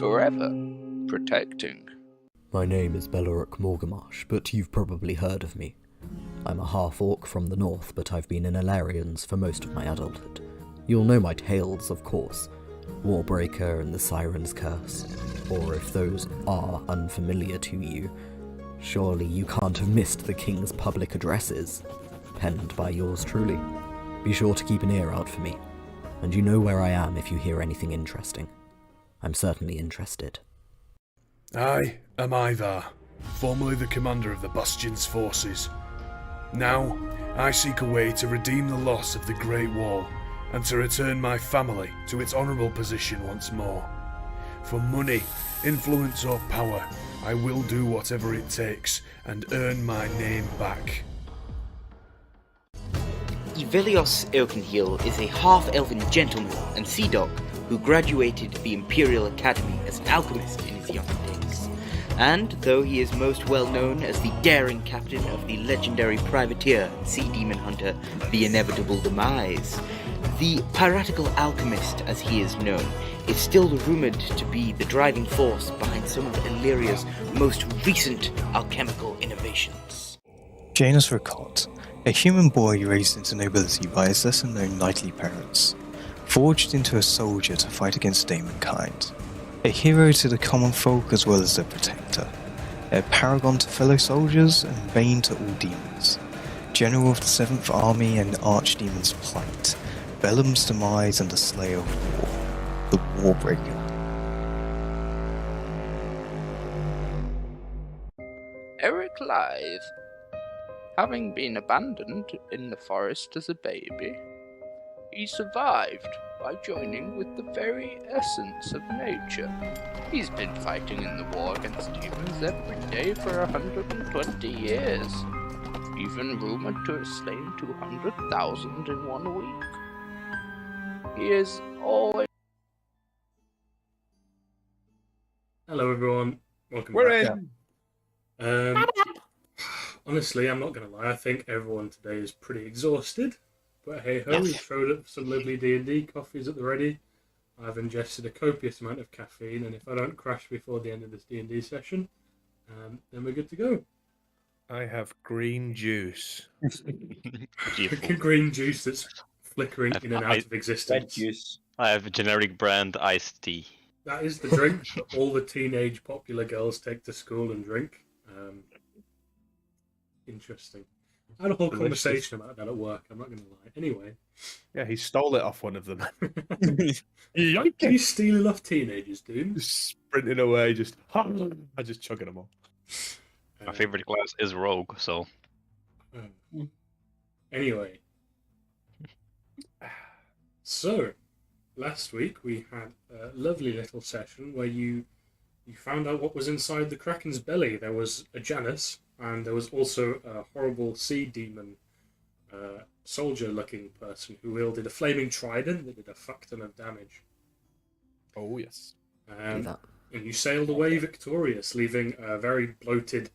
forever, protecting. My name is Beloric Morgamash, but you've probably heard of me. I'm a half-orc from the north, but I've been in Alarians for most of my adulthood. You'll know my tales, of course. Warbreaker and the Siren's Curse. Or if those are unfamiliar to you, surely you can't have missed the King's public addresses, penned by yours truly. Be sure to keep an ear out for me, and you know where I am if you hear anything interesting. I'm certainly interested. I am Ivar, formerly the commander of the Bastion's forces. Now, I seek a way to redeem the loss of the Great Wall, and to return my family to its honourable position once more. For money, influence or power, I will do whatever it takes, and earn my name back. Ivelios Oakenhill is a half-elven gentleman and sea dog who graduated the Imperial Academy as an alchemist in his young days. And though he is most well known as the daring captain of the legendary privateer and sea demon hunter, the Inevitable Demise, the piratical alchemist, as he is known, is still rumoured to be the driving force behind some of Aleria's most recent alchemical innovations. Janus Ricot, a human boy raised into nobility by his lesser-known knightly parents, forged into a soldier to fight against demonkind, a hero to the common folk as well as their protector, a paragon to fellow soldiers and bane to all demons, general of the 7th Army and Archdemon's plight, Bellum's demise and the slayer of war, the Warbreaker. Eric Lythe, having been abandoned in the forest as a baby, he survived by joining with the very essence of nature. He's been fighting in the war against demons every day for 120 years, even rumoured to have slain 200,000 in 1 week. He is always... Hello everyone, welcome We're back. in! Honestly, I'm not going to lie, I think everyone today is pretty exhausted. But hey ho, we've thrown up some lovely D&D coffees at the ready. I've ingested a copious amount of caffeine, and if I don't crash before the end of this D&D session, then we're good to go. I have green juice. Green juice that's flickering in and out of existence. Red juice. I have a generic brand iced tea. That is the drink that all the teenage popular girls take to school and drink. Interesting. I had a whole conversation about that at work, I'm not going to lie. Anyway. Yeah, he stole it off one of them. You stealing off teenagers, dude? Just sprinting away, just chugging them all. My favorite class is Rogue, so... Anyway. So, last week we had a lovely little session where you found out what was inside the Kraken's belly. There was a Janus, and there was also a horrible sea demon soldier-looking person who wielded a flaming trident that did a fuck ton of damage. Oh, yes. And you sailed away victorious, leaving a very bloated,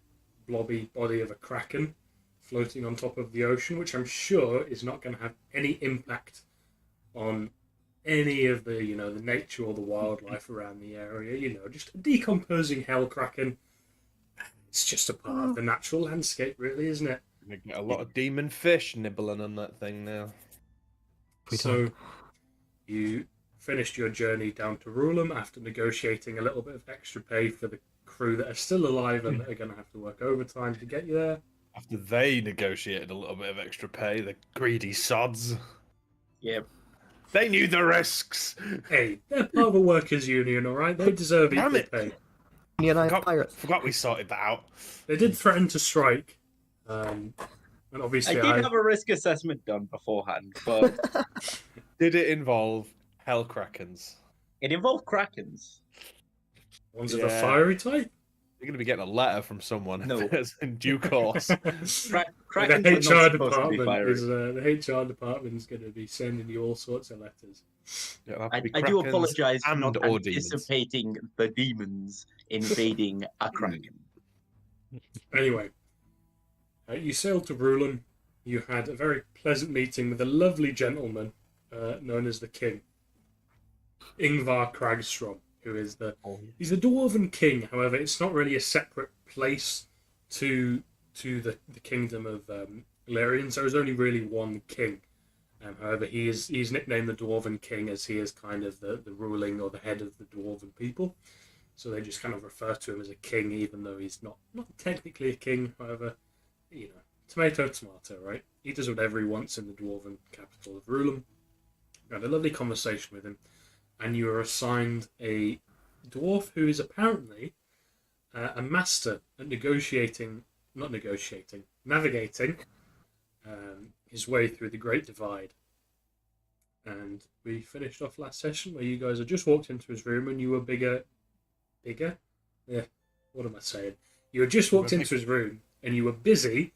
blobby body of a Kraken floating on top of the ocean, which I'm sure is not going to have any impact on any of the, the nature or the wildlife around the area. Just a decomposing hell Kraken. It's just a part of the natural landscape, really, isn't it? You're gonna get a lot of demon fish nibbling on that thing now. So, you finished your journey down to Rulum after negotiating a little bit of extra pay for the crew that are still alive and that are going to have to work overtime to get you there. After they negotiated a little bit of extra pay, the greedy sods. Yep. They knew the risks. Hey, they're part of a workers' union, all right? They deserve equal pay. Forgot we sorted that out. They did threaten to strike. And obviously I did have a risk assessment done beforehand, but... Did it involve hell Krakens? It involved Krakens. Ones of a fiery type? You're going to be getting a letter from someone No. in due course. Krakens The HR department is going to be sending you all sorts of letters. I do apologise for not demons. anticipating the demons invading a Kraken. Anyway, you sailed to Rulon. You had a very pleasant meeting with a lovely gentleman known as the King, Ingvar Kragstrom, who is Oh, he's the Dwarven King. However, it's not really a separate place to the kingdom of Illyrian. So there's only really one king. However, he's nicknamed the Dwarven King as he is kind of the ruling or the head of the Dwarven people. So they just kind of refer to him as a king, even though he's not technically a king. However, tomato, tomato, right? He does whatever he wants in the Dwarven capital of Rulum. I had a lovely conversation with him, and you are assigned a dwarf who is apparently a master at navigating his way through the Great Divide. And we finished off last session where you guys had just walked into his room and you were bigger? Yeah, what am I saying? You had just walked into his room and you were busy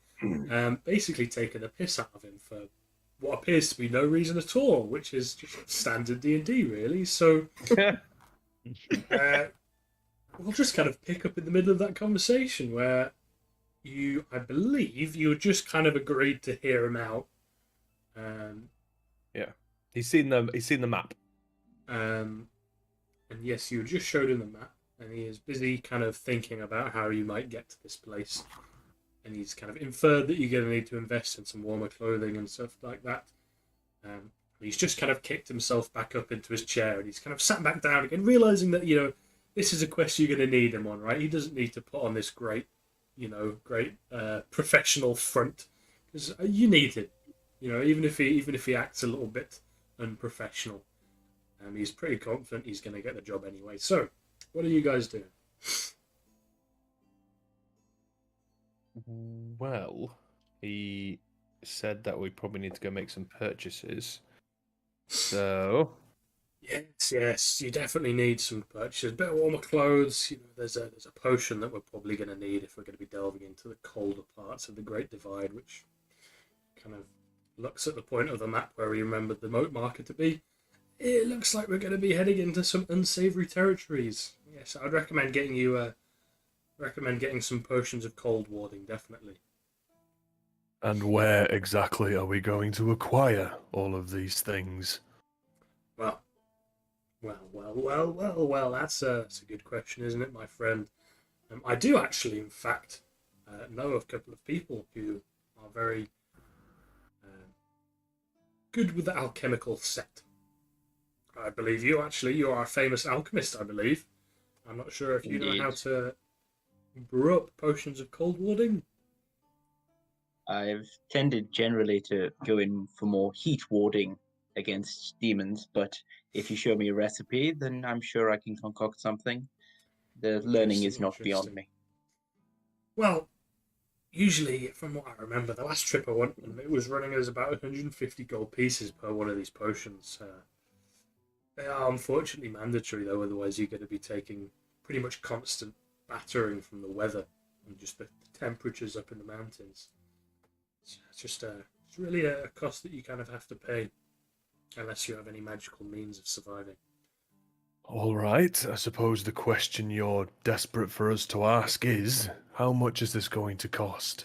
basically taking the piss out of him for what appears to be no reason at all, which is just standard D&D, really. So we'll just kind of pick up in the middle of that conversation where I believe you just kind of agreed to hear him out. Yeah, he's seen the map. And yes, you just showed him the map, and he is busy kind of thinking about how you might get to this place. And he's kind of inferred that you're going to need to invest in some warmer clothing and stuff like that. He's just kind of kicked himself back up into his chair, and he's kind of sat back down again, realizing that this is a quest you're going to need him on, right? He doesn't need to put on this great professional front, because you need him. Even if he acts a little bit unprofessional, he's pretty confident he's going to get the job anyway. So, what are you guys doing? Well, he said that we probably need to go make some purchases. So Yes, you definitely need some purchases. A bit of warmer clothes. There's a potion that we're probably going to need if we're going to be delving into the colder parts of the Great Divide, which kind of looks at the point of the map where we remembered the moat marker to be. It looks like we're going to be heading into some unsavory territories. Yes, I'd recommend getting some potions of cold warding, definitely. And where exactly are we going to acquire all of these things? Well, that's a good question, isn't it, my friend? I do actually, in fact, know of a couple of people who are very good with the alchemical set. I believe you are a famous alchemist, I believe. I'm not sure if you Indeed. know how to brew up potions of cold warding. I've tended generally to go in for more heat warding against demons, but if you show me a recipe, then I'm sure I can concoct something. The learning is not beyond Interesting. me. Well, usually, from what I remember, the last trip I went on, it was running us about 150 gold pieces per one of these potions. They are unfortunately mandatory, though, otherwise you're going to be taking pretty much constant battering from the weather and just the temperatures up in the mountains. It's really a cost that you kind of have to pay unless you have any magical means of surviving. All right, I suppose the question you're desperate for us to ask is, how much is this going to cost?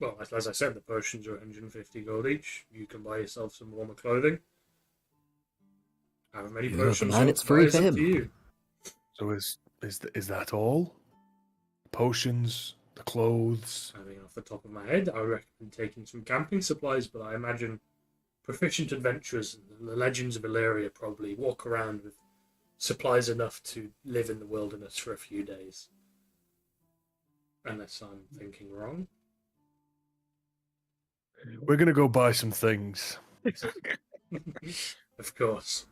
Well, as I said, the potions are 150 gold each. You can buy yourself some warmer clothing. How many You're the potions man, you it's want to buy free is for up him. to you. So is that all? Potions, the clothes. I mean, off the top of my head, I would recommend taking some camping supplies, but I imagine proficient adventurers and the legends of Aleria probably walk around with supplies enough to live in the wilderness for a few days. Unless I'm thinking wrong. We're gonna go buy some things. Of course.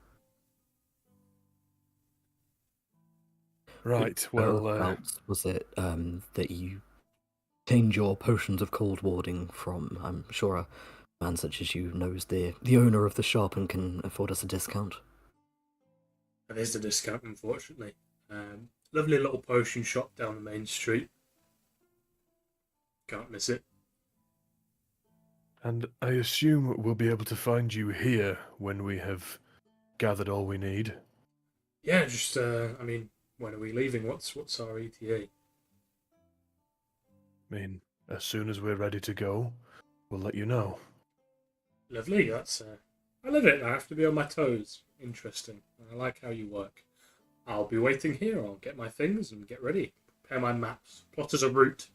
Right. Well, Whereabouts was it that you obtained your potions of cold warding from? I'm sure a man such as you knows the owner of the shop and can afford us a discount. That is the discount, unfortunately. Lovely little potion shop down the main street. Can't miss it. and I assume we'll be able to find you here when we have gathered all we need. Yeah, just I mean, when are we leaving? What's our ETA? I mean, as soon as we're ready to go, we'll let you know. Lovely. That's I love it. I have to be on my toes. interesting. I like how you work. I'll be waiting here. I'll get my things and get ready. Prepare my maps. Plot as a route.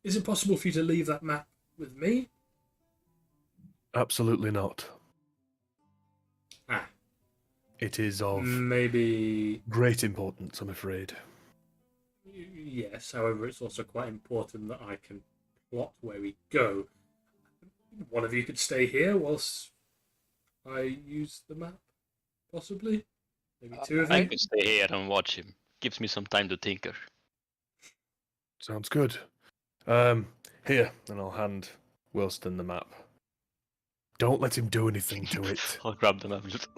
Is it possible for you to leave that map with me? Absolutely not. Ah. It is of maybe great importance, I'm afraid. Yes, however, it's also quite important that I can plot where we go. One of you could stay here whilst I use the map, possibly? Maybe two of I you? could stay here and watch him. Gives me some time to tinker. Sounds good. Here, and I'll hand Wilston the map. Don't let him do anything to it. I'll grab the map and just...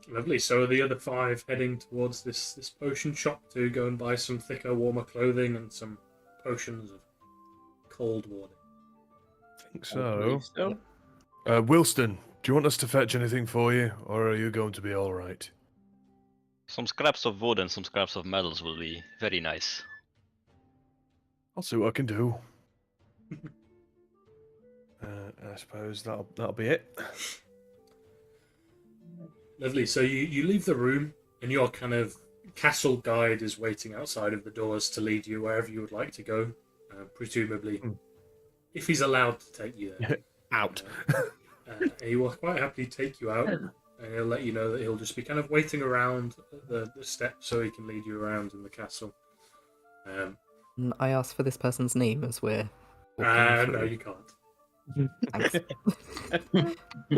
Lovely. So are the other five heading towards this potion shop to go and buy some thicker, warmer clothing and some potions of cold water? I think I believe so. so. Wilston, do you want us to fetch anything for you, or are you going to be all right? Some scraps of wood and some scraps of metals will be very nice. I'll see what I can do. I suppose that'll be it. Lovely. So you leave the room, and your kind of castle guide is waiting outside of the doors to lead you wherever you would like to go, presumably, if he's allowed to take you there. Out. He will quite happily take you out, and he'll let you know that he'll just be kind of waiting around the steps so he can lead you around in the castle. I asked for this person's name as we're walking No, through. you can't. Thanks.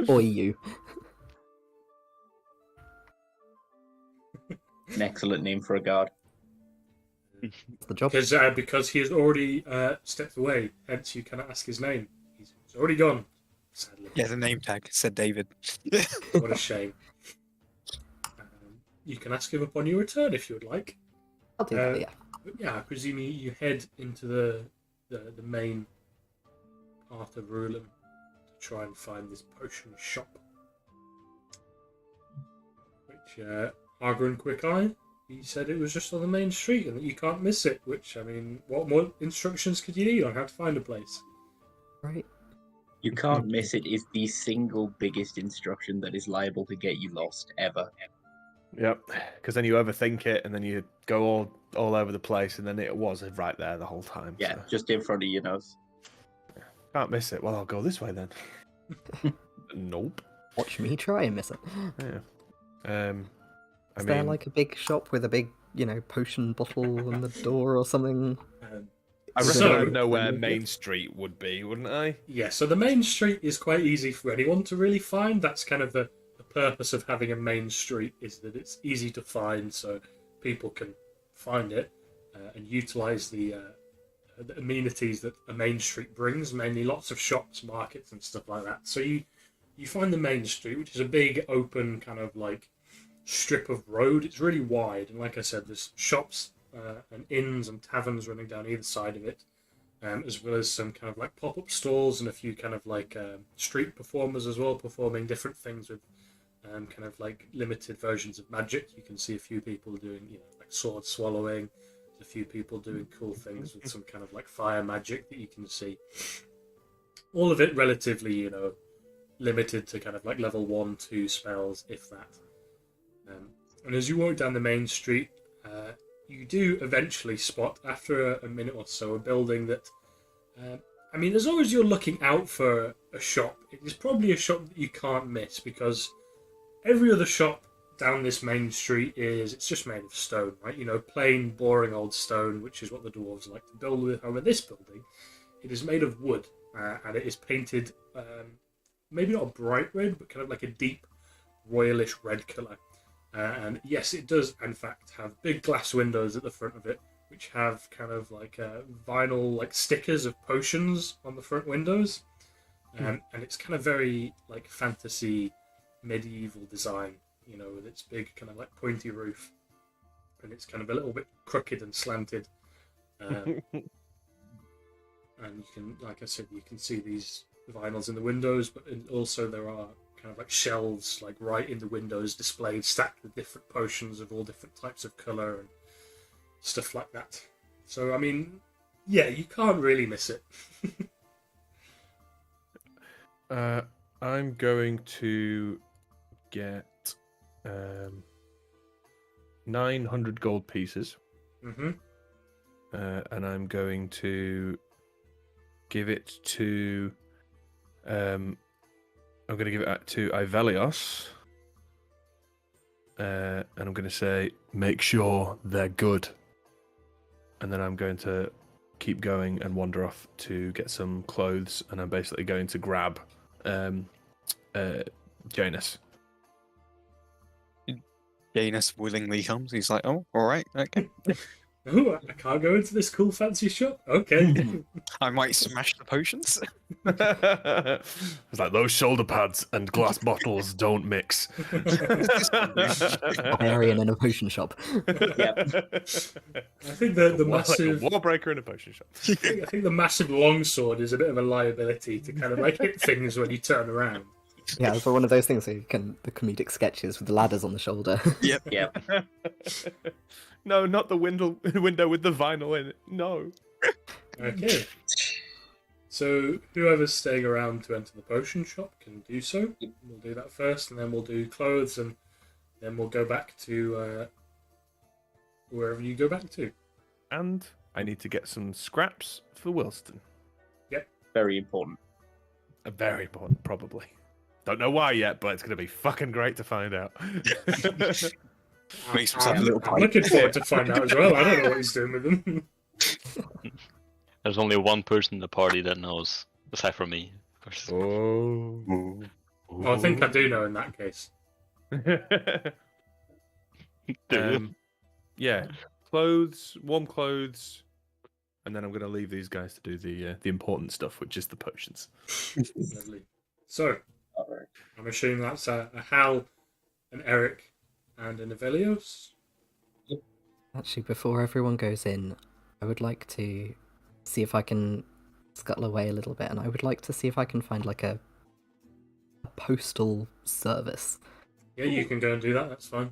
Or you. An excellent name for a guard. It's the job. Because he has already stepped away, hence you cannot ask his name. He's already gone, sadly. Yeah, the name tag said David. What a shame. You can ask him upon your return if you would like. I'll do that, yeah. But yeah, I presume you head into the main part of Rulem to try and find this potion shop. Which, Harger and Quick Eye, he said it was just on the main street and that you can't miss it, which, I mean, what more instructions could you need on how to find a place? Right. You can't miss it is the single biggest instruction that is liable to get you lost ever. Yep, because then you overthink it, and then you go all over the place, and then it was right there the whole time. Yeah, so. just in front of your nose. Can't miss it. Well, I'll go this way then. Nope. Watch me try and miss it. Yeah. Is there like a big shop with a big, potion bottle on the door or something? I reckon So- I would know where Main Street would be, wouldn't I? Yeah, so the main street is quite easy for anyone to really find. That's kind of the purpose of having a main street, is that it's easy to find so people can find it and utilize the amenities that a main street brings, mainly lots of shops, markets and stuff like that. So you find the main street, which is a big open kind of like strip of road. It's really wide, and like I said, there's shops and inns and taverns running down either side of it, as well as some kind of like pop-up stalls and a few kind of like street performers as well, performing different things with kind of like limited versions of magic. You can see a few people doing, like sword swallowing. There's a few people doing cool things with some kind of like fire magic that you can see. All of it relatively, limited to kind of like level 1, 2 spells, if that. And as you walk down the main street, you do eventually spot, after a minute or so, a building that, as long as you're looking out for a shop, it is probably a shop that you can't miss, because every other shop down this main street it's just made of stone, right? Plain, boring old stone, which is what the dwarves like to build with. However, this building, it is made of wood, and it is painted, maybe not a bright red, but kind of like a deep, royalish red colour. And yes, it does, in fact, have big glass windows at the front of it, which have kind of like vinyl like stickers of potions on the front windows. And it's kind of very like fantasy medieval design, with its big kind of like pointy roof. And it's kind of a little bit crooked and slanted. And you can, like I said, you can see these vinyls in the windows, but also there are kind of like shelves like right in the windows displayed, stacked with different potions of all different types of colour and stuff like that. So Yeah, you can't really miss it. I'm going to get 900 gold pieces. Mm-hmm. And I'm going to give it to. I'm going to give it to Ivelios. And I'm going to say, make sure they're good. And then I'm going to keep going and wander off to get some clothes. And I'm basically going to grab Janus. Janus willingly comes. He's like, oh, all right, okay. Oh, I can't go into this cool fancy shop. Okay. I might smash the potions. It's like those shoulder pads and glass bottles don't mix. Barbarian in a potion shop. Yep. I think the massive like a warbreaker in a potion shop. I think the massive longsword is a bit of a liability to kind of like hit things when you turn around. Yeah, for one of those things, so you can the comedic sketches with the ladders on the shoulder. Yep. No, not the window with the vinyl in it. No. Okay. So whoever's staying around to enter the potion shop can do so. We'll do that first, and then we'll do clothes, and then we'll go back to wherever you go back to. And I need to get some scraps for Wilston. Very important. Very important, probably. Don't know why yet, but it's going to be fucking great to find out. Makes himself a little I'm looking forward to find out as well. I don't know what he's doing with them. There's only one person in the party that knows, aside from me. Oh. Well, I think I do know in that case. Yeah, clothes, warm clothes, and then I'm going to leave these guys to do the important stuff, which is the potions. Lovely. So, Alright. I'm assuming that's a Hal, an Eric, and an Avelios. Actually, before everyone goes in, I would like to see if I can scuttle away a little bit, and I would like to see if I can find like a postal service. Yeah, you can go and do that. That's fine.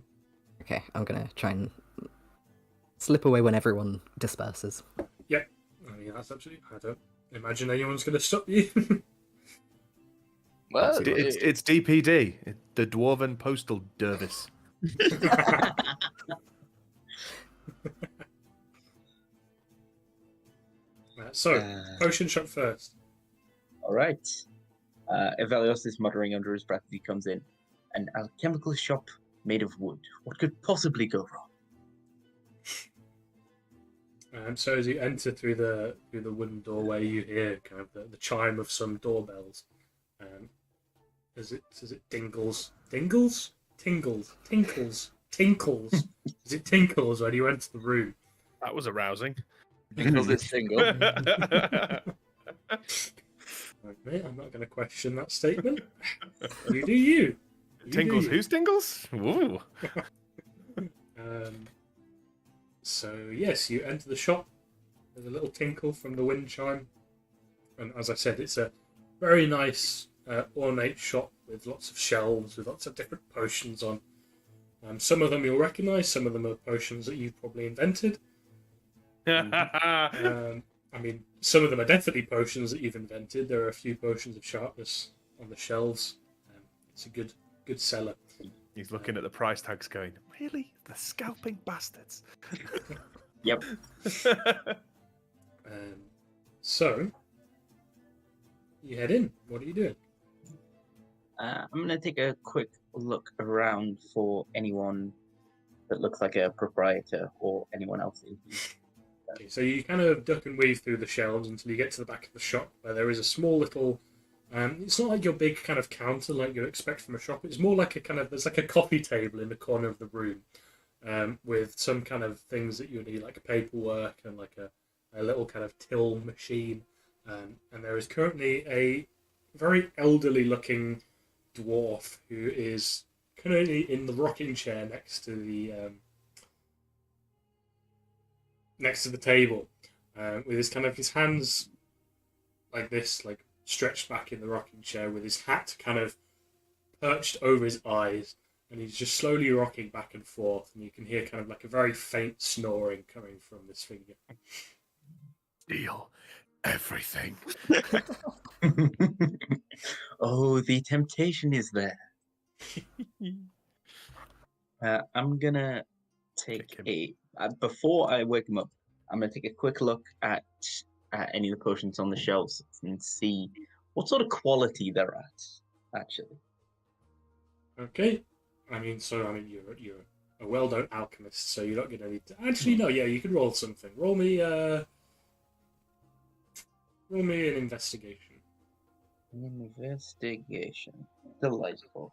Okay, I'm gonna try and slip away when everyone disperses. Yep. I mean, that's absolutely. I don't imagine anyone's going to stop you. Well, It's DPD, the Dwarven Postal Service. So, potion shop first. All right. Evelios is muttering under his breath as he comes in. An alchemical shop made of wood. What could possibly go wrong? So as you enter through the wooden doorway, you hear kind of the chime of some doorbells. As it dingles, tingles, tinkles. As it tinkles when you enter the room. That was arousing. because it's single. Okay, I'm not going to question that statement. You do you. Tingles, you. who's Tingles? Woo. So yes, you enter the shop. There's a little tinkle from the wind chime, and as I said, it's a very nice, ornate shop with lots of shelves with lots of different potions on. Some of them you'll recognise. Some of them are potions that you've probably invented. I mean, some of them are definitely potions that you've invented. There are a few potions of sharpness on the shelves. It's a good seller. He's looking at the price tags going, really? The scalping bastards. Yep. So, you head in. What are you doing? I'm going to take a quick look around for anyone that looks like a proprietor or anyone else. Okay, so you kind of duck and weave through the shelves until you get to the back of the shop, where there is a small little. It's not like your big kind of counter like you'd expect from a shop. It's more like there's like a coffee table in the corner of the room, with some kind of things that you need, like a paperwork and like a little kind of till machine. And there is currently a very elderly-looking dwarf who is currently in the rocking chair next to the table, with his hands like this, like stretched back in the rocking chair, with his hat kind of perched over his eyes, and he's just slowly rocking back and forth, and you can hear kind of like a very faint snoring coming from this figure. steal everything. Oh, the temptation is there. I'm gonna take Kick him. before I wake him up, I'm gonna take a quick look at any of the potions on the shelves and see what sort of quality they're at, actually. Okay. You're a well-known alchemist, so you're not going to need to... Actually, no, yeah, you can roll something. Roll me an investigation. Investigation. Delightful.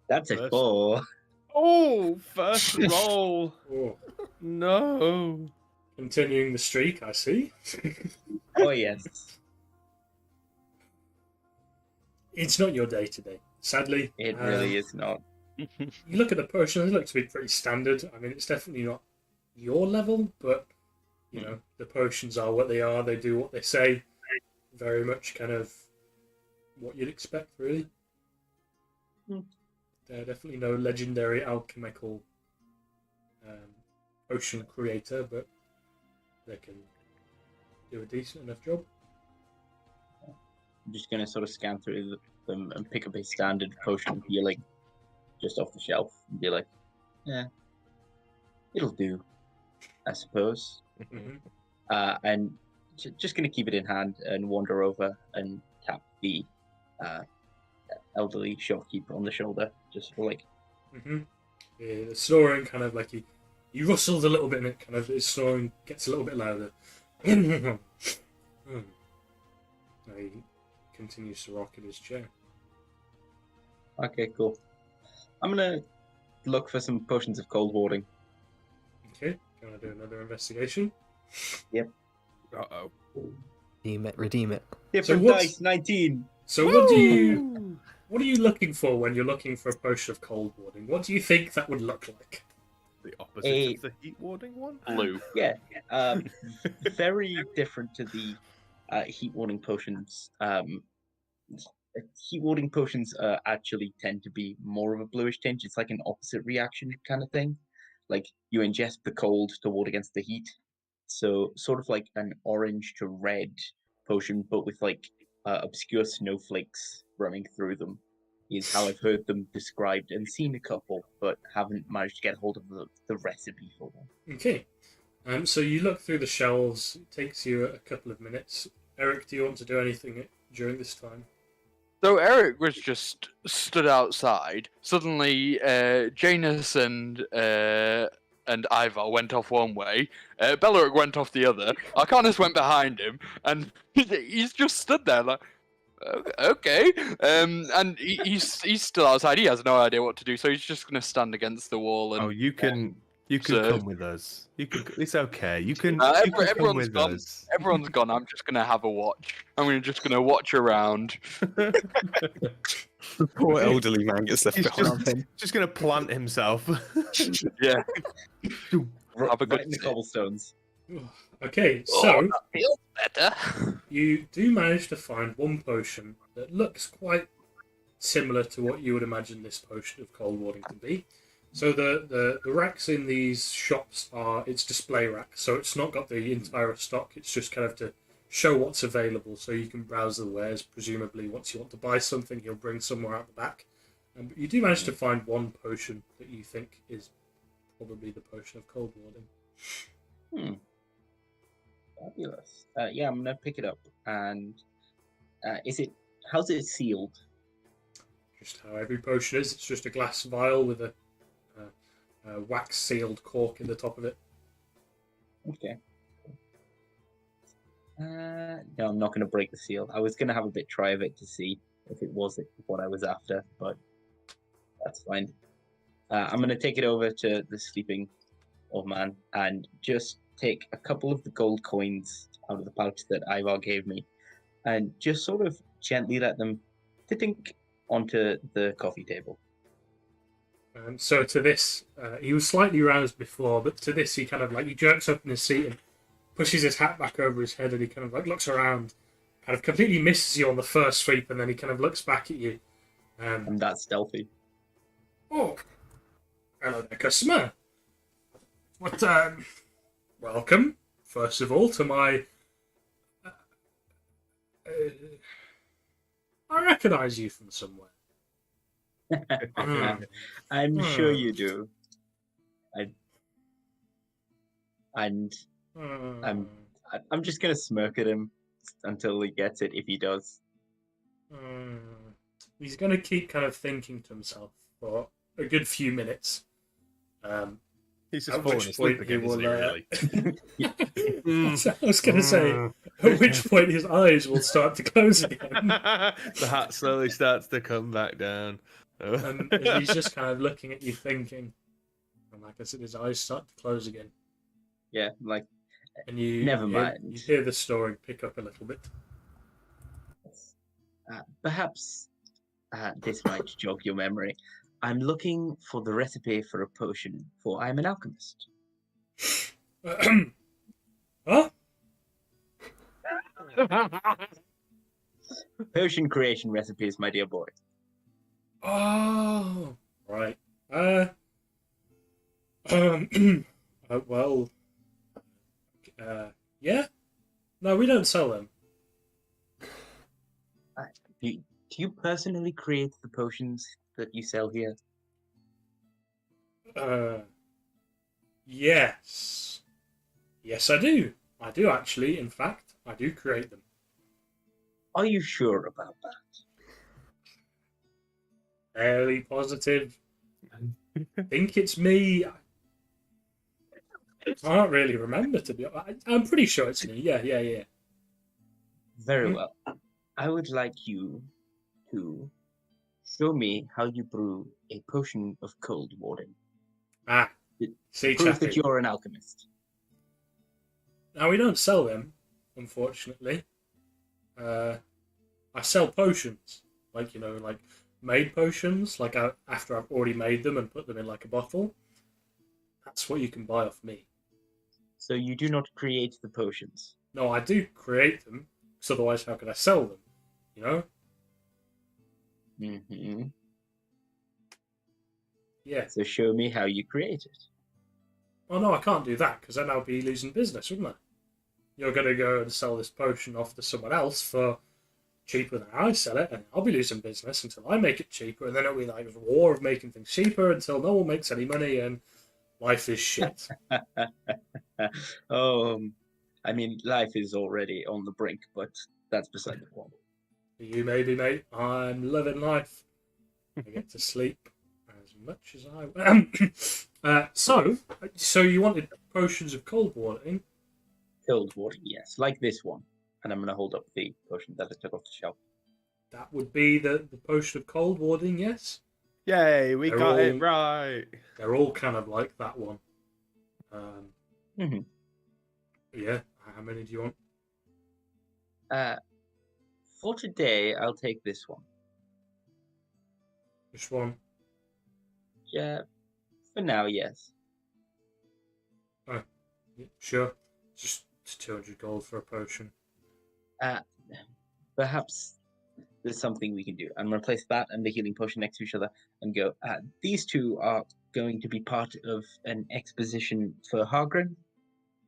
That's a First- 4. Oh, first roll. Oh, No. continuing the streak, I see. Oh, yes. It's not your day today, sadly. It really is not. You look at the potion, they look to be pretty standard. I mean, it's definitely not your level, but, you know, the potions are what they are. They do what they say. Very much kind of what you'd expect, really. They're definitely no legendary alchemical potion creator, but they can do a decent enough job. I'm just going to sort of scan through them and pick up a standard potion of healing just off the shelf and be like, yeah, it'll do, I suppose. Mhm. And just going to keep it in hand and wander over and tap the elderly shopkeeper on the shoulder, just for like, Yeah, the snoring kind of like you rustled a little bit and it kind of his snoring gets a little bit louder. He continues to rock in his chair. okay, cool. I'm going to look for some potions of cold warding. Okay, can I do another investigation? Uh-oh. Redeem it. Different what's- dice, 19. So what are you looking for when you're looking for a potion of cold warding? What do you think that would look like? The opposite A- of the heat warding one? Blue. Yeah, very different to the heat warding potions. Heat warding potions actually tend to be more of a bluish tinge. It's like an opposite reaction kind of thing. Like you ingest the cold to ward against the heat. So sort of like an orange to red potion, but with like obscure snowflakes running through them. Is how I've heard them described and seen a couple, but haven't managed to get hold of the recipe for them. Okay. So you look through the shelves. It takes you a couple of minutes. Eric, do you want to do anything during this time? So Eric was just stood outside. Suddenly, Janus and Ivar went off one way. Beleric went off the other. Arcanus went behind him, and he's just stood there like, okay. And he's still outside. He has no idea what to do, so he's just going to stand against the wall. And Oh, you can so- come with us. It's okay. You can, No, you can come everyone's with gone. us. Everyone's gone. I'm just going to have a watch. Just going to watch around. The poor elderly man gets left He's behind. just going to plant himself. Yeah. Have a Right good in the sit. cobblestones. Okay, Oh, so that feels better. you do manage to find one potion that looks quite similar to what you would imagine this potion of cold warding to be. So the racks in these shops it's display racks, so it's not got the entire stock. It's just kind of to show what's available, so you can browse the wares. Presumably, once you want to buy something, you'll bring somewhere out the back. But you do manage to find one potion that you think is probably the potion of cold warding. Fabulous. Yeah, I'm gonna pick it up. And how's it sealed? Just how every potion is. It's just a glass vial with a wax sealed cork in the top of it. Okay. No, I'm not going to break the seal. I was going to have a bit try of it to see if it was what I was after, but that's fine. I'm going to take it over to the sleeping old man and just take a couple of the gold coins out of the pouch that Ivar gave me and just sort of gently let them tink onto the coffee table. So to this, he was slightly roused before, but to this he kind of he jerks up in his seat and pushes his hat back over his head, and he kind of looks around, kind of completely misses you on the first sweep, and then he kind of looks back at you. And that's stealthy. Oh, Hello there, customer. What, welcome, first of all, to my... I recognise you from somewhere. I'm sure you do. I'm just gonna smirk at him until he gets it, if he does. He's going to keep kind of thinking to himself for a good few minutes. He's just At falling which asleep point again, he will, isn't he, really? So I was going to say, at which point his eyes will start to close again. The hat slowly starts to come back down. And he's just kind of looking at you thinking. And like I said, his eyes start to close again. Yeah, like, And you never hear, mind. you hear the story pick up a little bit. Perhaps this might jog your memory. I'm looking for the recipe for a potion, for I'm an alchemist. Huh? Potion creation recipes, my dear boy. Oh, right. Well, yeah. No, we don't sell them. Do you personally create the potions that you sell here? Yes. Yes, I do. I do actually. In fact, I do create them. Are you sure about that? Fairly positive. Think it's me. I can't really remember, to be honest. I'm pretty sure it's me. Yeah. Very well. I would like you to show me how you brew a potion of cold warding. See, Prove that Chappie. you're an alchemist. Now, we don't sell them, unfortunately. I sell potions. Like, like made potions. Like, after I've already made them and put them in, like, a bottle. That's what you can buy off me. So you do not create the potions? No, I do create them. Because otherwise, how could I sell them? Mm-hmm. Yeah. So show me how you create it. Oh, no, I can't do that, because then I'll be losing business, wouldn't I? You're going to go and sell this potion off to someone else for cheaper than I sell it, and I'll be losing business until I make it cheaper, and then it'll be like a war of making things cheaper until no one makes any money, and life is shit. I mean, life is already on the brink, but that's beside the point. You maybe, mate. I'm living life. I get to sleep as much as I So you wanted potions of cold watering? Cold water, yes, like this one. And I'm going to hold up the potion that I took off the shelf. That would be the potion of cold watering, yes? Yay, we got it right. They're all kind of like that one. Yeah, how many do you want? For today, I'll take this one. Which one? Yeah, for now, yes. Oh, yeah, sure. Just 200 gold for a potion. Perhaps there's something we can do. I'm going to place that and the healing potion next to each other and go, these two are going to be part of an exposition for Hargrim.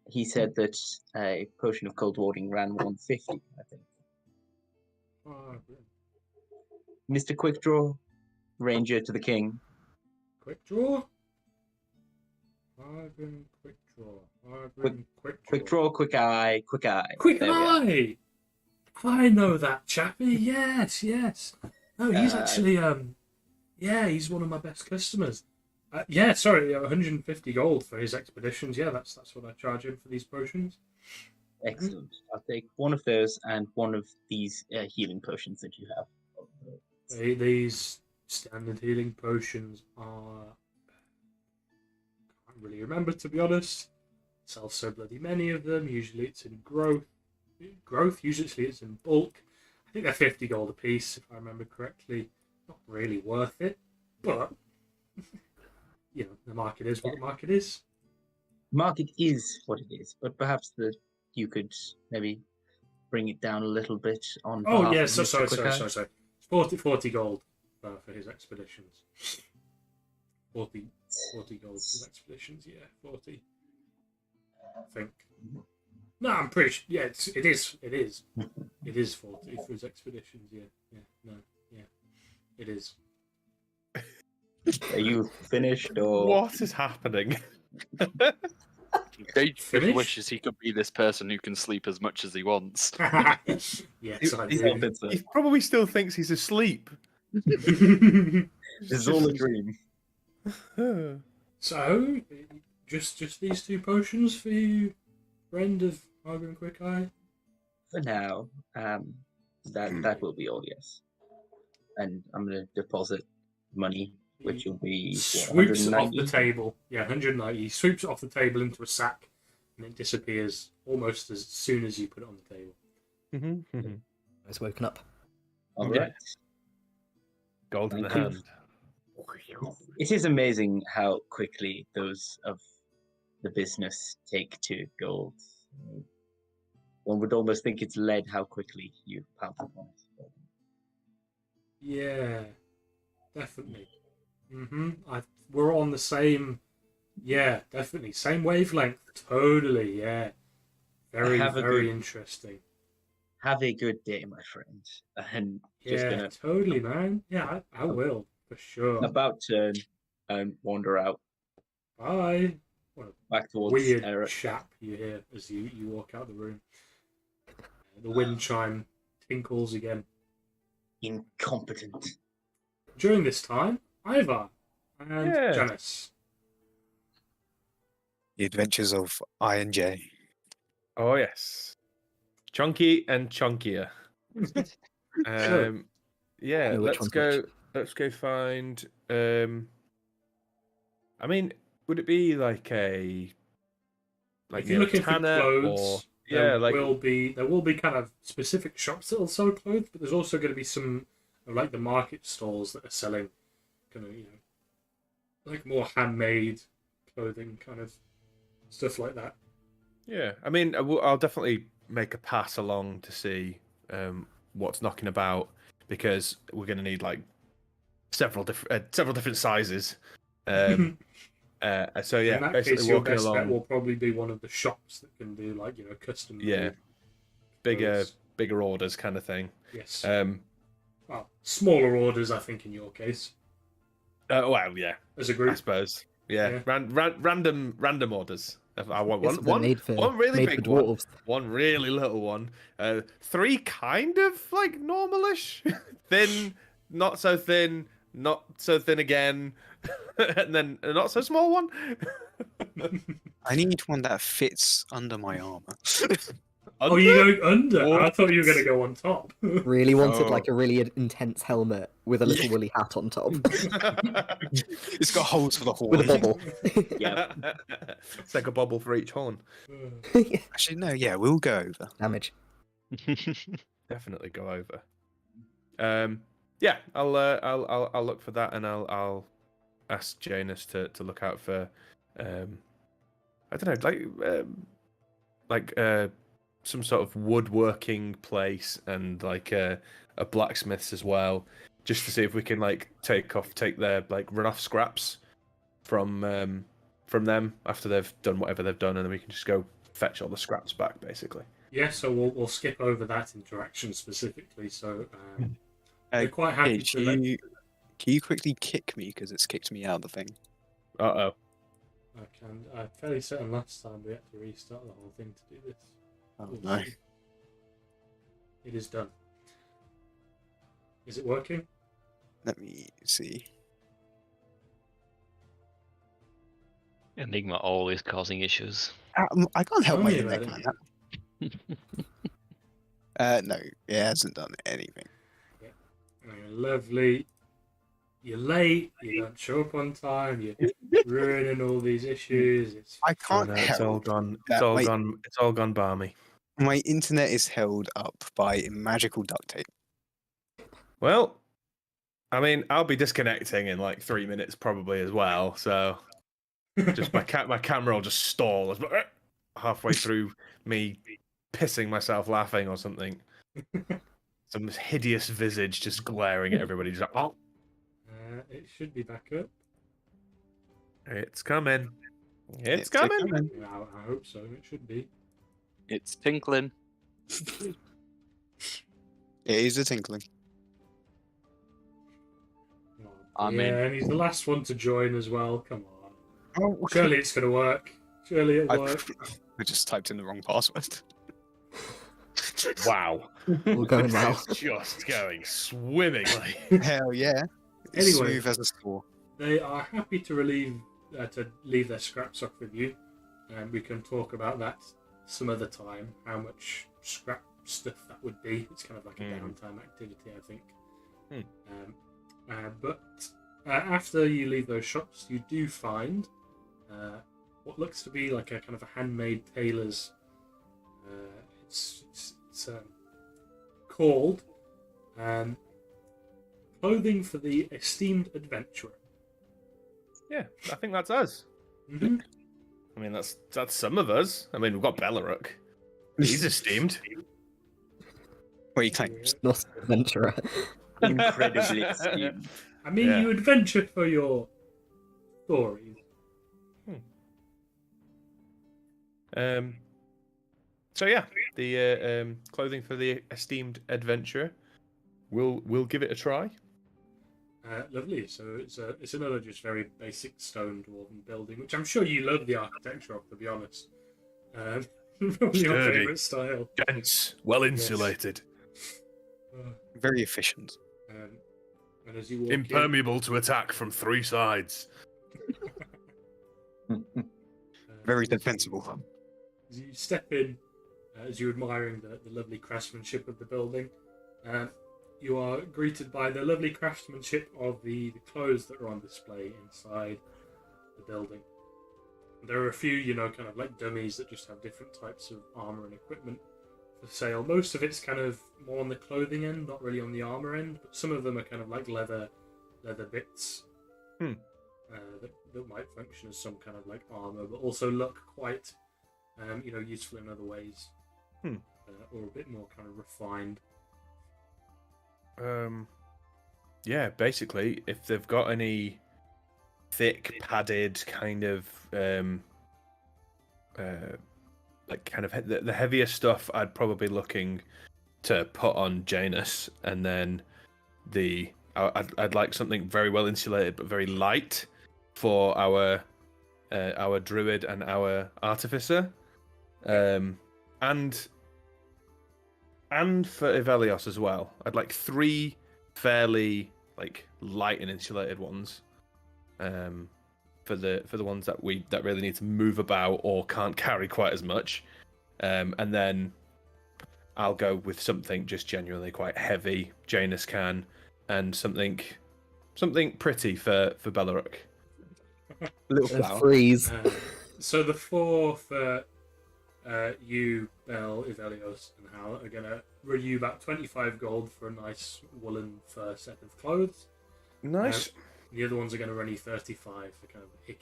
He said that a potion of cold warding ran 150, I think. Mr. Quickdraw, Ranger to the King. Quick draw? Hargrim, quick draw. Hargrim, quick draw. Quick draw, quick eye, quick eye. Quick There we are. eye! I know that chappie, yes. No, he's actually, he's one of my best customers. 150 gold for his expeditions. Yeah, that's what I charge him for these potions. Excellent. I'll take one of those and one of these healing potions that you have. These standard healing potions are... I can't really remember, to be honest. Sell so bloody many of them. Usually it's in growth. Usually it's in bulk. I think they're 50 gold a piece, if I remember correctly. Not really worth it, but the market is what the market is. Market is what it is, but perhaps you could maybe bring it down a little bit on. Oh yeah, sorry. Quicker. It's 40 gold for his expeditions. 40 gold for expeditions. Yeah, 40. I think. No, I'm pretty sure. Yeah, it is. It is 40 for his expeditions. Yeah. No. Yeah, it is. Are you finished or? What is happening? Jade Finished? wishes he could be this person who can sleep as much as he wants. Yes, I He- do. He probably still thinks he's asleep. It's all a dream. So, just these two potions for you, friend of Margaret and Quick Eye. For now, that will be all. Yes, and I'm gonna deposit money, which will be Swoops it off 190. the table. Yeah, 190. He swoops it off the table into a sack, and it disappears almost as soon as you put it on the table. It's woken up. All Yeah. right. Gold in the Thank you. hand. It is amazing how quickly those of the business take to gold. One would almost think it's lead how quickly you pounce upon it. Yeah, definitely. We're on the same. Yeah, definitely same wavelength. Totally. Yeah. Very Have a very good- interesting. Have a good day, my friend. And just Yeah, gonna totally, man. Yeah, I will for sure. about turn and wander out Bye. What a back towards weird Eric. chap you hear as you walk out the room. The wind chime tinkles again. Incompetent. During this time, Ivar and Yeah. Janice. The Adventures of I and J. Oh yes, chunky and chunkier. Yeah, Know which let's one's go. which. Let's go find. I mean, would it be like a If you're near looking for Tanner clothes, or there like will be kind of specific shops that'll sell clothes, but there's also going to be some like the market stalls that are selling kind of like more handmade clothing, kind of stuff like that. yeah. I mean, I'll definitely make a pass along to see what's knocking about because we're going to need like several different sizes. So yeah, In that basically case, your walking best bet along. will probably be one of the shops that can do like custom. Yeah, made clothes. bigger orders kind of thing. Yes. Well, smaller orders, I think, in your case, yeah, as a I group. suppose. Yeah, Yeah. random orders. If I want Yes, they're made for, one really made for big one, dwarves. one really little one, 3 kind of like normalish, thin, not so thin, not so thin again, and then a not so small one. I need one that fits under my armor. Oh, you go under? What? I thought you were going to go on top. Really wanted Oh. like a really intense helmet with a little woolly hat on top It's got holes for the horn. with a bobble. Yeah. It's like a bobble for each horn. Yeah. Actually, no. Yeah, we'll go over. Damage. Definitely go over. Yeah, I'll look for that, and I'll ask Janus to look out for, I don't know, like some sort of woodworking place and like a blacksmith's as well, just to see if we can like take their like run off scraps from them after they've done whatever they've done, and then we can just go fetch all the scraps back, basically. Yeah, so we'll skip over that interaction specifically. So they're quite happy Paige, to let can you quickly kick me because it's kicked me out of the thing? Uh-oh. I'm fairly certain last time we had to restart the whole thing to do this. Oh We'll no. see. It is done. Is it working? Let me see. Enigma always causing issues. I can't help Tell my me about internet like that. No, it hasn't done anything. Oh, you're lovely. You're late. You don't show up on time. You're ruining all these issues. It's I Oh, can't no, help. it's all gone. that It's all my- gone. It's all gone balmy. My internet is held up by magical duct tape. Well, I mean, I'll be disconnecting in like 3 minutes probably as well. So just my camera will just stall as halfway through me pissing myself laughing or something. Some hideous visage just glaring at everybody. Just like, oh, It should be back up. It's coming. It's coming. Yeah, I hope so. It should be. It's tinkling. It is a tinkling. Oh, I'm yeah, in. and he's the last one to join as well. Come on. Oh, Surely it's going to work. Surely it'll work. I just typed in the wrong password. Wow. We're going well. It's just going swimmingly. Hell yeah. It's Anyway. smooth as a score. They are happy to leave their scraps off with you, and we can talk about that some other time. How much scrap stuff that would be? It's kind of like a downtime activity, I think. But after you leave those shops, you do find what looks to be like a kind of a handmade tailor's. It's called Clothing for the Esteemed Adventurer. Yeah, I think that's us. Mm-hmm. I mean, that's some of us. I mean, we've got Bellaruk. He's esteemed. What he claims. Not an adventurer. Incredibly esteemed. I mean, Yeah. you adventure for your stories. So yeah, the clothing for the esteemed adventurer. We'll give it a try. Lovely. So it's another just very basic stone dwarven building, which I'm sure you love the architecture of, to be honest. Probably your Sturdy. favourite style. Dense, well insulated, Very efficient. And as you walk impermeable to attack from three sides. in, Very defensible. as you step in, as you're admiring the lovely craftsmanship of the building, you are greeted by the lovely craftsmanship of the clothes that are on display inside the building. There are a few, kind of like dummies that just have different types of armor and equipment for sale. Most of it's kind of more on the clothing end, not really on the armor end, but some of them are kind of like leather bits that might function as some kind of like armor, but also look quite, useful in other ways, or a bit more kind of refined. Yeah, basically, if they've got any thick, padded kind of the heavier stuff, I'd probably looking to put on Janus, and then I'd like something very well insulated but very light for our druid and our artificer, and for Evelios as well. I'd like 3 fairly light and insulated ones, for the ones that really need to move about or can't carry quite as much, and then I'll go with something just genuinely quite heavy. Janus can, and something pretty for Bellaruk. Little flower. Freeze. So the 4 for you, Bell, Evelios, and Hal are going to run you about 25 gold for a nice woolen fur set of clothes. Nice. The other ones are going to run you 35 for kind of a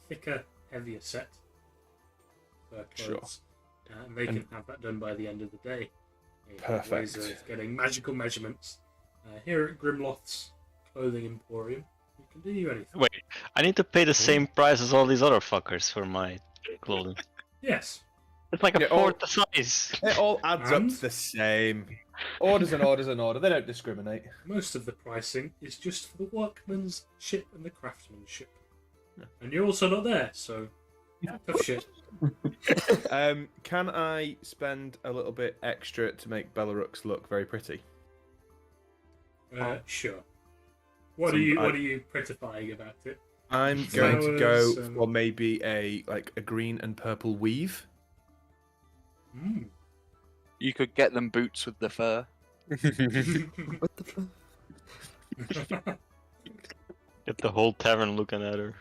thicker, heavier set for clothes. And they can have that done by the end of the day. Perfect. Ways of getting magical measurements. Here at Grimloth's Clothing Emporium, you can do anything. Wait, I need to pay the same price as all these other fuckers for my clothing. Yes. It's like a Yeah, fourth the size. It all adds up And? to the same. Orders and orders and order. They don't discriminate. Most of the pricing is just for the workmanship and the craftsmanship. And you're also not there, so tough shit. Can I spend a little bit extra to make Bellaruk's look very pretty? Sure. What are you prettifying about it? I'm going to go Flowers, for maybe a green and purple weave. You could get them boots with the fur. What the fuck? Get the whole tavern looking at her.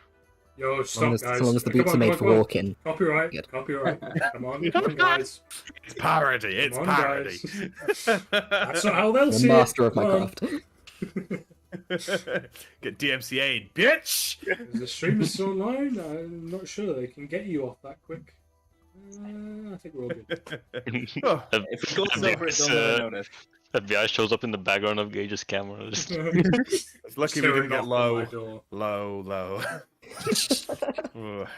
Yo, stop, guys. As long as the Come boots on, are made come for on. walking. Copyright. Good. Copyright. Come on, guys. It's parody. It's Come on, parody. guys. That's not how they'll I'm see a master it. of my Come on. craft. Get DMCA'd, bitch! The stream is still online. I'm not sure they can get you off that quick. I think we're all good. Oh, If it goes over, it don't even notice. FBI shows up in the background of Gage's camera. Just... It's lucky we Hear a didn't get knock on my low. door. Low. Ugh.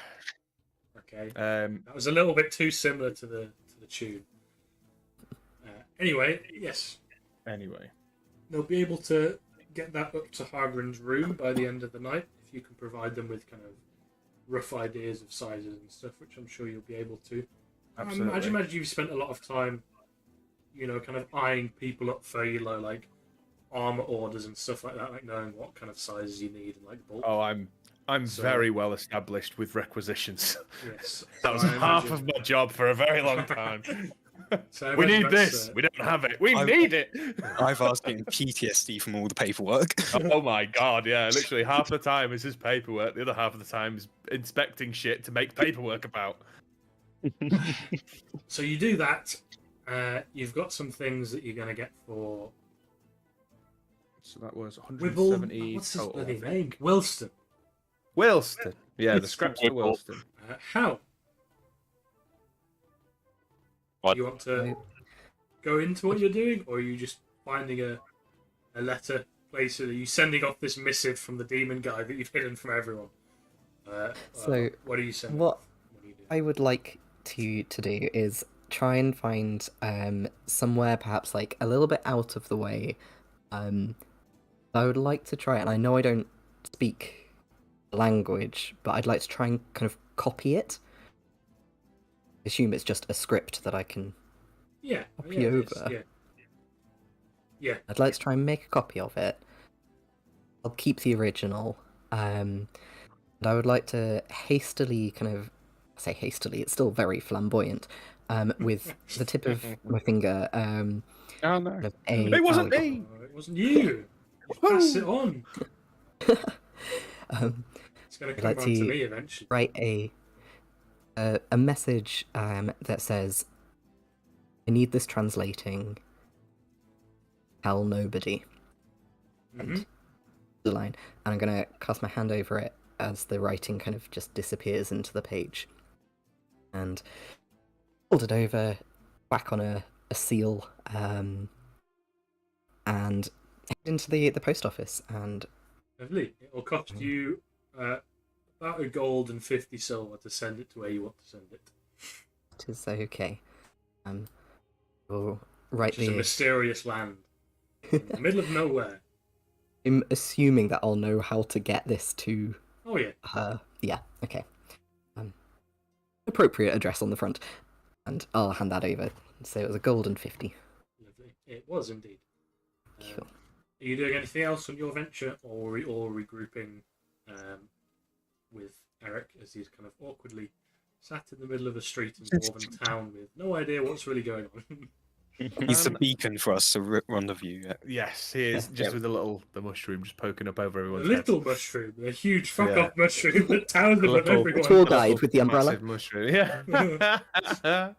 Okay. That was a little bit too similar to the tune. Anyway, yes. Anyway. They'll be able to get that up to Hargren's room by the end of the night if you can provide them with kind of rough ideas of sizes and stuff, which I'm sure you'll be able to. Absolutely. I imagine you've spent a lot of time, kind of eyeing people up for, like armor orders and stuff like that, like knowing what kind of sizes you need and like bulk. Oh, I'm very well established with requisitions. Yes. That was I half imagine. of my job for a very long time. So I We imagine need that's, this. We don't have it. We need it. I've asked getting PTSD from all the paperwork. Oh my god, yeah. Literally half the time is his paperwork. The other half of the time is inspecting shit to make paperwork about. So you do that. You've got some things that you're going to get for So that was Wibble. 170 What's his total. bloody name? Wilston. Wilston. Yeah, the scraps for Wibble. Wilston. How? What? You want to go into what you're doing, or are you just finding a letter place? Are you sending off this missive from the demon guy that you've hidden from everyone? So, what are you sending? what off? What are you doing? I would like to do is try and find somewhere perhaps like a little bit out of the way. I would like to try, and I know I don't speak the language, but I'd like to try and kind of copy it. Assume it's just a script that I can Yeah. copy yeah, it is, over. Yeah. Yeah. I'd like to try and make a copy of it. I'll keep the original. And I would like to hastily say hastily, it's still very flamboyant, with the tip of my finger, Oh no. kind of a It wasn't polygon. me! It wasn't you. Pass it on. It's going to I'd come like round to to me eventually. write a message that says, I need this translating. Tell nobody. Mhm. The line. And I'm going to cast my hand over it as the writing kind of just disappears into the page. And fold it over, whack on a seal, and head into the post office. And Lovely. It'll cost you about a gold and 50 silver to send it to where you want to send it. it is okay. We'll write Which is a mysterious land in the middle of nowhere. I'm assuming that I'll know how to get this to Oh yeah. her. Yeah, okay. Appropriate address on the front. And I'll hand that over. So it was a gold and 50. Lovely. It was indeed. Cool. Are you doing anything else on your venture, or regrouping with Eric as he's kind of awkwardly sat in the middle of a street in Dwarven Town with no idea what's really going on? He's the beacon for us to rendezvous. Yeah. Yes, he is. Just with the mushroom just poking up over A everyone's little head. mushroom, a huge fuck Yeah. off mushroom that towers above Little- everyone. Tour guide with the umbrella. Massive mushroom. Yeah.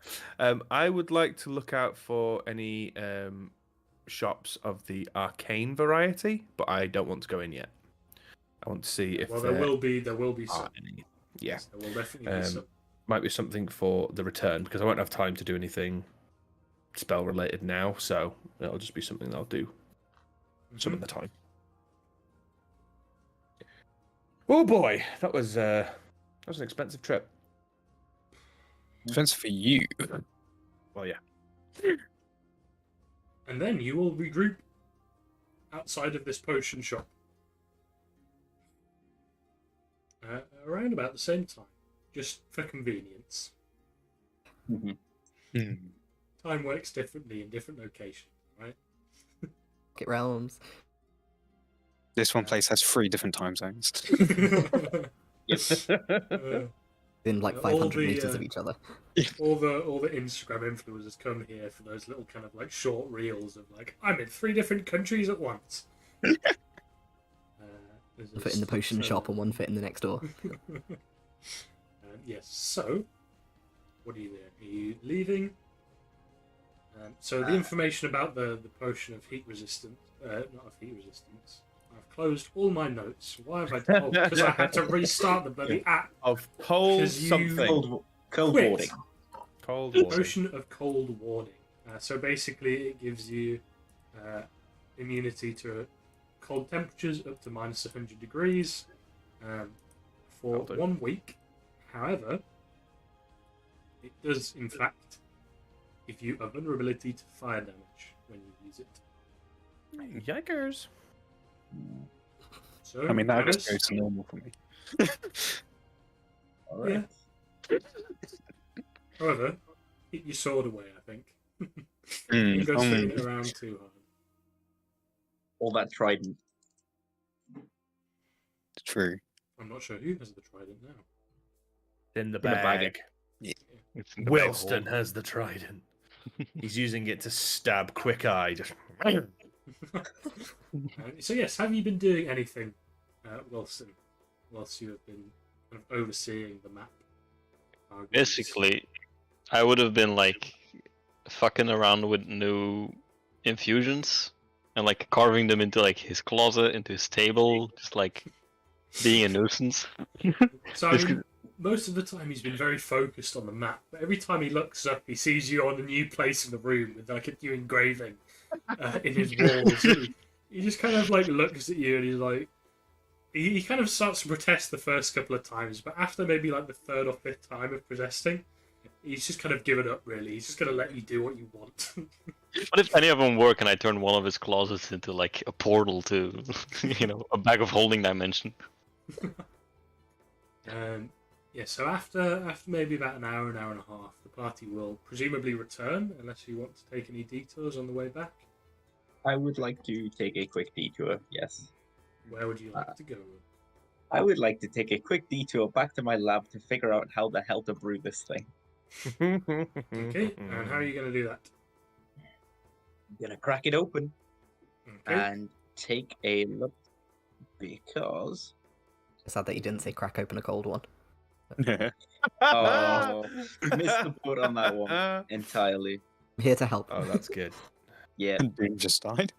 I would like to look out for any shops of the arcane variety, but I don't want to go in yet. I want to see if Well, there will be are some. any. Yeah, Yes, there will definitely be some. might be something for the return because I won't have time to do anything spell related now, so it'll just be something that I'll do some of the time. Oh boy, that was an expensive trip. Expensive for you. Well, yeah. And then you will regroup outside of this potion shop around about the same time, just for convenience. Time works differently in different locations, right? Pocket Realms. This one place has 3 different time zones. Yes. In like all 500 the, meters of each other. all the Instagram influencers come here for those little kind of like short reels of like, I'm in 3 different countries at once. One foot in the potion shop and one foot in the next door. Yes. So, what are you doing? Are you leaving? So the information about the potion of heat resistance, not of heat resistance. I've closed all my notes. Why have I done? Because I had to restart the bloody app. Of cold 'Cause you- something. Cold Quit. warding. Cold water. Potion of cold warding. So basically, it gives you immunity to cold temperatures up to minus 100 degrees for 1 week. However, it does, in fact, give you a vulnerability to fire damage when you use it. Yikers. So, I mean, that just Alice, goes to normal for me. Alright. yeah. However, hit your sword away, I think. Mm, You go swinging it around too hard. All that trident. True. I'm not sure who has the trident now. In the In the bag. bag. It's in the Wilston bag hole. has the trident. He's using it to stab Quick Eye. Just. So yes, have you been doing anything, Wilson, whilst you have been kind of overseeing the map? Basically, I would have been like fucking around with new infusions and like carving them into like his closet, into his table, just like being a nuisance. So I mean, most of the time he's been very focused on the map, but every time he looks up, he sees you on a new place in the room with like a new engraving in his walls. He just kind of like looks at you and he's like, he kind of starts to protest the first couple of times, but after maybe like the third or fifth time of protesting, he's just kind of given up. Really, he's just gonna let you do what you want. What if any of them work and I turn one of his closets into like a portal to, a bag of holding dimension? Yeah, so after maybe about an hour and a half, the party will presumably return, unless you want to take any detours on the way back. I would like to take a quick detour, yes. Where would you like to go? I would like to take a quick detour back to my lab to figure out how the hell to brew this thing. Okay, and how are you going to do that? I'm going to crack it open Okay. and take a look because... Sad that you didn't say crack open a cold one. Oh, missed the boat on that one entirely. I'm here to help. Oh, that's good. Yeah. Doom just died.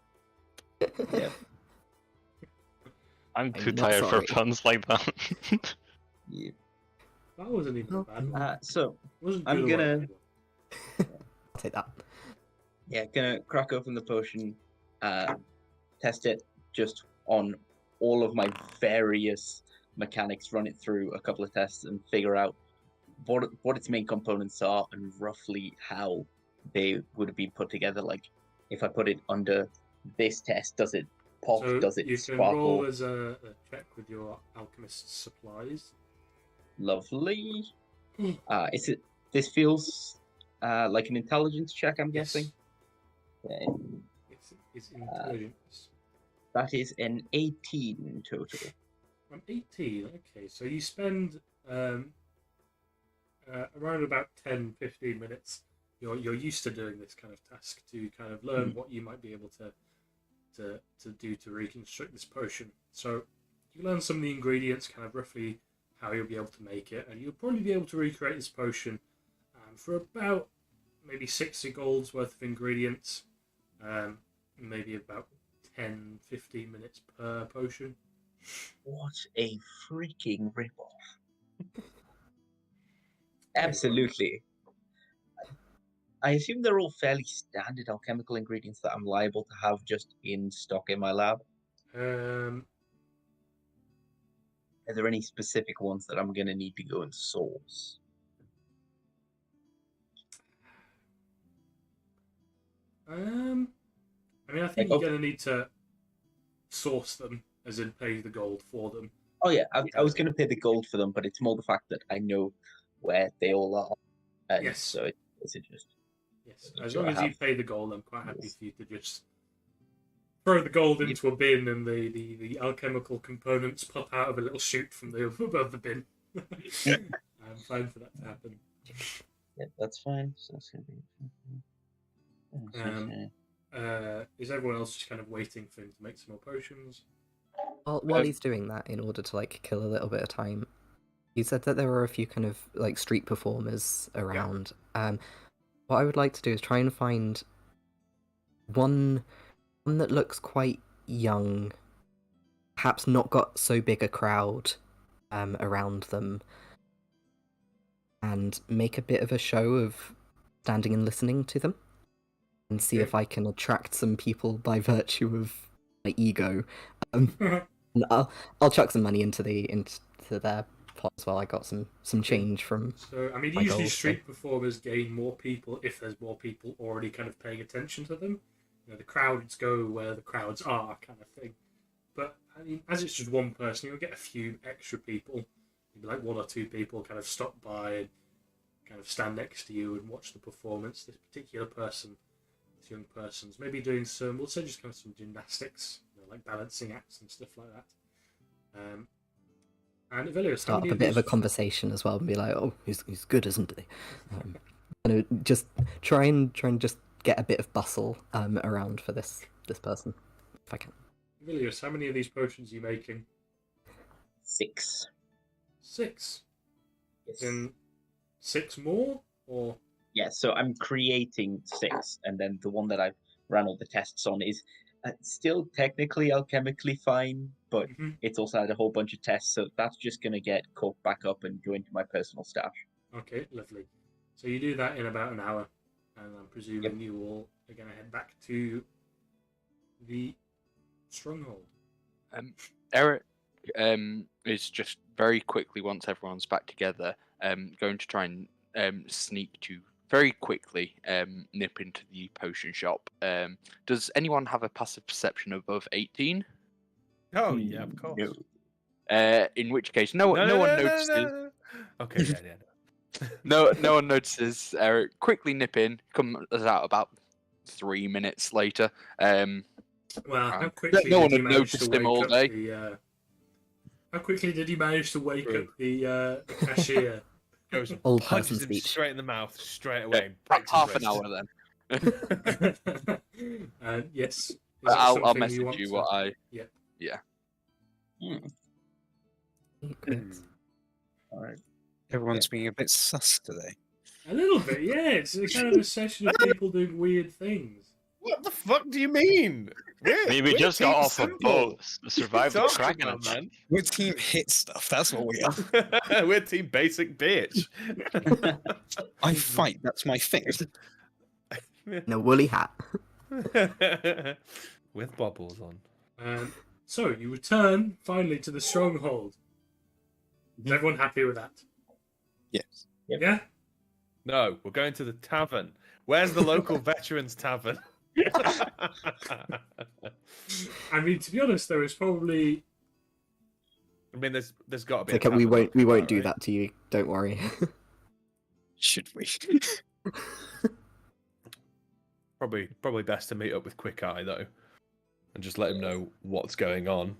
Yeah. I'm too not tired sorry. for puns like that. Yeah. That wasn't even a bad one. So, Wasn't I'm good or gonna... bad one. I'll take that. Yeah, gonna crack open the potion, test it just on all of my various mechanics, run it through a couple of tests and figure out what its main components are and roughly how they would be put together. Like, if I put it under this test, does it pop? So Does it you can sparkle? roll as a check with your alchemist's supplies. Lovely. This feels like an intelligence check, I'm Yes. guessing. Okay. It's intelligence. That is an 18 total. I'm 18. Okay, so you spend around about 10-15 minutes. You're used to doing this kind of task to kind of learn what you might be able to do to reconstruct this potion. So you learn some of the ingredients, kind of roughly how you'll be able to make it, and you'll probably be able to recreate this potion for about maybe 60 gold's worth of ingredients, maybe about 10-15 minutes per potion. What a freaking ripoff. Absolutely. I assume they're all fairly standard alchemical ingredients that I'm liable to have just in stock in my lab. Are there any specific ones that I'm going to need to go and source? I mean, I think you're going to need to source them, as in pay the gold for them. Oh yeah, I was going to pay the gold for them, but it's more the fact that I know where they all are. And Yes. So it's just... Yes, as long as you pay the gold, I'm quite happy for you to just throw the gold into a bin and the alchemical components pop out of a little chute from above the bin. I'm fine for that to happen. Yeah, that's fine. So that's going to be... Is everyone else just kind of waiting for him to make some more potions? Well, while he's doing that, in order to like kill a little bit of time, you said that there were a few kind of like street performers around. What I would like to do is try and find one that looks quite young, perhaps not got so big a crowd around them, and make a bit of a show of standing and listening to them. and see if I can attract some people by virtue of my ego. And I'll chuck some money into their pot as well. I got some change from. So, I mean, my usually goals, so- street performers gain more people if there's more people already kind of paying attention to them. You know, the crowds go where the crowds are, kind of thing. But I mean, as it's just one person, you'll get a few extra people. Maybe like 1 or 2 people kind of stop by and kind of stand next to you and watch the performance. This particular person, this young person's maybe doing some, we'll say just kind of some gymnastics, like balancing acts and stuff like that. And Vilios, start up a bit of a conversation as well and be like, "Oh, he's good, isn't he?" Just try and just get a bit of bustle around for this person, if I can. Vilios, how many of these potions are you making? 6. 6. Yes. Then 6 more, or Yeah, so I'm creating 6, and then the one that I've run all the tests on is still technically alchemically fine, but it's also had a whole bunch of tests, so that's just going to get cooked back up and go into my personal stash. Okay, lovely. So you do that in about an hour, and I'm presuming you all are going to head back to the stronghold. Eric is just very quickly, once everyone's back together, going to try and sneak to very quickly nip into the potion shop. Does anyone have a passive perception above 18? Oh yeah, of course. In which case, no one notices. No. Okay, yeah. No one notices Eric. Quickly nip in. Comes out about 3 minutes later. Well, how quickly no did one you had manage noticed to him wake all up day. the? How quickly did you manage to wake up the cashier? Goes Old punches person him speech. straight in the mouth straight away. About breaks his half an wrist. hour then. Yes. Is that I'll something message want you to- what I. Yep. Yeah. All right. Everyone's being a bit sus today. A little bit, yeah. It's a kind of a session of people doing weird things. What the fuck do you mean? Maybe we just got off a boat, survived the Talking Kraken about, man. We're team hit stuff. That's what we are. We're team basic bitch. I fight. That's my thing. In a woolly hat. With bobbles on. So you return finally to the stronghold. Is everyone happy with that? Yes. Yeah. No, we're going to the tavern. Where's the local veterans tavern? I mean, to be honest, there is probably. I mean, there's got to be. It's a okay, we tavern won't nearby, do right? that to you. Don't worry. Should we? Probably best to meet up with Quick Eye though, and just let him know what's going on.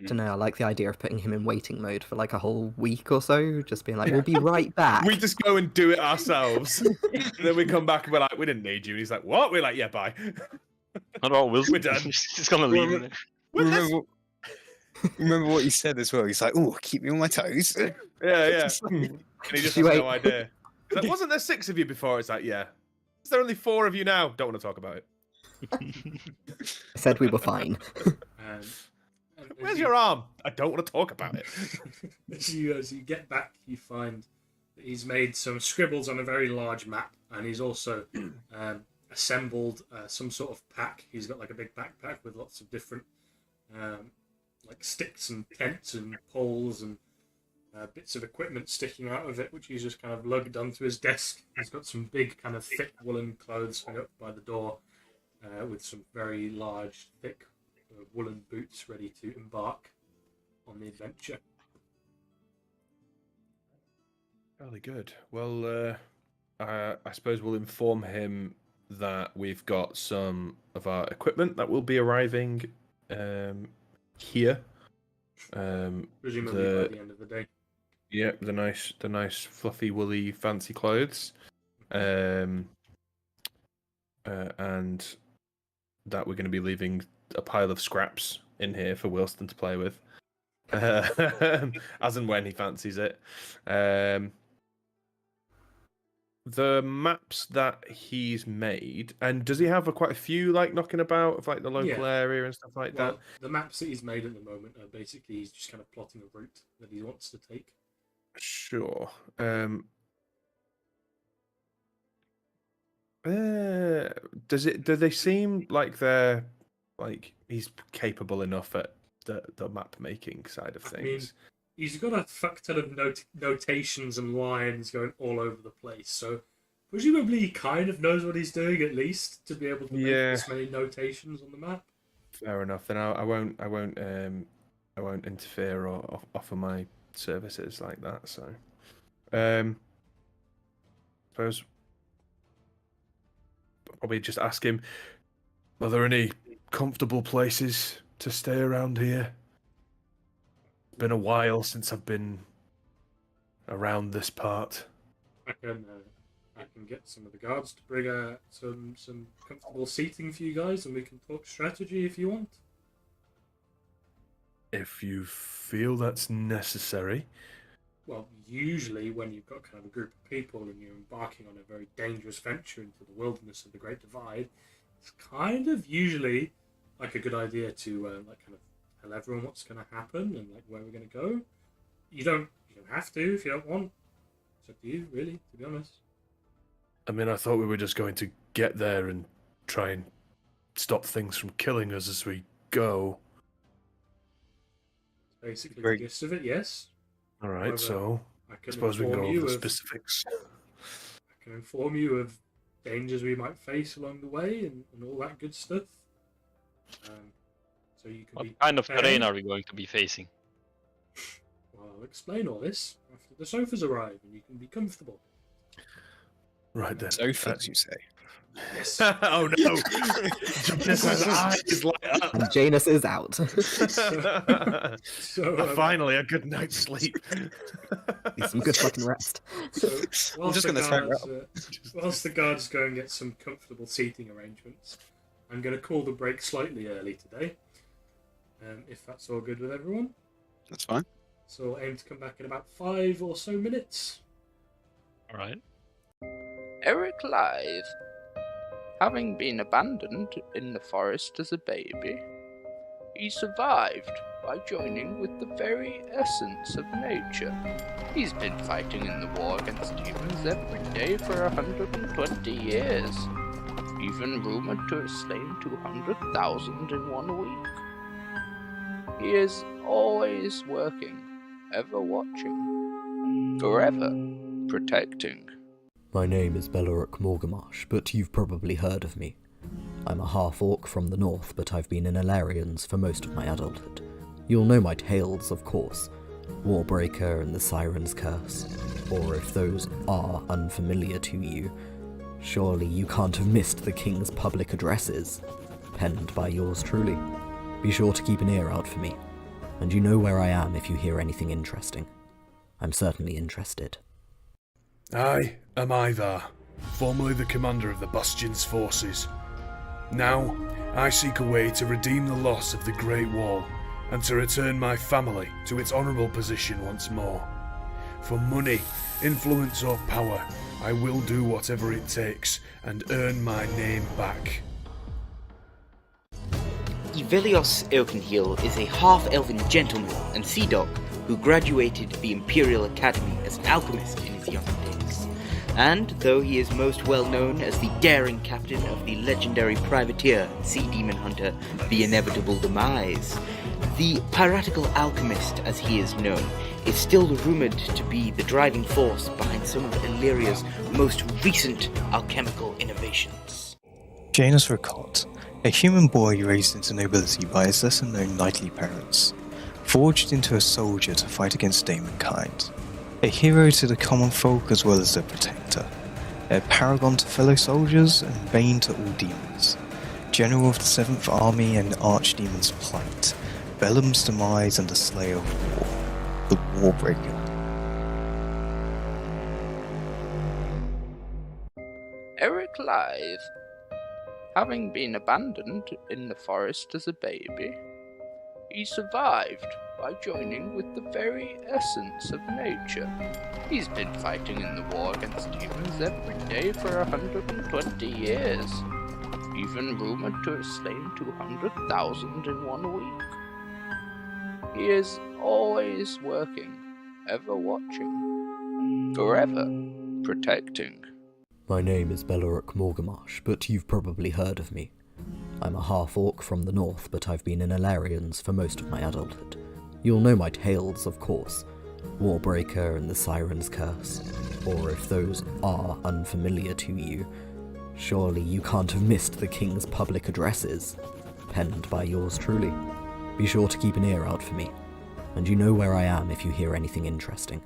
Don't know. I like the idea of putting him in waiting mode for like a whole week or so. Just being like, "We'll be right back." We just go and do it ourselves, and then we come back and we're like, "We didn't need you." And he's like, "What?" We're like, "Yeah, bye." I don't know, Wilson. We're done. He's gonna leave. Remember what you said as well. He's like, "Oh, keep me on my toes." Yeah. And he just has Wait. no idea. He's like, wasn't there 6 of you before? It's like, yeah. Is there only 4 of you now? Don't want to talk about it. I said we were fine. And Where's your arm? I don't want to talk about it. as you get back, you find that he's made some scribbles on a very large map, and he's also assembled some sort of pack. He's got like a big backpack with lots of different like sticks and tents and poles and bits of equipment sticking out of it, which he's just kind of lugged onto his desk. He's got some big kind of thick woolen clothes hung up by the door with some very large, thick woolen boots ready to embark on the adventure. Really good. Well, I suppose we'll inform him that we've got some of our equipment that will be arriving here. Presumably by the end of the day. Yeah, the nice fluffy woolly fancy clothes, and that we're going to be leaving a pile of scraps in here for Wilston to play with, as and when he fancies it. The maps that he's made, and does he have quite a few like knocking about of like the local area and stuff like Well, that? the maps that he's made at the moment are basically he's just kind of plotting a route that he wants to take. Sure. Do they seem like they're like he's capable enough at the map making side of I mean, things? he's got a fuck ton of notations and lines going all over the place, so presumably he kind of knows what he's doing at least to be able to make Yeah. this many notations on the map. Fair enough. Then I won't interfere or offer my services like that. So, suppose probably just ask him, are there any comfortable places to stay around here? It's been a while since I've been around this part. I can get some of the guards to bring some comfortable seating for you guys, and we can talk strategy if you want. If you feel that's necessary. Well, usually when you've got kind of a group of people and you're embarking on a very dangerous venture into the wilderness of the Great Divide, it's kind of usually like a good idea to like kind of tell everyone what's going to happen and like where we're going to go. You don't have to if you don't want. It's up to you, really, to be honest. I mean, I thought we were just going to get there and try and stop things from killing us as we go. Basically, the gist of it, yes. All right, However, so I I suppose we can go over the specifics. I can inform you of dangers we might face along the way and all that good stuff. So you can What kind of prepared. terrain are we going to be facing? Well, I'll explain all this after the sofas arrive and you can be comfortable. Right then. Sofas, you say? Yes. Oh no! Janus's eyes light up. And Janus is out. Finally, a good night's sleep. Need some good fucking rest. So, I'm just going to throw it up. whilst the guards go and get some comfortable seating arrangements, I'm going to call the break slightly early today, if that's all good with everyone. That's fine. So I'll aim to come back in about 5 or so minutes. Alright. Eric Live. Having been abandoned in the forest as a baby, he survived by joining with the very essence of nature. He's been fighting in the war against humans every day for 120 years, even rumored to have slain 200,000 in 1 week. He is always working, ever watching, forever protecting. My name is Beloric Morgamash, but you've probably heard of me. I'm a half-orc from the north, but I've been in Alarians for most of my adulthood. You'll know my tales, of course. Warbreaker and the Siren's Curse. Or if those are unfamiliar to you, surely you can't have missed the King's public addresses, penned by yours truly. Be sure to keep an ear out for me, and you know where I am if you hear anything interesting. I'm certainly interested. I am Ivar, formerly the commander of the Bastion's forces. Now, I seek a way to redeem the loss of the Great Wall and to return my family to its honourable position once more. For money, influence or power, I will do whatever it takes and earn my name back. Ivelios Oakenhill is a half-elven gentleman and sea dog who graduated the Imperial Academy as an alchemist in his younger days. And though he is most well known as the daring captain of the legendary privateer sea demon hunter The Inevitable Demise, the piratical alchemist, as he is known, is still rumored to be the driving force behind some of Aleria's most recent alchemical innovations. Janus Ricot, a human boy raised into nobility by his lesser-known knightly parents, forged into a soldier to fight against demonkind, a hero to the common folk as well as their protector, a paragon to fellow soldiers and bane to all demons, general of the 7th Army and Archdemon's plight, Bellum's demise and the slayer of war, the Warbreaker. Eric Live. Having been abandoned in the forest as a baby, he survived by joining with the very essence of nature. He's been fighting in the war against humans every day for 120 years, even rumored to have slain 200,000 in 1 week. He is always working, ever watching, forever protecting. My name is Beleric Morgamash, but you've probably heard of me. I'm a half-orc from the north, but I've been in Alarians for most of my adulthood. You'll know my tales, of course. Warbreaker and the Siren's Curse. Or if those are unfamiliar to you, surely you can't have missed the King's public addresses, penned by yours truly. Be sure to keep an ear out for me, and you know where I am if you hear anything interesting.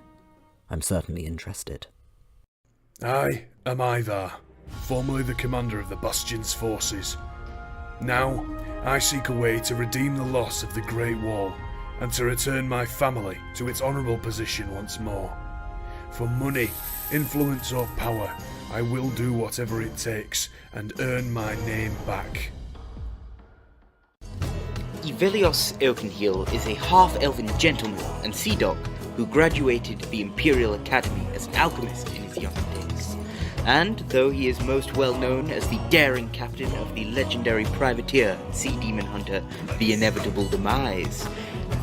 I'm certainly interested. I am Ivar, formerly the commander of the Bastion's forces. Now, I seek a way to redeem the loss of the Great Wall, and to return my family to its honourable position once more. For money, influence or power, I will do whatever it takes and earn my name back. Ivelios Oakenhill is a half-elven gentleman and sea dog who graduated the Imperial Academy as an alchemist in his young days. And though he is most well known as the daring captain of the legendary privateer and sea demon hunter, the Inevitable Demise,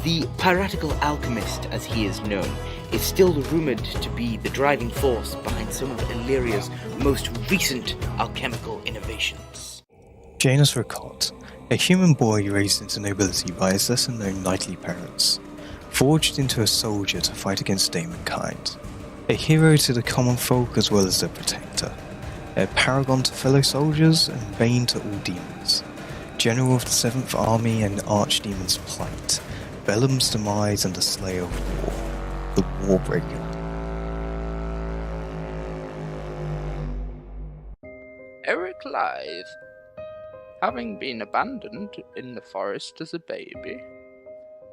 the piratical alchemist, as he is known, is still rumoured to be the driving force behind some of Aleria's most recent alchemical innovations. Janus Ricot, a human boy raised into nobility by his lesser-known knightly parents, forged into a soldier to fight against demonkind, a hero to the common folk as well as their protector, a paragon to fellow soldiers and bane to all demons, general of the 7th Army and Archdemon's plight, Bellum's demise and the slayer of war, the Warbreaker. Eric Live. Having been abandoned in the forest as a baby,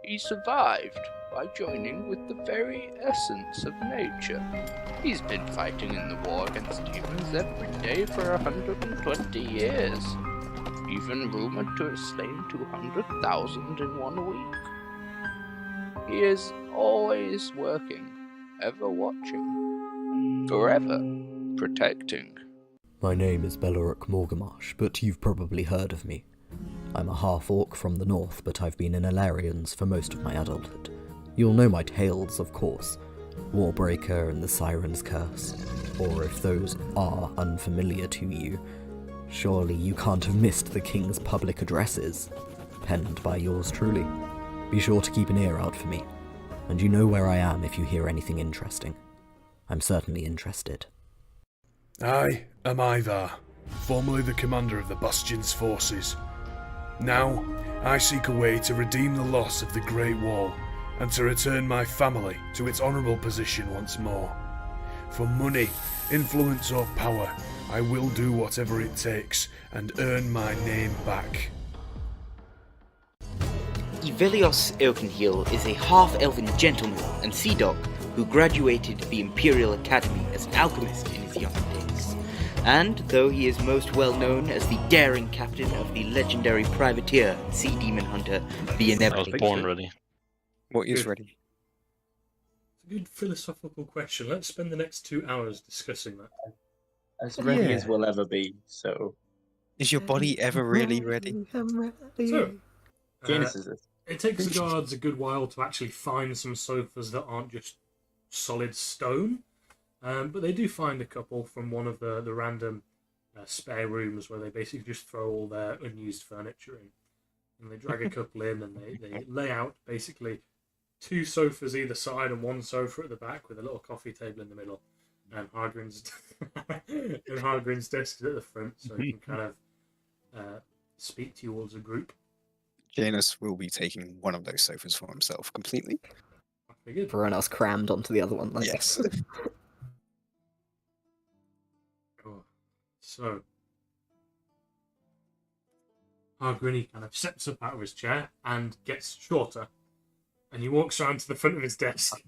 he survived by joining with the very essence of nature. He's been fighting in the war against humans every day for 120 years, even rumoured to have slain 200,000 in 1 week. He is always working, ever watching, forever protecting. My name is Beleric Morgamash, but you've probably heard of me. I'm a half-orc from the north, but I've been in Alarians for most of my adulthood. You'll know my tales, of course. Warbreaker and the Siren's Curse. Or if those are unfamiliar to you, surely you can't have missed the King's public addresses, penned by yours truly. Be sure to keep an ear out for me, and you know where I am if you hear anything interesting. I'm certainly interested. I am Ivar, formerly the commander of the Bastion's forces. Now, I seek a way to redeem the loss of the Great Wall, and to return my family to its honourable position once more. For money, influence or power, I will do whatever it takes and earn my name back. Ivelios Oakenhill is a half-elven gentleman and sea dog who graduated the Imperial Academy as an alchemist in his young days. And though he is most well known as the daring captain of the legendary privateer and sea demon hunter, the I Inevitable... was born ready. What is Good. ready? It's a good philosophical question. Let's spend the next 2 hours discussing that. As ready Yeah. as we'll ever be, so... Is your body ever really ready? So, Janus is it. it takes the guards a good while to actually find some sofas that aren't just solid stone, but they do find a couple from one of the random spare rooms where they basically just throw all their unused furniture in. And they drag a couple in and they lay out basically 2 sofas either side and 1 sofa at the back with a little coffee table in the middle. And Hargrin's desk is at the front, so you can kind of speak to you all as a group. Janus will be taking one of those sofas for himself completely. I figured. Everyone else crammed onto the other one. Like Yes. Oh. So, Hargrin kind of steps up out of his chair and gets shorter, and he walks around to the front of his desk.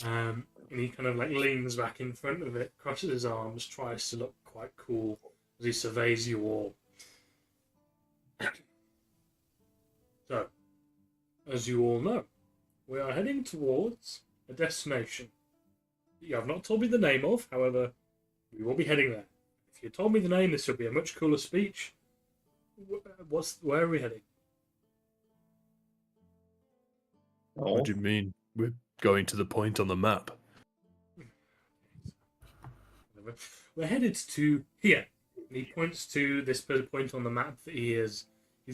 And he kind of like leans back in front of it, crosses his arms, tries to look quite cool as he surveys you all. So, as you all know, we are heading towards a destination that you have not told me the name of. However, we will be heading there. If you told me the name, this would be a much cooler speech. Where are we heading? What do you mean? We're going to the point on the map. We're headed to here. And he points to this point on the map that he's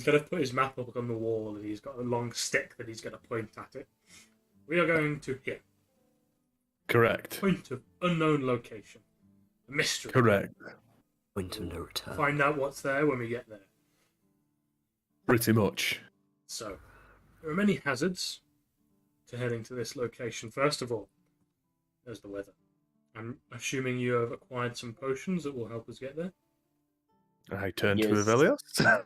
going to put his map up on the wall, and he's got a long stick that he's going to point at it. We are going to here. Correct. Point of unknown location. A mystery. Correct. Point of no return. Find out what's there when we get there. Pretty much. So, there are many hazards to heading to this location. First of all, there's the weather. I'm assuming you have acquired some potions that will help us get there. I turn to Yes. Avelios.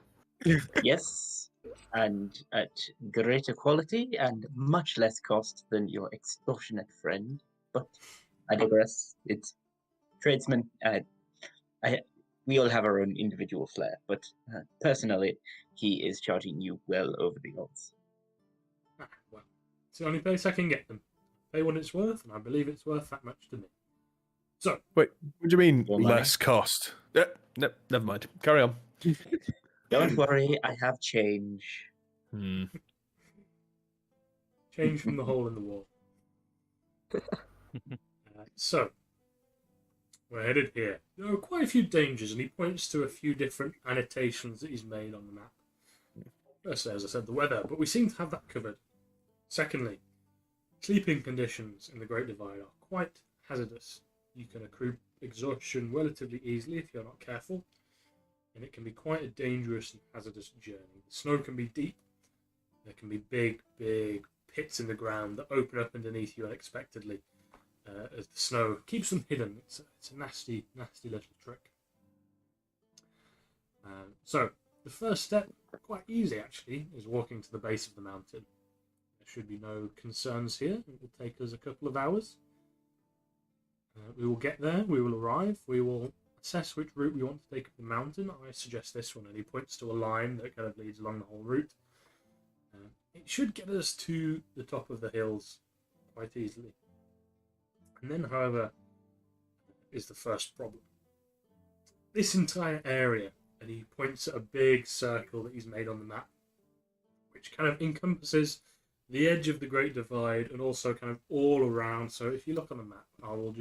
Yes, and at greater quality and much less cost than your extortionate friend. But I digress. It's tradesmen. We all have our own individual flair, but personally, he is charging you well over the odds. Well, it's the only place I can get them. Pay what it's worth, and I believe it's worth that much to me. So, Wait, what do you mean Your less cost? No, never mind. Carry on. Don't worry, I have change. change from the hole in the wall. So, we're headed here. There are quite a few dangers, and he points to a few different annotations that he's made on the map. Firstly, as I said, the weather, but we seem to have that covered. Secondly, sleeping conditions in the Great Divide are quite hazardous. You can accrue exhaustion relatively easily if you're not careful, and it can be quite a dangerous and hazardous journey. The snow can be deep. There can be big, big pits in the ground that open up underneath you unexpectedly as the snow keeps them hidden. It's a nasty, nasty little trick. So, the first step, quite easy actually, is walking to the base of the mountain. There should be no concerns here. It will take us a couple of hours. We will get there, we will arrive, we will assess which route we want to take up the mountain. I suggest this one, and he points to a line that kind of leads along the whole route. It should get us to the top of the hills quite easily. And then, however, is the first problem. This entire area, and he points at a big circle that he's made on the map, which kind of encompasses the edge of the Great Divide and also kind of all around. So if you look on the map, I will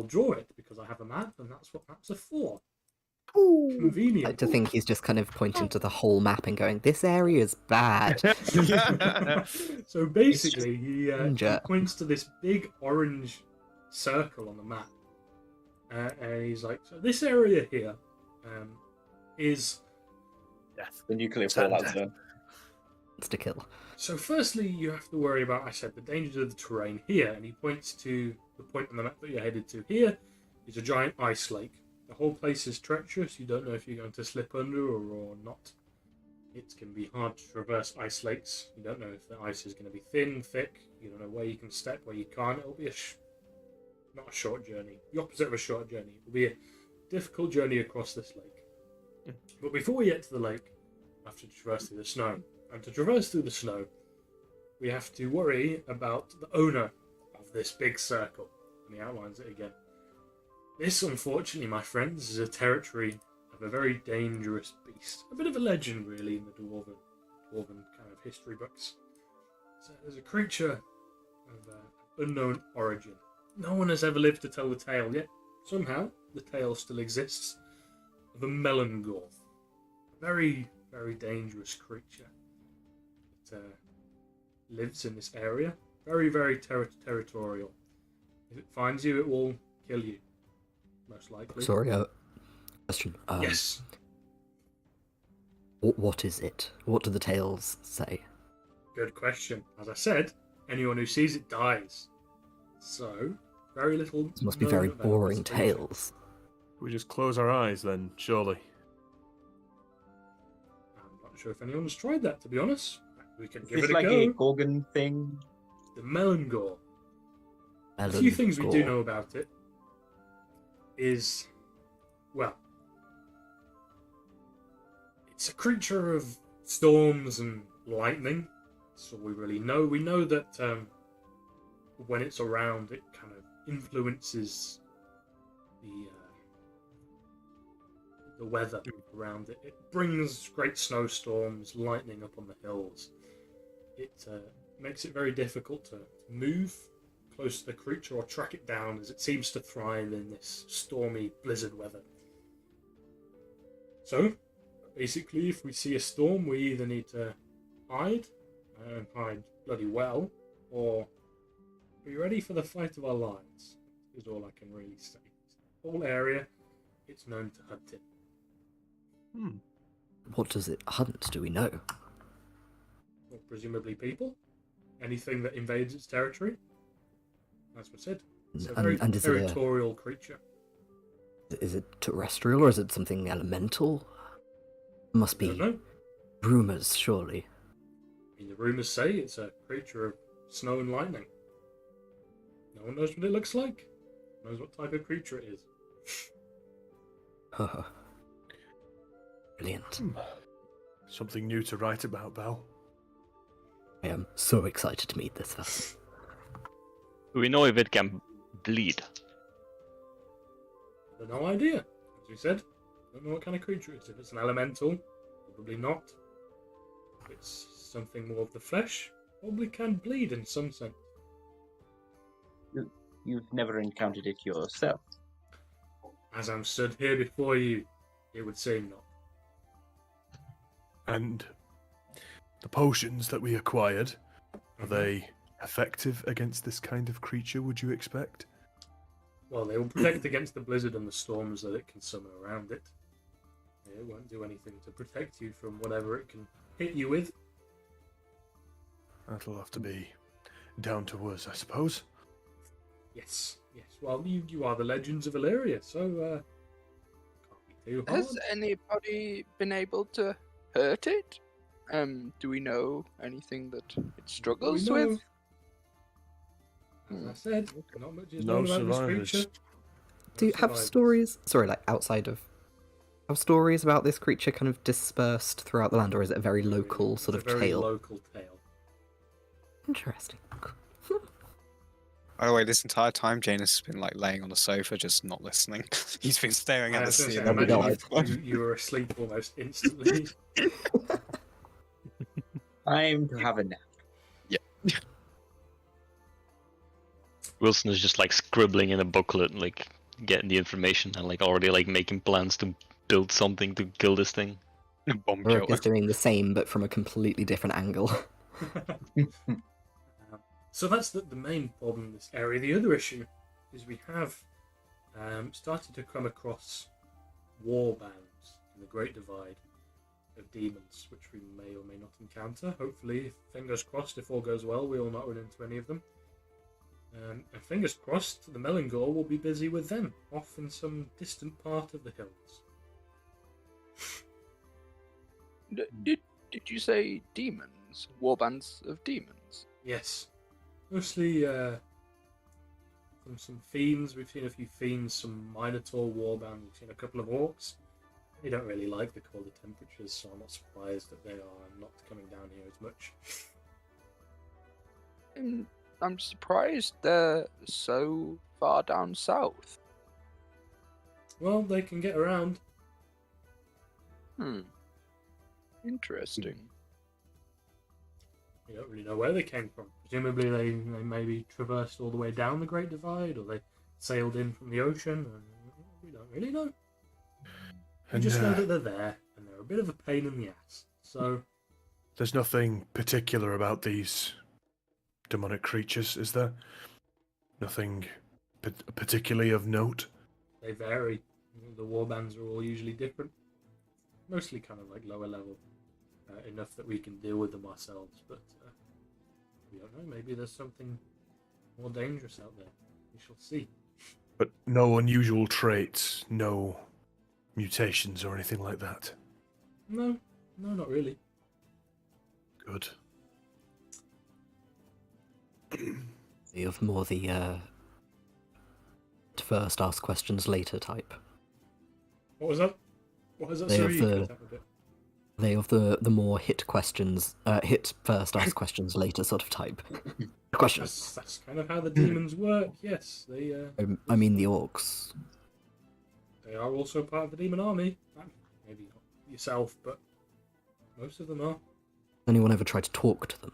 draw it because I have a map, and that's what maps are for. I Convenient. like to think he's just kind of pointing to the whole map and going, "This area is bad." So basically, he danger. points to this big orange circle on the map, and he's like, "So this area here is The nuclear fallout zone." It's to kill. So firstly, you have to worry about, I said, the dangers of the terrain here, and he points to the point on the map that you're headed to. Here is a giant ice lake. The whole place is treacherous. You don't know if you're going to slip under or not. It can be hard to traverse ice lakes. You don't know if the ice is going to be thin, thick. You don't know where you can step, where you can't. It'll be not a short journey. The opposite of a short journey. It will be a difficult journey across this lake. But before we get to the lake, we have to traverse through the snow. And to traverse through the snow, we have to worry about the owner of this big circle. And he outlines it again. This, unfortunately, my friends, is a territory of a very dangerous beast. A bit of a legend, really, in the dwarven kind of history books. So there's a creature of unknown origin. No one has ever lived to tell the tale, yet somehow the tale still exists of a Melangor. A very, very dangerous creature. Lives in this area. Very, very territorial. If it finds you, it will kill you. Most likely. Sorry, question. Yes. What is it? What do the tales say? Good question. As I said, anyone who sees it dies. So, very little. This must be known very about boring this creature. tales. We just close our eyes then, surely. I'm not sure if anyone's tried that, to be honest. We can give It's it a like go. a Gorgon thing. The Melangor. A few things we do know about it is, well, it's a creature of storms and lightning. That's all we really know. We know that when it's around, it kind of influences the weather around it. It brings great snowstorms, lightning up on the hills. It makes it very difficult to move close to the creature or track it down, as it seems to thrive in this stormy blizzard weather. So, basically, if we see a storm, we either need to hide, and hide bloody well, or be ready for the fight of our lives, is all I can really say. The whole area, it's known to hunt in. What does it hunt, do we know? Well, presumably people. Anything that invades its territory. As we said, it's a very And is it a- territorial creature. Is it terrestrial or is it something elemental? Must I be don't know. rumours, surely. I mean, the rumours say it's a creature of snow and lightning. No one knows what it looks like. Knows what type of creature it is. Brilliant. Something new to write about, Belle. I am so excited to meet this vessel. Do we know if it can bleed? I've no idea. As we said, don't know what kind of creature it is. If it's an elemental, probably not. If it's something more of the flesh, probably can bleed in some sense. You've never encountered it yourself. As I'm stood here before you, it would seem not. And the potions that we acquired, are they effective against this kind of creature, would you expect? Well, they will protect against the blizzard and the storms that it can summon around it. It won't do anything to protect you from whatever it can hit you with. That'll have to be down to us, I suppose. Yes. Well, you are the legends of Aleria, so can't be too hard. Has anybody been able to hurt it? Do we know anything that it struggles We know. with? As I said, not much is No known about this survivors. creature. Do you No have survivors. stories, sorry, like outside of... Have stories about this creature kind of dispersed throughout the land, or is it a very local sort of It's a very tale? local tale. Interesting. By the way, this entire time, Janus has been like laying on the sofa, just not listening. He's been staring at I the was gonna say, ceiling. That'd be imagine you were asleep almost instantly. Time to have a nap. Wilson is just like scribbling in a booklet, like getting the information and like already like making plans to build something to kill this thing. Bomb Rourke killer. is doing the same, but from a completely different angle. So that's the main problem in this area. The other issue is we have started to come across war bands in the Great Divide of demons, which we may or may not encounter. Hopefully, fingers crossed, if all goes well, we will not run into any of them. And fingers crossed, the Melangor will be busy with them, off in some distant part of the hills. Did you say demons? Warbands of demons? Yes. Mostly from some fiends. We've seen a few fiends, some Minotaur warbands. We've seen a couple of orcs. They don't really like the colder temperatures, so I'm not surprised that they are not coming down here as much. I'm surprised they're so far down south. Well, they can get around. Interesting. You don't really know where they came from. Presumably they maybe traversed all the way down the Great Divide, or they sailed in from the ocean. We don't really know. We And, just know that they're there, and they're a bit of a pain in the ass. So, there's nothing particular about these demonic creatures, is there? Nothing particularly of note? they vary. The warbands are all usually different. Mostly kind of like lower level. Enough that we can deal with them ourselves, but we don't know. Maybe there's something more dangerous out there. We shall see. But no unusual traits, no mutations or anything like that. No, not really. Good. Of more the first ask questions later type. What was that? What was that? They Sorry, have you the- cut out a bit. They of the more hit questions, hit first, ask questions later sort of type. Questions. That's kind of how the demons work. Yes, they I mean the orcs. they are also part of the demon army. Maybe not yourself, but most of them are. Anyone ever tried to talk to them?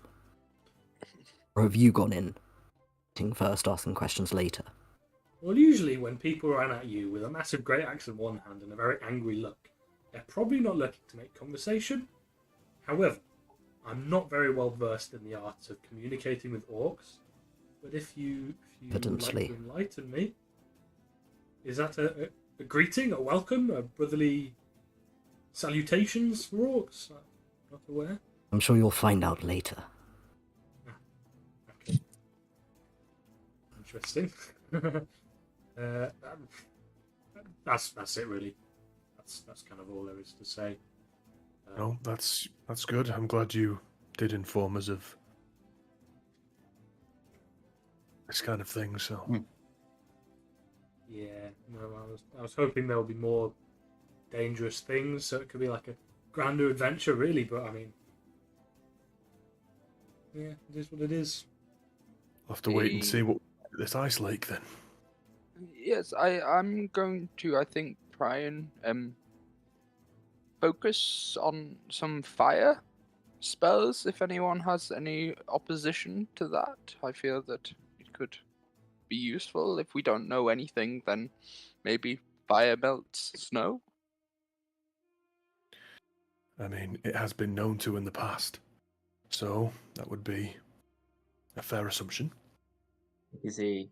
Or have you gone in first, asking questions later. Well, usually when people run at you with a massive great axe in one hand and a very angry look, they're probably not looking to make conversation. However, I'm not very well versed in the art of communicating with orcs, but if you would like to enlighten me, is that a greeting, a welcome, a brotherly salutations for orcs? I'm not aware. I'm sure you'll find out later. Okay. Interesting. That's it really. That's kind of all there is to say. No, that's good. I'm glad you did inform us of this kind of thing. So. Yeah, no, I was hoping there would be more dangerous things, so it could be like a grander adventure, really. But I mean, yeah, it is what it is. We'll have to wait and see what this ice lake then. Yes, I'm going to, I think, try and focus on some fire spells. If anyone has any opposition to that, I feel that it could be useful. If we don't know anything, then maybe fire melts snow. I mean, it has been known to in the past, so that would be a fair assumption. It is a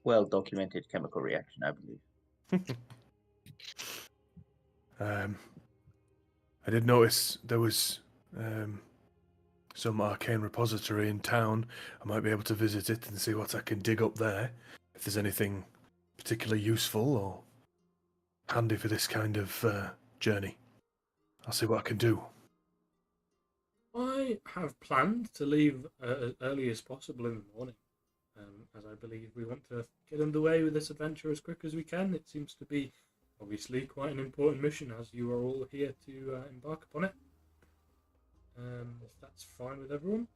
well-documented chemical reaction, I believe. I did notice there was some arcane repository in town. I might be able to visit it and see what I can dig up there. If there's anything particularly useful or handy for this kind of journey, I'll see what I can do. I have planned to leave as early as possible in the morning, as I believe we want to get underway with this adventure as quick as we can. It seems to be obviously quite an important mission, as you are all here to embark upon it. If that's fine with everyone.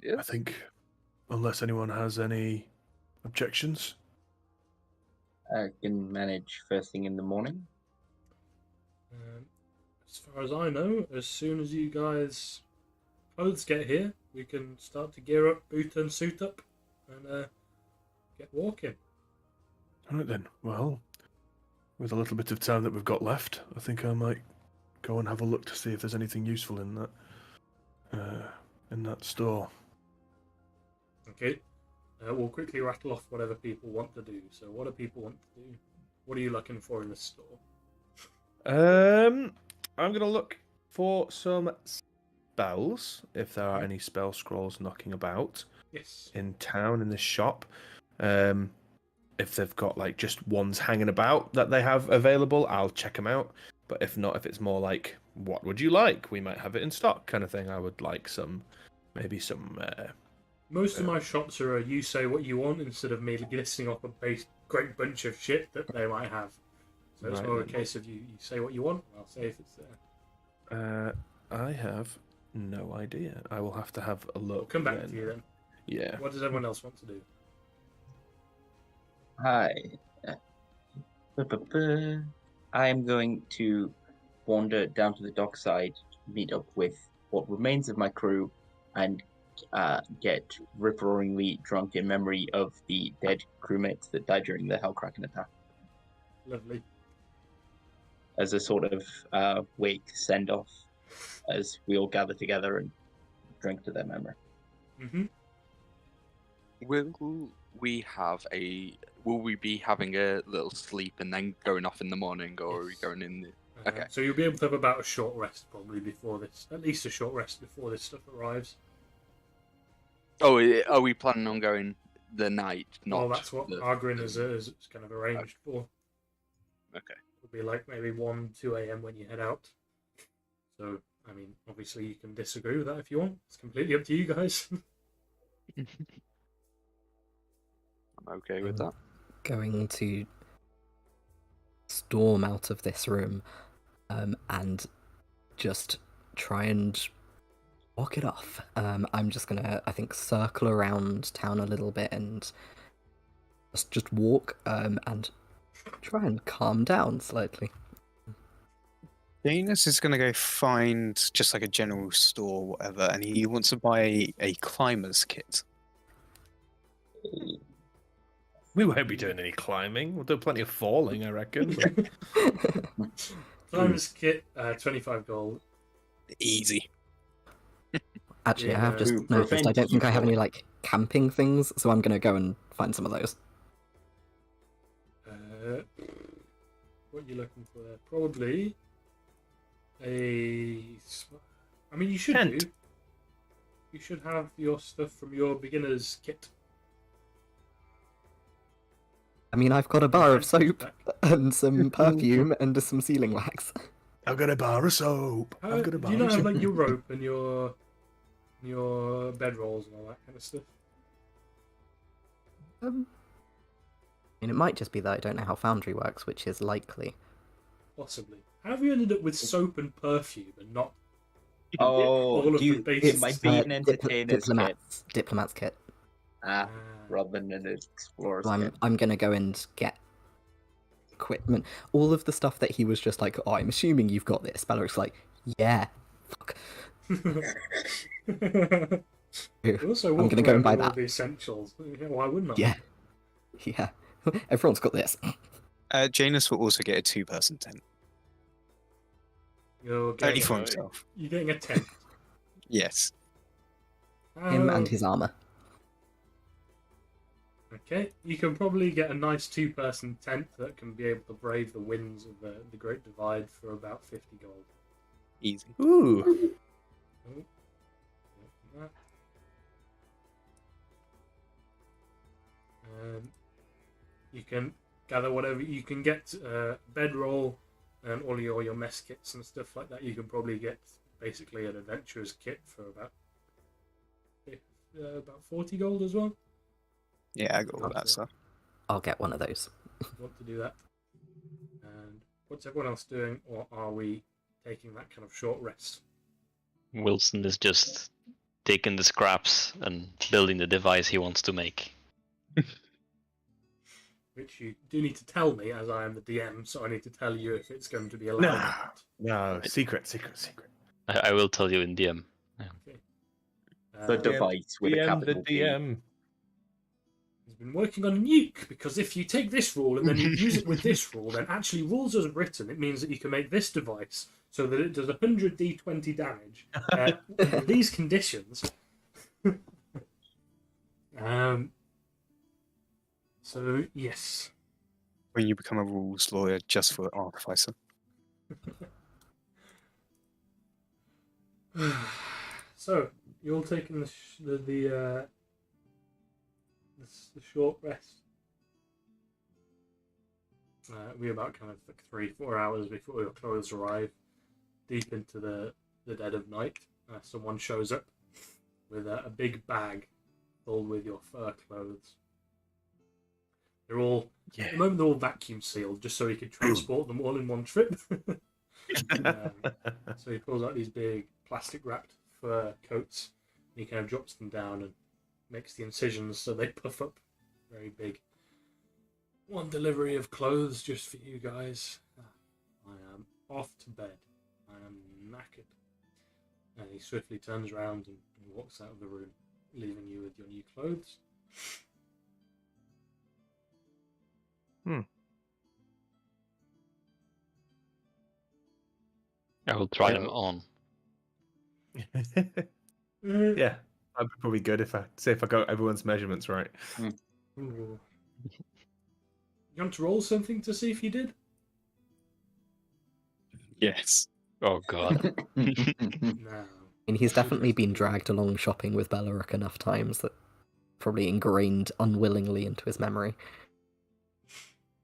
Yeah. I think, unless anyone has any objections. I can manage first thing in the morning. As far as I know, as soon as you guys' clothes get here, we can start to gear up, boot and suit up, and get walking. All right then. Well, with a little bit of time that we've got left, I think I might go and have a look to see if there's anything useful in that store. Okay. We'll quickly rattle off whatever people want to do. So, what do people want to do? What are you looking for in the store? I'm gonna look for some spells, if there are any spell scrolls knocking about. Yes. In town, in the shop. If they've got like just ones hanging about that they have available, I'll check them out. But if not, if it's more like, what would you like? We might have it in stock kind of thing. I would like maybe some. Most of my shops are you say what you want instead of me listing off a great bunch of shit that they might have. So it's more a case of you say what you want, and I'll say if it's there. I have no idea. I will have to have a look. I'll come back to you then. Yeah. What does everyone else want to do? Hi. I am going to wander down to the dockside, meet up with what remains of my crew, and get rip-roaringly drunk in memory of the dead crewmates that died during the Hellkraken attack. Lovely. As a sort of wake send-off, as we all gather together and drink to their memory. Mm-hmm. Will we be having a little sleep and then going off in the morning, or are we going in the... Okay. So you'll be able to have about a short rest probably before this, at least a short rest before this stuff arrives. Oh, are we planning on going the night? Not. Well, that's what Argrin has kind of arranged for. Okay. It'll be like maybe 1, 2 a.m. when you head out. So, I mean, obviously you can disagree with that if you want. It's completely up to you guys. I'm okay with that. Going to storm out of this room and just try and walk it off. I'm just gonna, I think, circle around town a little bit and just walk and try and calm down slightly. Janus is going to go find just like a general store or whatever, and he wants to buy a climber's kit. We won't be doing any climbing. We'll do plenty of falling, I reckon. Climber's kit, 25 gold. Easy. Actually, I have just To noticed I prevent don't think I have you any like camping things, so I'm gonna go and find some of those. What are you looking for there? Probably a. I mean, you should Tent. do. You should have your stuff from your beginner's kit. I mean, I've got a bar of soap Back. and some perfume and some sealing wax. I've got a bar of soap. How, I've got a do bar you not of have soap. like your rope and your bedrolls and all that kind of stuff? I mean, it might just be that I don't know how Foundry works, which is likely. Possibly. How have you ended up with soap and perfume and not Oh, all of the it basics? might be an entertainer's kit. Diplomat's kit. Ah, rather than an explorer's So kit. I'm gonna go and get equipment. All of the stuff that he was just like, oh, I'm assuming you've got this. Belaric's like, yeah, fuck. Also, I'm gonna go and buy all that. the essentials. Yeah, why wouldn't I? Yeah. Yeah. Everyone's got this. Janus will also get a two-person tent. You're Only getting, for himself. you're getting a tent. Yes. Him and his armor. Okay, you can probably get a nice two-person tent that can be able to brave the winds of the Great Divide for about 50 gold. Easy. Ooh. You can gather whatever you can get, bedroll and all your mess kits and stuff like that. You can probably get basically an adventurer's kit for about 40 gold as well. Yeah, I got all that stuff. I'll get one of those. Want to do that? And what's everyone else doing, or are we taking that kind of short rest? Wilson is just taking the scraps and building the device he wants to make. Which you do need to tell me, as I am the DM, so I need to tell you if it's going to be allowed or not. No, secret. I will tell you in DM. Okay. The device with a DM, capital the D. DM. He's been working on a nuke, because if you take this rule and then you use it with this rule, then actually rules as written, it means that you can make this device so that it does 100 d20 damage under these conditions. So, yes. When you become a rules lawyer just for Artificer. So, you're all taking the short rest. We're about kind of like 3-4 hours before your clothes arrive. Deep into the dead of night, someone shows up with a big bag filled with your fur clothes. They're all, at the moment, they're all vacuum sealed, just so he could transport them all in one trip. So he pulls out these big plastic wrapped fur coats, and he kind of drops them down and makes the incisions so they puff up very big. One delivery of clothes just for you guys. I am off to bed. I am knackered. And he swiftly turns around and walks out of the room, leaving you with your new clothes. I will try them on. Yeah, that'd be probably good if I got everyone's measurements right. Ooh. You want to roll something to see if you did? Yes. Oh god. No. And he's definitely been dragged along shopping with Belaric enough times that probably ingrained unwillingly into his memory.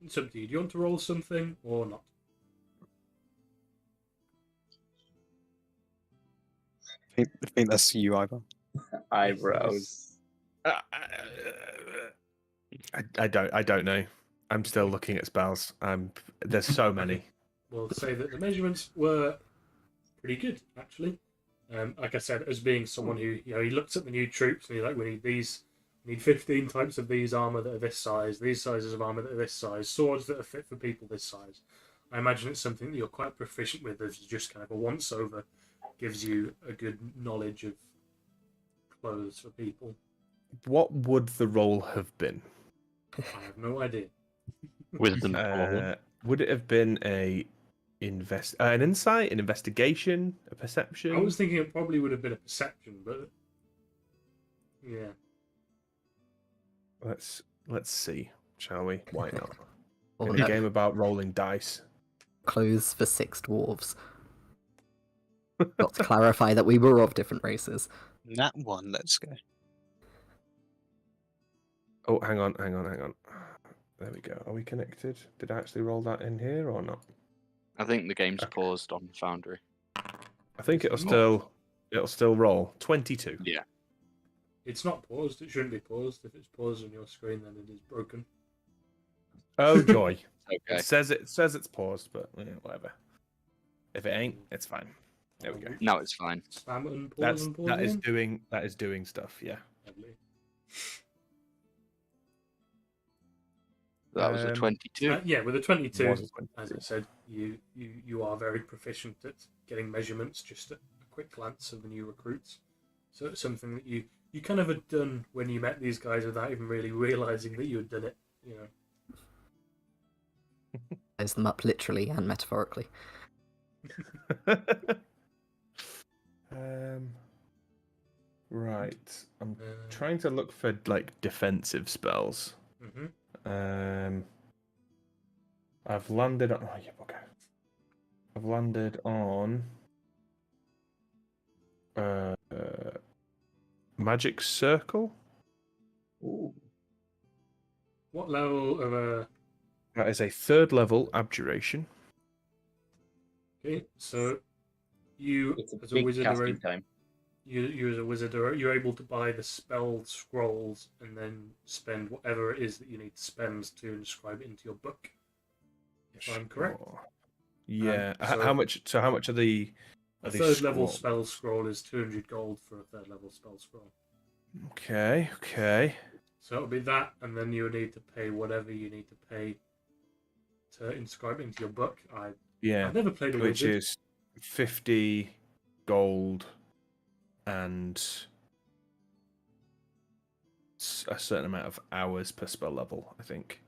It's up to you. Do you want to roll something or not? I think that's you, Ivan. Eyebrows. I don't know. I'm still looking at spells. There's so many. We'll say that the measurements were pretty good, actually. Like I said, as being someone who, he looks at the new troops and he's like, we need 15 types of these armor that are this size, these sizes of armor that are this size, swords that are fit for people this size. I imagine it's something that you're quite proficient with, as just kind of a once-over, gives you a good knowledge of clothes for people. What would the role have been? I have no idea. Wisdom call. Would it have been an insight, an investigation, a perception? I was thinking it probably would have been a perception, but yeah. Let's see, shall we? Why not? Or In a no, game about rolling dice. clothes for 6 dwarves. Got to clarify that we were of different races. That one, let's go. Oh, hang on. There we go. Are we connected? Did I actually roll that in here or not? I think the game's Okay. paused on Foundry. I think it'll still roll 22. Yeah. It's not paused. It shouldn't be paused. If it's paused on your screen, then it is broken. Oh joy! Okay. It says it's paused, but whatever. If it ain't, it's fine. There we go. Now it's fine. Spam and pause and pause That is again? doing stuff. Yeah. Lovely. That was a 22. Yeah, with a 22, Was a 22. as I said, you are very proficient at getting measurements just at a quick glance of the new recruits. So it's something that you kind of had done when you met these guys without even really realizing that you had done it. You know. Size them up literally and metaphorically. Right. I'm trying to look for like defensive spells. Mhm. I've landed on. Oh yeah, okay. I've landed on. Magic Circle. Ooh. What level of That is a 3rd level abjuration. Okay, so you It's a as a big wizard casting time. you as a wizard you're able to buy the spell scrolls and then spend whatever it is that you need to spend to inscribe it into your book. If I'm correct. Sure. Yeah. so- how much? So how much are the? A 3rd level spell scroll is 200 gold for a 3rd level spell scroll. Okay. So it'll be that, and then you would need to pay whatever you need to pay to inscribe it into your book. I've never played a Which wizard. is 50 gold and a certain amount of hours per spell level, I think.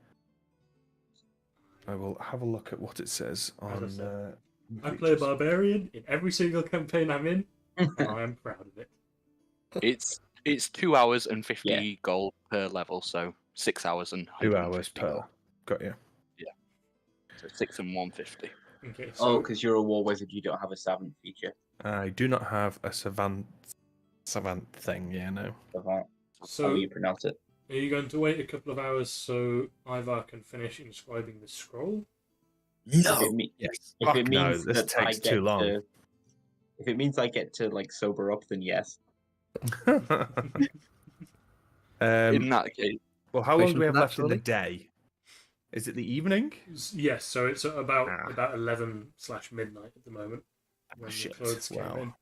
I will have a look at what it says on. I play a barbarian in every single campaign I'm in, and I am proud of it. It's 2 hours and 50 gold per level, so 6 hours and 2 150 hours per. gold. Got you. Yeah. So 6 and 150. Okay, Oh, so because you're a war wizard, you don't have a savant feature. I do not have a savant thing. Yeah, no. Savant. How so you pronounce it? are you going to wait a couple of hours so Ivar can finish inscribing the scroll? If it, me- Yes. if Fuck it no, means this that I takes get too long. if it means I get to like sober up, then yes. In that case, Well, how long do Question we for have that, left in the surely? day? Is it the evening? Yes, so it's at about Ah. 11/midnight at the moment when Shit, the clothes came wow.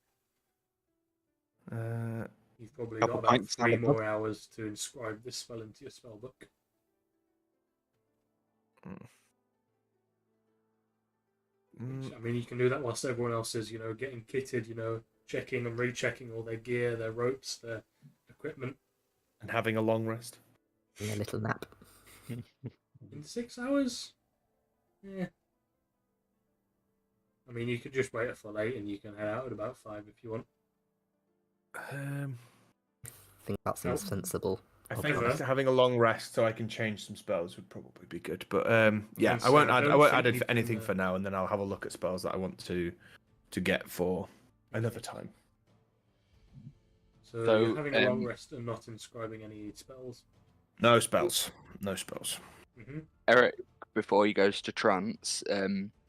in. You've probably Couple got about pints down 3 the more hours to inscribe this spell into your spell book. I mean, you can do that whilst everyone else is, getting kitted, checking and rechecking all their gear, their ropes, their equipment. And having a long rest. A little nap. In 6 hours? Yeah. I mean, you could just wait a full 8 and you can head out at about 5 if you want. I think that seems sensible. I I'll think be honest. having a long rest so I can change some spells would probably be good. But yeah, And I won't so I add. I don't won't think add you can, anything for now, and then I'll have a look at spells that I want to get for another time. So, So, you're having a long rest and not inscribing any spells. No spells. No spells. Mm-hmm. Eric, before he goes to trance,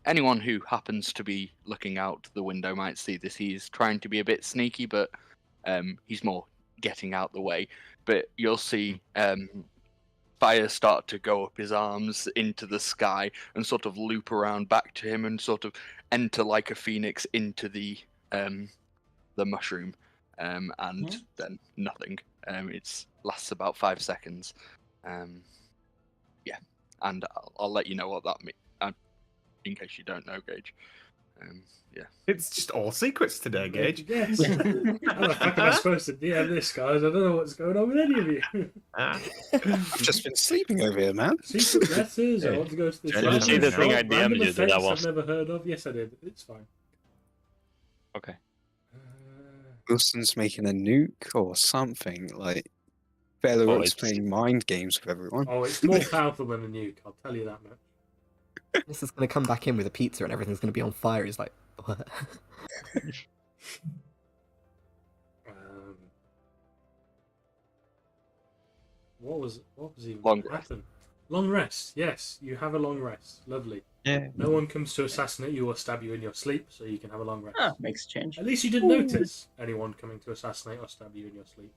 anyone who happens to be looking out the window might see this. He's trying to be a bit sneaky, but he's more getting out the way. But you'll see fire start to go up his arms into the sky and sort of loop around back to him and sort of enter like a phoenix into the mushroom, and then nothing. It lasts about 5 seconds. Yeah, and I'll let you know what that means. in case you don't know, Gage. Yeah. It's just all secrets today, Gage. Yes. How the fuck am I supposed to DM this, guys? I don't know what's going on with any of you. I've just been sleeping over here, man. Secret letters. I want to go to this. Did you random see the shop, thing I DM'd random you that I effects was- I've never heard of. Yes, I did. It's fine. Okay. Wilson's making a nuke or something. Like, Bellerup's it's- playing mind games with everyone. Oh, it's more powerful than a nuke. I'll tell you that much. This is going to come back in with a pizza and everything's going to be on fire. He's like, what? What was even Long happened? Long rest. Yes, you have a long rest. Lovely. Yeah. No one comes to assassinate you or stab you in your sleep, so you can have a long rest. Ah, makes a change. At least you didn't notice anyone coming to assassinate or stab you in your sleep.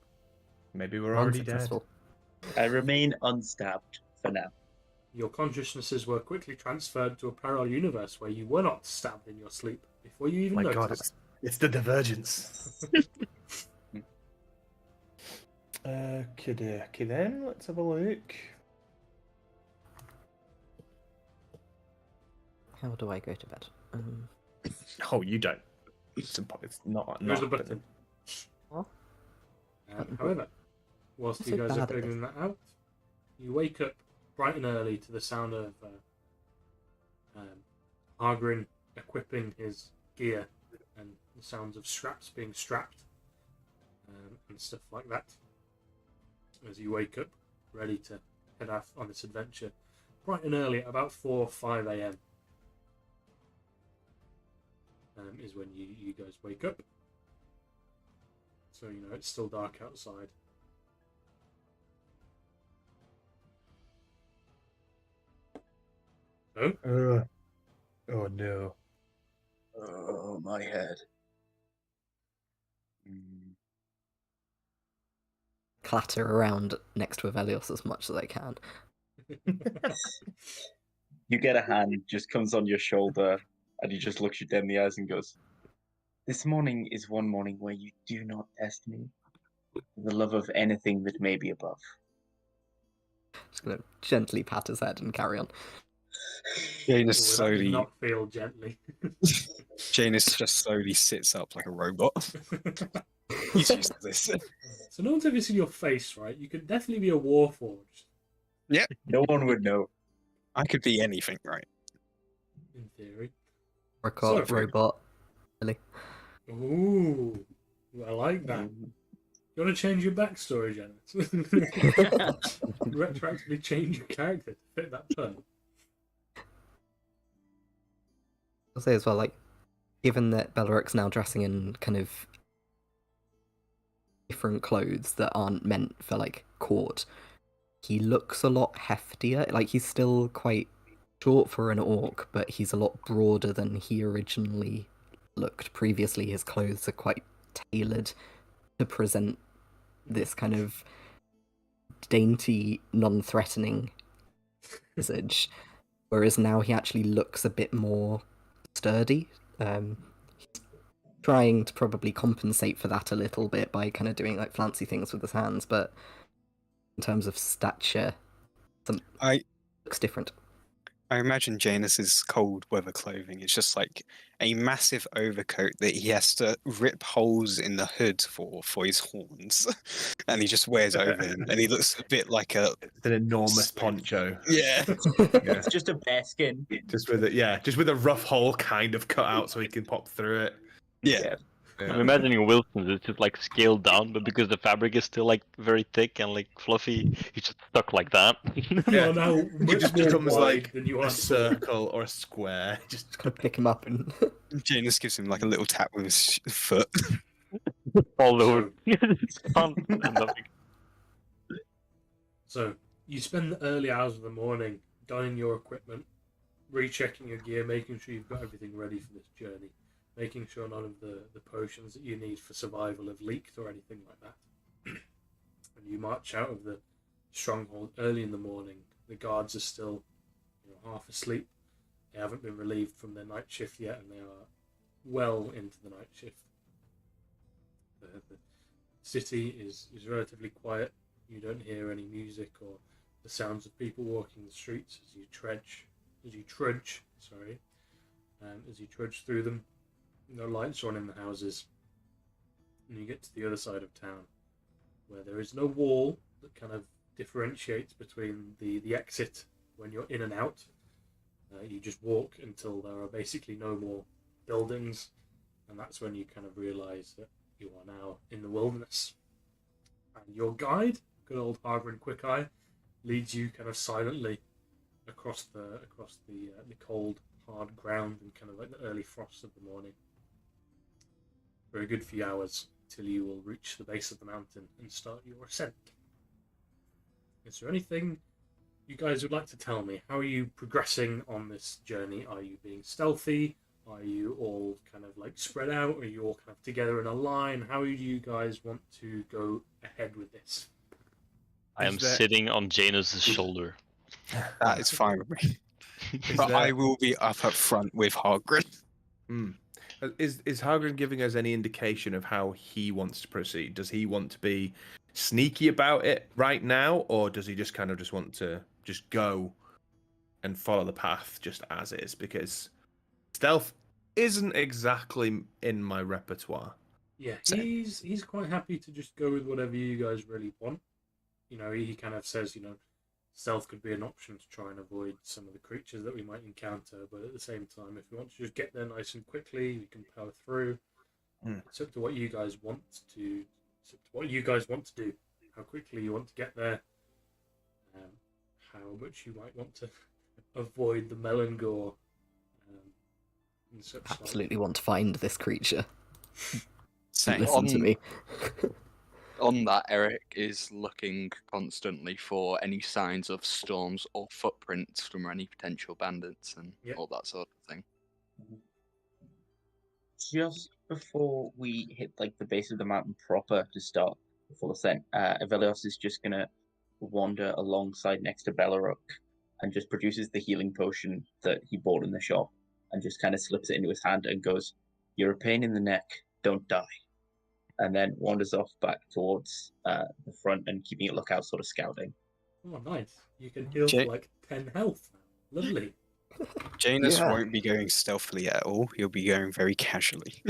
Maybe we're already dead. Unsuccessful. I remain unstabbed for now. Your consciousnesses were quickly transferred to a parallel universe where you were not stabbed in your sleep before you even My God, noticed. it's the divergence. Okay then, let's have a look. How do I go to bed? Oh, you don't. It's not. There's a happening. button. What? However, whilst I'm you so guys are bad at figuring that out, you wake up bright and early to the sound of Argrin equipping his gear and the sounds of straps being strapped and stuff like that. As you wake up, ready to head off on this adventure, bright and early at about 4 or 5 a.m. Is when you guys wake up. So, you know, it's still dark outside. So, Oh no. Oh, my head. Clatter around next to Avelios as much as I can. You get a hand, just comes on your shoulder, and he just looks you dead in the eyes and goes, "This morning is one morning where you do not test me for the love of anything that may be above." Just going to gently pat his head and carry on. Janus Well, that did slowly, not feel gently. Janus just slowly sits up like a robot. He's used to this. So no one's ever seen your face, right? You could definitely be a warforged, No one would know. I could be anything, right? in theory. Record So- robot. Really? Ooh, I like that. You want to change your backstory, Janet? Retroactively change your character to fit that pun. I'll say as well, like, given that Belleric's now dressing in kind of different clothes that aren't meant for, like, court, he looks a lot heftier. Like, he's still quite short for an orc, but he's a lot broader than he originally looked. Previously, his clothes are quite tailored to present this kind of dainty, non-threatening visage, whereas now he actually looks a bit more sturdy. He's trying to probably compensate for that a little bit by kind of doing like fancy things with his hands, but in terms of stature, looks different. I imagine Janus's cold weather clothing is just like a massive overcoat that he has to rip holes in the hood for his horns, and he just wears over him, and he looks a bit like a It's an enormous poncho. yeah. It's just a bear skin. Just with a rough hole kind of cut out so he can pop through it. Yeah. I'm imagining Wilson's. It's just like scaled down, but because the fabric is still like very thick and like fluffy, he's just stuck like that. Yeah. Oh, no, It much just more becomes wide like than you a are. circle or a square. Just Gonna pick him up and Janus gives him like a little tap with his foot. All over. Nothing. So you spend the early hours of the morning donning your equipment, rechecking your gear, making sure you've got everything ready for this journey, making sure none of the potions that you need for survival have leaked or anything like that. And you march out of the stronghold early in the morning. The guards are still, half asleep. They haven't been relieved from their night shift yet, and they are well into the night shift. The city is relatively quiet. You don't hear any music or the sounds of people walking the streets as you trudge as you trudge through them. No lights on in the houses, and you get to the other side of town, where there is no wall that kind of differentiates between the exit when you're in and out. You just walk until there are basically no more buildings, and that's when you kind of realise that you are now in the wilderness. And your guide, good old Hargren Quickeye, leads you kind of silently across the cold, hard ground and kind of like the early frosts of the morning for a good few hours till you will reach the base of the mountain and start your ascent. Is there anything you guys would like to tell me? How are you progressing on this journey? Are you being stealthy? Are you all kind of like spread out? Are you all kind of together in a line? How do you guys want to go ahead with this? I am sitting on Janus's shoulder. That is fine with me. But I will be up front with Hagrid. Is Hagrid giving us any indication of how he wants to proceed? Does he want to be sneaky about it right now, or does he just want to just go and follow the path just as is? Because stealth isn't exactly in my repertoire. Yeah, he's quite happy to just go with whatever you guys really want. You know, he kind of says, you know, stealth could be an option to try and avoid some of the creatures that we might encounter, but at the same time, if we want to just get there nice and quickly, we can power through. It's up to what you guys want to. It's up to what you guys want to do. How quickly you want to get there. How much you might want to avoid the Melangor. And such Absolutely want to find this creature. Same. Listen to me. On that, Eric is looking constantly for any signs of storms or footprints from any potential bandits and all that sort of thing. Just before we hit like the base of the mountain proper to start the full ascent, Avelios is just gonna wander alongside next to Bellaruk and just produces the healing potion that he bought in the shop and just kind of slips it into his hand and goes, "You're a pain in the neck, don't die." And then wanders off back towards the front and keeping a lookout, sort of scouting. Oh, nice. You can heal for like 10 health now. Lovely. Janus won't be going stealthily at all. He'll be going very casually.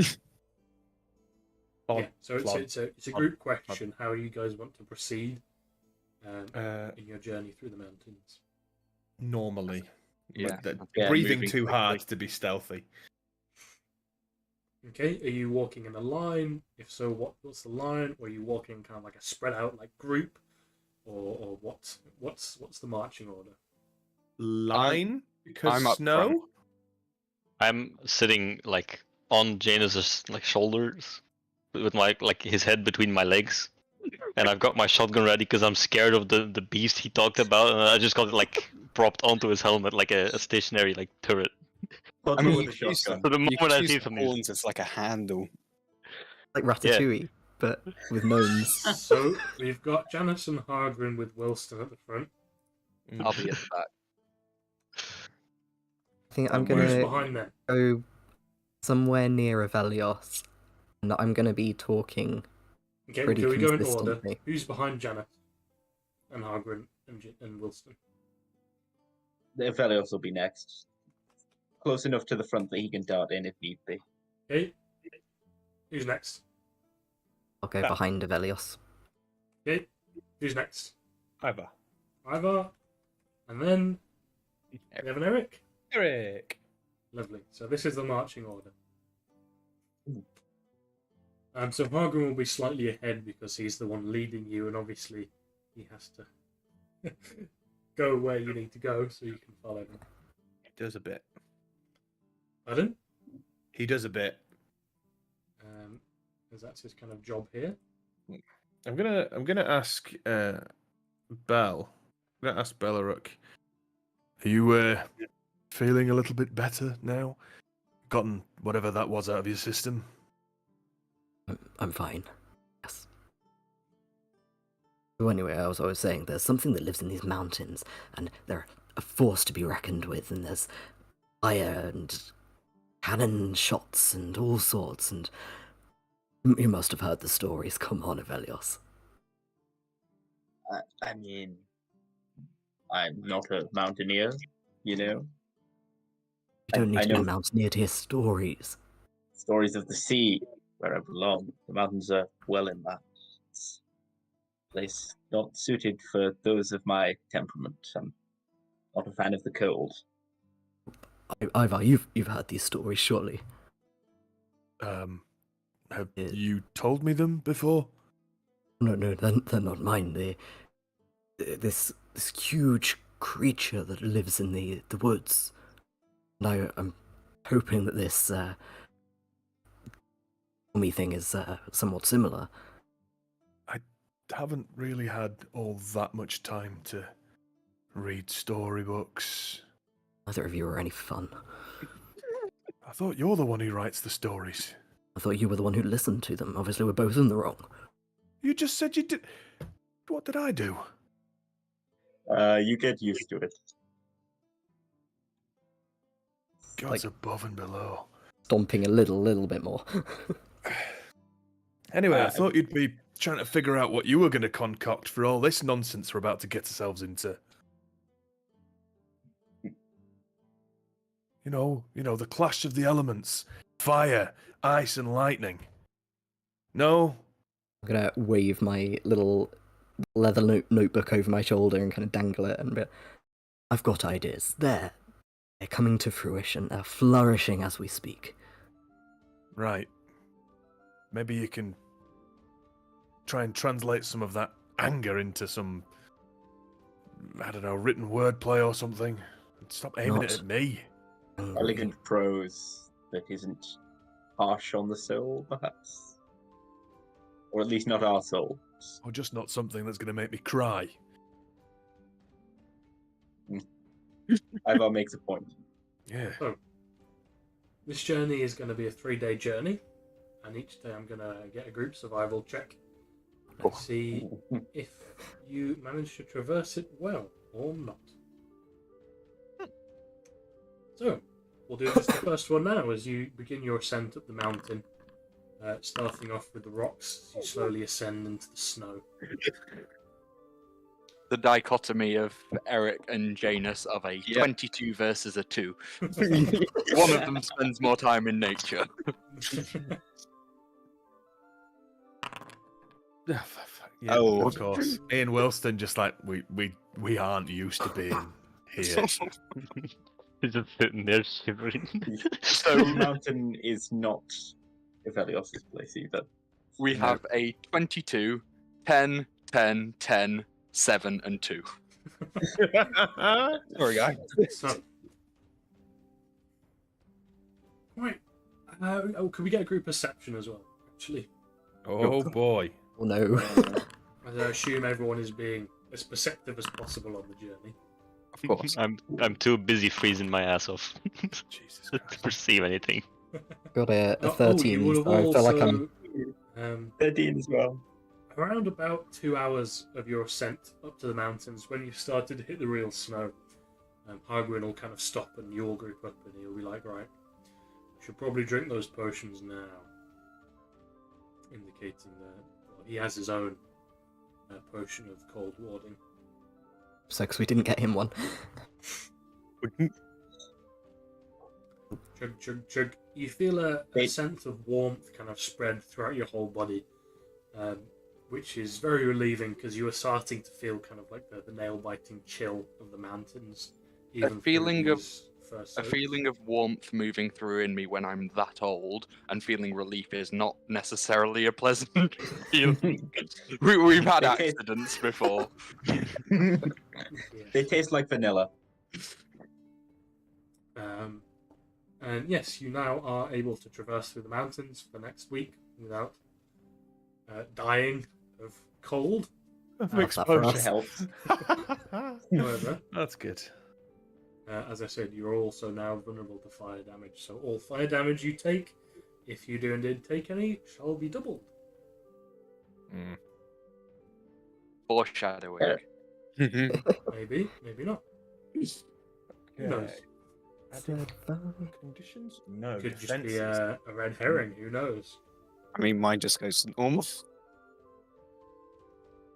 Yeah, so it's a group question. How you guys want to proceed in your journey through the mountains? Normally. Yeah. Breathing too hard to be stealthy. Okay, are you walking in a line? If so, what's the line? Or are you walking kind of like a spread out like group? Or what's the marching order? Line? Because I'm up snow? front. I'm sitting like on Janus's like shoulders with my like his head between my legs, and I've got my shotgun ready because I'm scared of the beast he talked about, and I just got it like propped onto his helmet like a stationary like turret. I mean, you could use So the moment I see something, horns as like a handle. Like Ratatouille, but with gnomes. So we've got Janus and Hargren with Wilston at the front. I'll be at the back. I think I'm Who's gonna behind them? go somewhere near Avelios, and I'm gonna be talking Okay, pretty can we go in order? consistently. Who's behind Janus and Hargren and Wilston? Avelios will be next. Close enough to the front that he can dart in if need be. Okay. Who's next? I'll go behind Avelios. Okay. Who's next? Ivar. Ivar. And then we have an Eric. Eric. Lovely. So this is the marching order. So Hargren will be slightly ahead because he's the one leading you, and obviously he has to go where you need to go so you can follow him. He does a bit. Pardon? He does a bit. Because that's his kind of job here. I'm gonna ask Bell. I'm gonna ask Bellaruk. Are you feeling a little bit better now? Gotten whatever that was out of your system? I'm fine. Yes. So anyway, as I was saying, there's something that lives in these mountains, and they're a force to be reckoned with, and there's fire and cannon shots and all sorts, and you must have heard the stories. Come on, Avelios. I mean, I'm not a mountaineer, you know. don't need I to be a know mountaineer to hear stories. stories of the sea where I belong. The mountains are well in that place, not suited for those of my temperament. I'm not a fan of the cold. Ivar, you've heard these stories, surely. Have Yeah. you told me them before? No, they're not mine. This huge creature that lives in the woods. And I'm hoping that this me thing is somewhat similar. I haven't really had all that much time to read storybooks. Neither of you are any fun. I thought you're the one who writes the stories. I thought you were the one who listened to them. Obviously, we're both in the wrong. You just said you did. What did I do? You get used to it. God's above and below. Stomping a little bit more. Anyway, I thought you'd be trying to figure out what you were going to concoct for all this nonsense we're about to get ourselves into. You know, the clash of the elements. Fire, ice and lightning. No? I'm gonna wave my little leather notebook over my shoulder and kind of dangle it and be, I've got ideas. They're coming to fruition. They're flourishing as we speak. Right. Maybe you can try and translate some of that anger into some, I don't know, written wordplay or something. Stop aiming it Not at me. angry. Elegant prose that isn't harsh on the soul, perhaps? Or at least not our souls. Or just not something that's going to make me cry. Ivar makes a point. Yeah. So, this journey is going to be a 3-day journey, and each day I'm going to get a group survival check and see if you manage to traverse it well or not. So, we'll do just the first one now as you begin your ascent up the mountain, starting off with the rocks as you slowly ascend into the snow. The dichotomy of Eric and Janus of a 22 versus a 2. One of them spends more time in nature. Yeah, Oh. of course. Ian Wilston just like, we aren't used to being here. He's just sitting there shivering. So the mountain is not Evelios' place either. We have a 22, 10, 10, 10, 7, and 2. Sorry, guy. So, right. Could we get a group perception as well, actually? Oh boy. Oh no. As I assume everyone is being as perceptive as possible on the journey. Of course. I'm too busy freezing my ass off Jesus to Christ. perceive anything. Got a You 13, would have so I feel like I'm... also, 13 as well. around about 2 hours of your ascent up to the mountains, when you started to hit the real snow, Hargwin will kind of stop and your group up, and he'll be like, right, you should probably drink those potions now. Indicating that he has his own potion of cold warding. So, because we didn't get him one. Chug, chug, chug. You feel a sense of warmth kind of spread throughout your whole body, which is very relieving because you are starting to feel kind of like the nail-biting chill of the mountains. Even feeling of- first A soaks. feeling of warmth moving through in me when I'm that old, and feeling relief is not necessarily a pleasant feeling. We've had It is. accidents before. Yeah. They taste like vanilla. And yes, you now are able to traverse through the mountains for the next week without dying of cold. Of That's that for exposure. us. Helps. However, That's good. as I said, you're also now vulnerable to fire damage. So all fire damage you take, if you do indeed take any, shall be doubled. Foreshadowing. Maybe, maybe not. Who knows? Conditions? No. Could just be defenses. a red herring. Who knows? I mean, mine just goes to normal.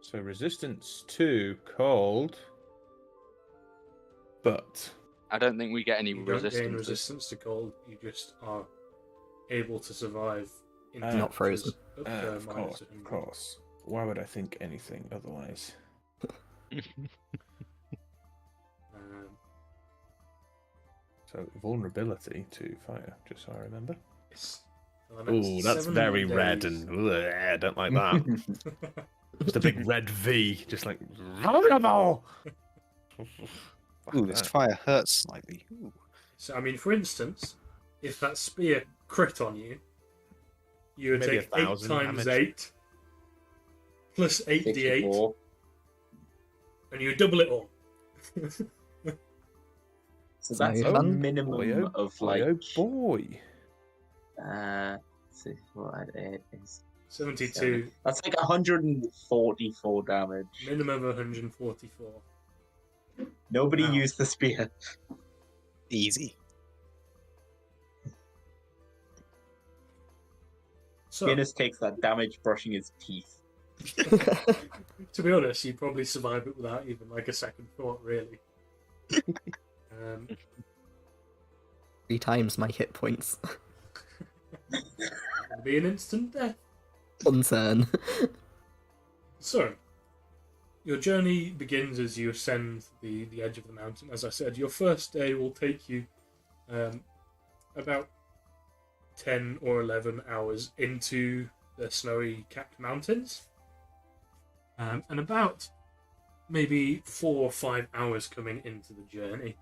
So resistance to cold, but I don't think we get any You don't gain resistance. resistance to cold. You just are able to survive in Not frozen. temperatures up to Of minus course, 100. of course. Why would I think anything otherwise? So vulnerability to fire, just so I remember. Yes. For the next Oh, that's 7 very red days. and I don't like that. Just a big red V, just like vulnerable. Ooh, this fire hurts slightly. Ooh. So, I mean, for instance, if that spear crit on you, you would Maybe take 8 1,000 times damage. 8 plus 8d8, 64. and you would double it all. So that's a fun. minimum of like. oh boy. 64 add 8 is 72. That's like 144 damage. Minimum of 144. Nobody Wow. used the spear. Easy. So, Guinness takes that damage brushing his teeth. to be honest, you probably survive it without even like a second thought, really. 3 times my hit points. It'll be an instant death. On turn. So, your journey begins as you ascend the edge of the mountain. As I said, your first day will take you about 10 or 11 hours into the snowy capped mountains. And about maybe 4 or 5 hours coming into the journey.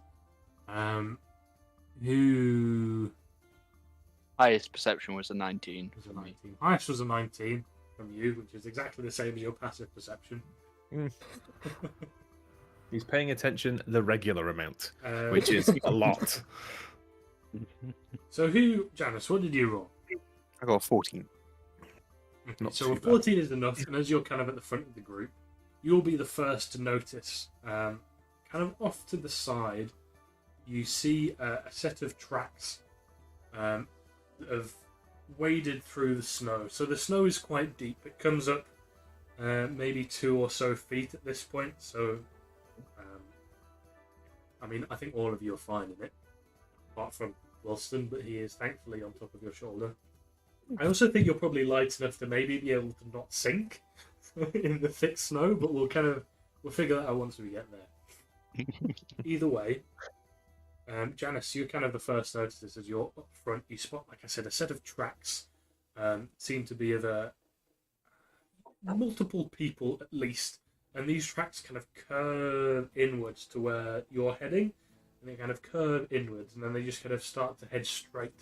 Who Highest perception was a 19. was a 19? Highest was a 19 from you, which is exactly the same as your passive perception. He's paying attention the regular amount, Um, which is a lot. So Janice, what did you roll? I got 14. Not So too a bad. 14 is enough, and as you're kind of at the front of the group, you'll be the first to notice, kind of off to the side, you see a set of tracks that have waded through the snow. So the snow is quite deep. It comes up maybe 2 or so feet at this point. So, I mean, I think all of you are fine in it, apart from Wilston, but he is thankfully on top of your shoulder. I also think you're probably light enough to maybe be able to not sink in the thick snow, but we'll figure that out once we get there. Either way, Janice, you're kind of the first to notice this as you're up front. You spot, like I said, a set of tracks. Seem to be of multiple people at least, and these tracks kind of curve inwards to where you're heading, and they kind of curve inwards, and then they just kind of start to head straight,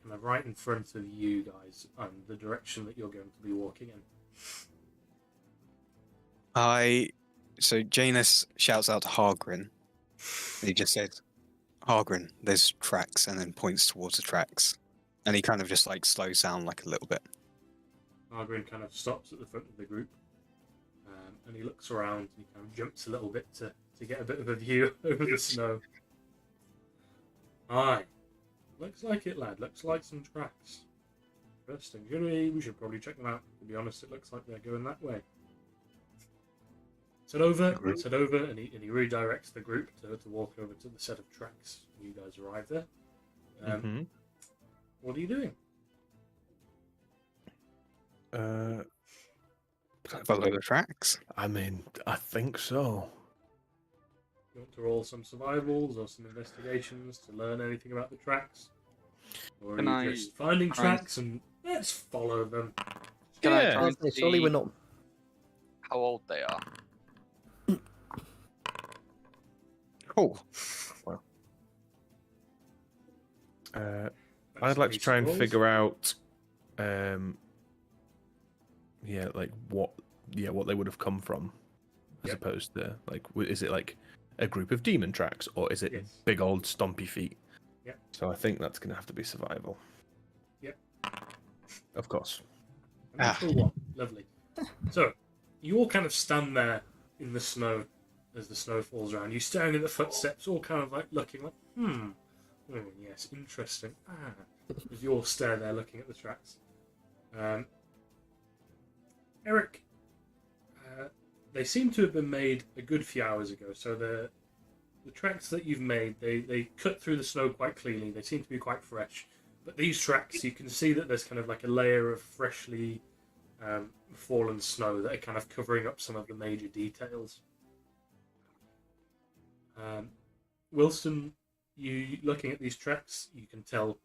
kind of right in front of you guys, and the direction that you're going to be walking in. So Janus shouts out to Hargrin. He just says, Hargrin, there's tracks, and then points towards the tracks. And he kind of just like slows down like a little bit. Margaret kind of stops at the front of the group, and he looks around, and he kind of jumps a little bit to get a bit of a view over the snow. Aye. Looks like it, lad. Looks like some tracks. Interesting. We should probably check them out. To be honest, it looks like they're going that way. Head over, and he redirects the group to walk over to the set of tracks. You guys arrive there. What are you doing? Follow the tracks. I mean, I think so. You want to roll some survivals or some investigations to learn anything about the tracks? Or Can are you I just finding try and- tracks and let's follow them? Can I Yeah. try and Surely see we're not. how old they are? Cool. I'd like to try and Rolls. figure out, like what they would have come from, as Yep. opposed to like, is it like a group of demon tracks, or is it Yes. big old stompy feet? Yep. So I think that's gonna have to be survival. Yep. Of course. A natural one. Lovely. So, you all kind of stand there in the snow as the snow falls around. You staring at the footsteps, all kind of like looking like, Oh, yes, interesting. As you all stare there looking at the tracks. Eric, they seem to have been made a good few hours ago, so the tracks that you've made, they cut through the snow quite cleanly. They seem to be quite fresh. But these tracks, you can see that there's kind of like a layer of freshly fallen snow that are kind of covering up some of the major details. Wilson, you looking at these tracks, you can tell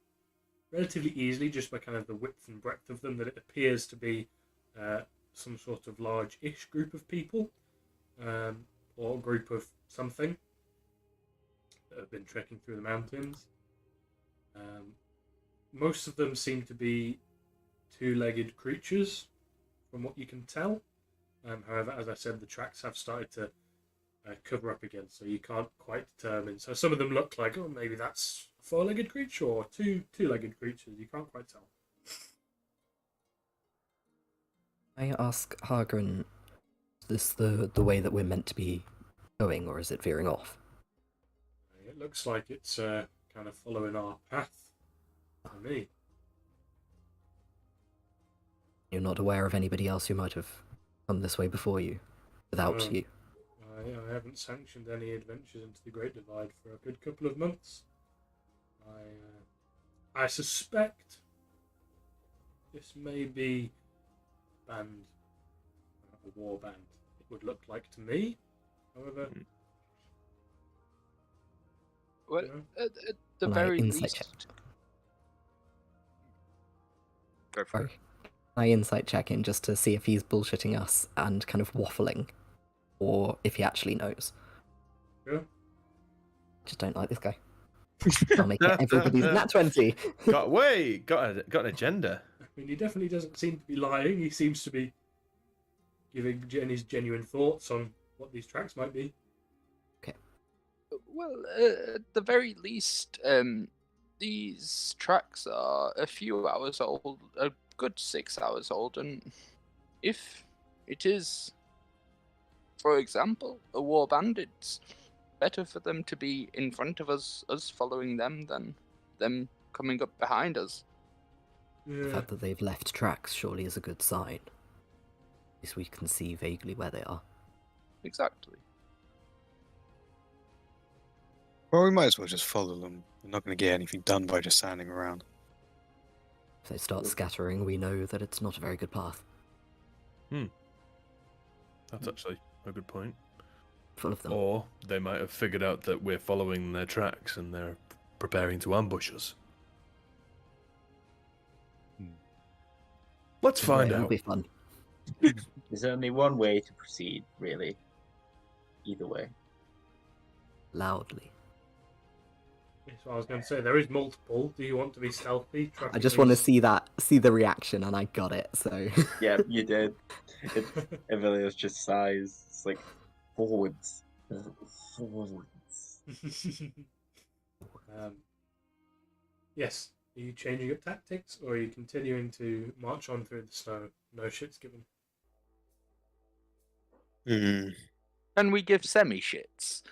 relatively easily just by kind of the width and breadth of them that it appears to be some sort of large-ish group of people, or a group of something that have been trekking through the mountains. Most of them seem to be two-legged creatures, from what you can tell. However, as I said, the tracks have started to cover up again, so you can't quite determine. So some of them look like, oh, maybe that's a four-legged creature or two-legged creatures. You can't quite tell. I ask Hargren, is this the way that we're meant to be going, or is it veering off? It looks like it's kind of following our path to me. You're not aware of anybody else who might have come this way before you, without you? I haven't sanctioned any adventures into the Great Divide for a good couple of months. I suspect this may be a band, a war band. It would look like to me. However, well, at the Can I very insight least, check? go for it. I insight check in just to see if he's bullshitting us and kind of waffling, or if he actually knows. Yeah. Just don't like this guy. I'll make it everybody's nat 20. Got an agenda. I mean, he definitely doesn't seem to be lying. He seems to be giving his genuine thoughts on what these tracks might be. Well, at the very least, these tracks are a few hours old, a good 6 hours old, and if it is, for example, a war band, it's better for them to be in front of us following them, than them coming up behind us. The fact that they've left tracks surely is a good sign. At least we can see vaguely where they are. Exactly. Well, we might as well just follow them. We're not going to get anything done by just standing around. If they start scattering, we know that it's not a very good path. That's actually a good point. Full of them. Or they might have figured out that we're following their tracks and they're preparing to ambush us. Let's find It'll out. be fun. There's only one way to proceed, really. Either way. Loudly. That's what I was going to say. There is multiple. Do you want to be stealthy? I just want to see the reaction, and I got it, so... Yeah, you did. Emilios just sighs. It's like, forwards. Forwards. Yes. Are you changing up tactics, or are you continuing to march on through the snow? No shit's given. And we give semi-shits.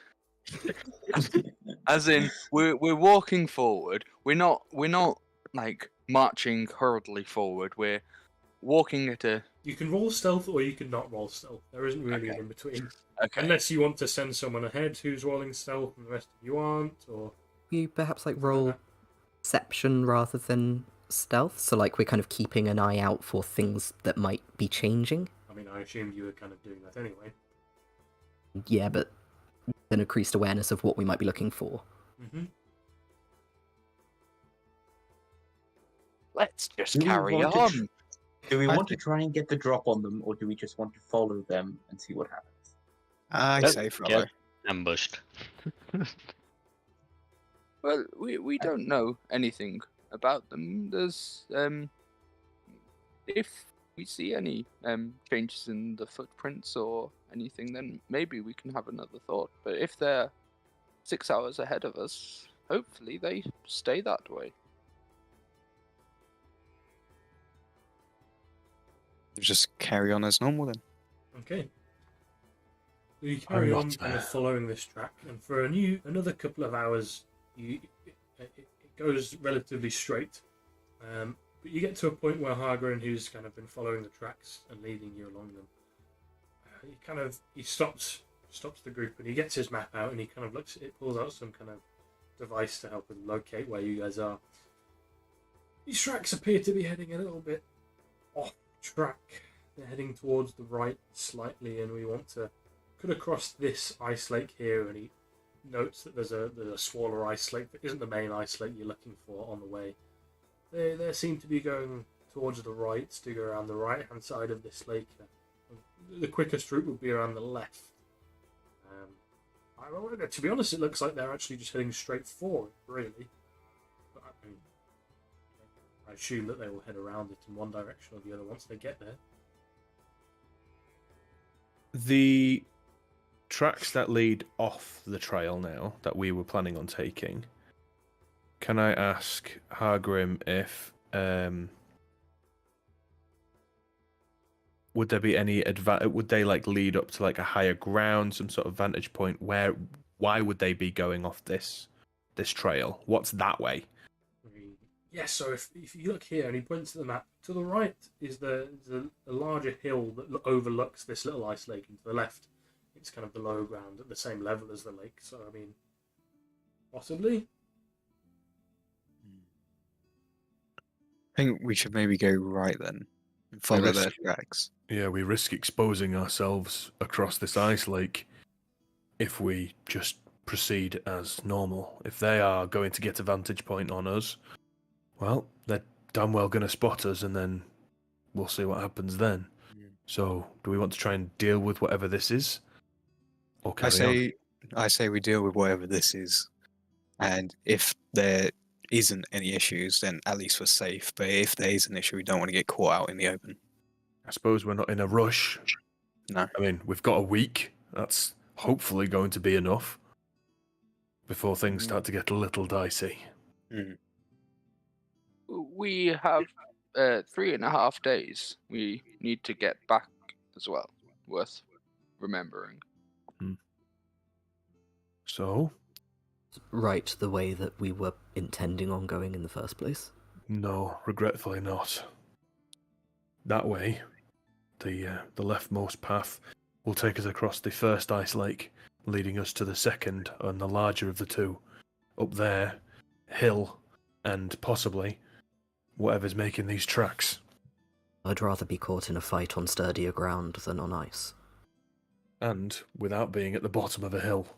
As in, we're walking forward. We're not like marching hurriedly forward. We're walking at a. You can roll stealth, or you can not roll stealth. There isn't really an in between. Okay. Unless you want to send someone ahead who's rolling stealth, and the rest of you aren't, or You perhaps roll perception rather than stealth, so we're kind of keeping an eye out for things that might be changing. I mean, I assumed you were kind of doing that anyway. Yeah, but an increased awareness of what we might be looking for. Mm-hmm. Let's just Do we carry want to on. Do we want to try and get the drop on them, or do we just want to follow them and see what happens? I Let's say follow. get ambushed. Well, we don't know anything about them. There's if we see any changes in the footprints or anything, then maybe we can have another thought. But if they're 6 hours ahead of us, hopefully they stay that way. Just carry on as normal then. Okay. So you carry on kind of following this track, and for another couple of hours, it goes relatively straight. But you get to a point where Hargren, who's kind of been following the tracks and leading you along them, he stops stops the group, and he gets his map out, and he kind of looks at it, pulls out some kind of device to help him locate where you guys are. These tracks appear to be heading a little bit off track. They're heading towards the right slightly, and we want to cut across this ice lake here. And he notes that there's a smaller ice lake that isn't the main ice lake you're looking for on the way. They seem to be going towards the right to go around the right hand side of this lake. The quickest route would be around the left. To be honest, it looks like they're actually just heading straight forward, really. But, I assume that they will head around it in one direction or the other once they get there. The tracks that lead off the trail now that we were planning on taking, can I ask Hargrim if would there be any would they like lead up to like a higher ground, some sort of vantage point? Why would they be going off this trail? What's that way? Yes, so if you look here, and he points to the map, to the right is the larger hill that overlooks this little ice lake, and to the left it's kind of the low ground at the same level as the lake. So, I mean, possibly. I think we should maybe go right then and follow their tracks. Yeah, we risk exposing ourselves across this ice lake if we just proceed as normal. If they are going to get a vantage point on us, well, they're damn well going to spot us, and then we'll see what happens then. So, do we want to try and deal with whatever this is? Or carry on? I say we deal with whatever this is, and if there isn't any issues, then at least we're safe. But if there is an issue, we don't want to get caught out in the open. I suppose we're not in a rush. No. I mean, we've got a week. That's hopefully going to be enough before things start to get a little dicey. Mm. We have 3.5 days. We need to get back as well. Worth remembering. So? Right the way that we were intending on going in the first place? No, regretfully not. That way, the leftmost path will take us across the first ice lake, leading us to the second and the larger of the two. Up there, hill, and possibly whatever's making these tracks. I'd rather be caught in a fight on sturdier ground than on ice. And without being at the bottom of a hill.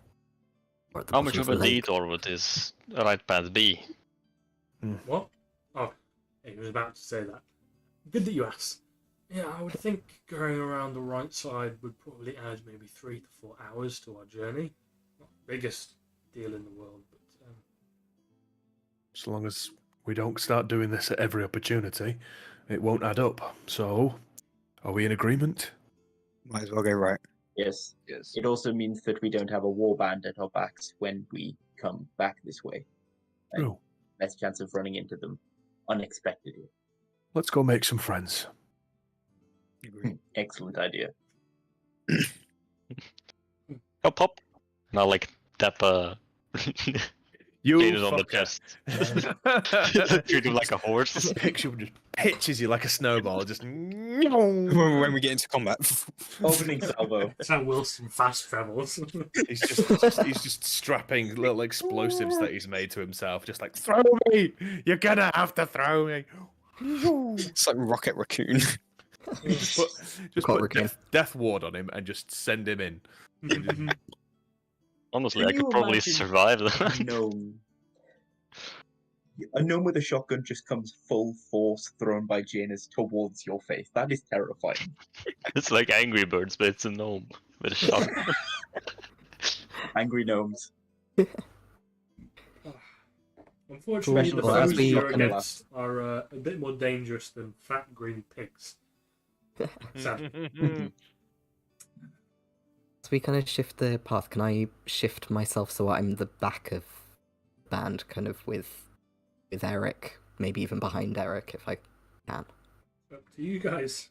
How much of a detour would this right path be? What? Oh, he was about to say that. Good that you asked. Yeah, I would think going around the right side would probably add maybe 3 to 4 hours to our journey. Not the biggest deal in the world, but... As long as we don't start doing this at every opportunity, it won't add up. So, are we in agreement? Might as well go right. Yes. Yes. It also means that we don't have a warband at our backs when we come back this way. And True. less chance of running into them unexpectedly. Let's go make some friends. Excellent idea. Hop, hop. And I'll like tap You Jane is on the fucker. chest. Treat him like a horse. Picture just pitches you like a snowball, just When we get into combat. Opening salvo. That's how Wilson fast travels. he's just strapping little explosives that he's made to himself, just like, throw me! You're gonna have to throw me! It's like Rocket Raccoon. just put death ward on him and just send him in. Honestly, Can I could you probably imagine survive that. A gnome with a shotgun just comes full force thrown by Janus towards your face. That is terrifying. It's like Angry Birds, but it's a gnome with a shotgun. Angry gnomes. Unfortunately, the Well, as foes we you're kind of- against are a bit more dangerous than fat green pigs. Sad. As we kind of shift the path, can I shift myself so I'm the back of band, kind of with Eric, maybe even behind Eric if I can? Up to you guys.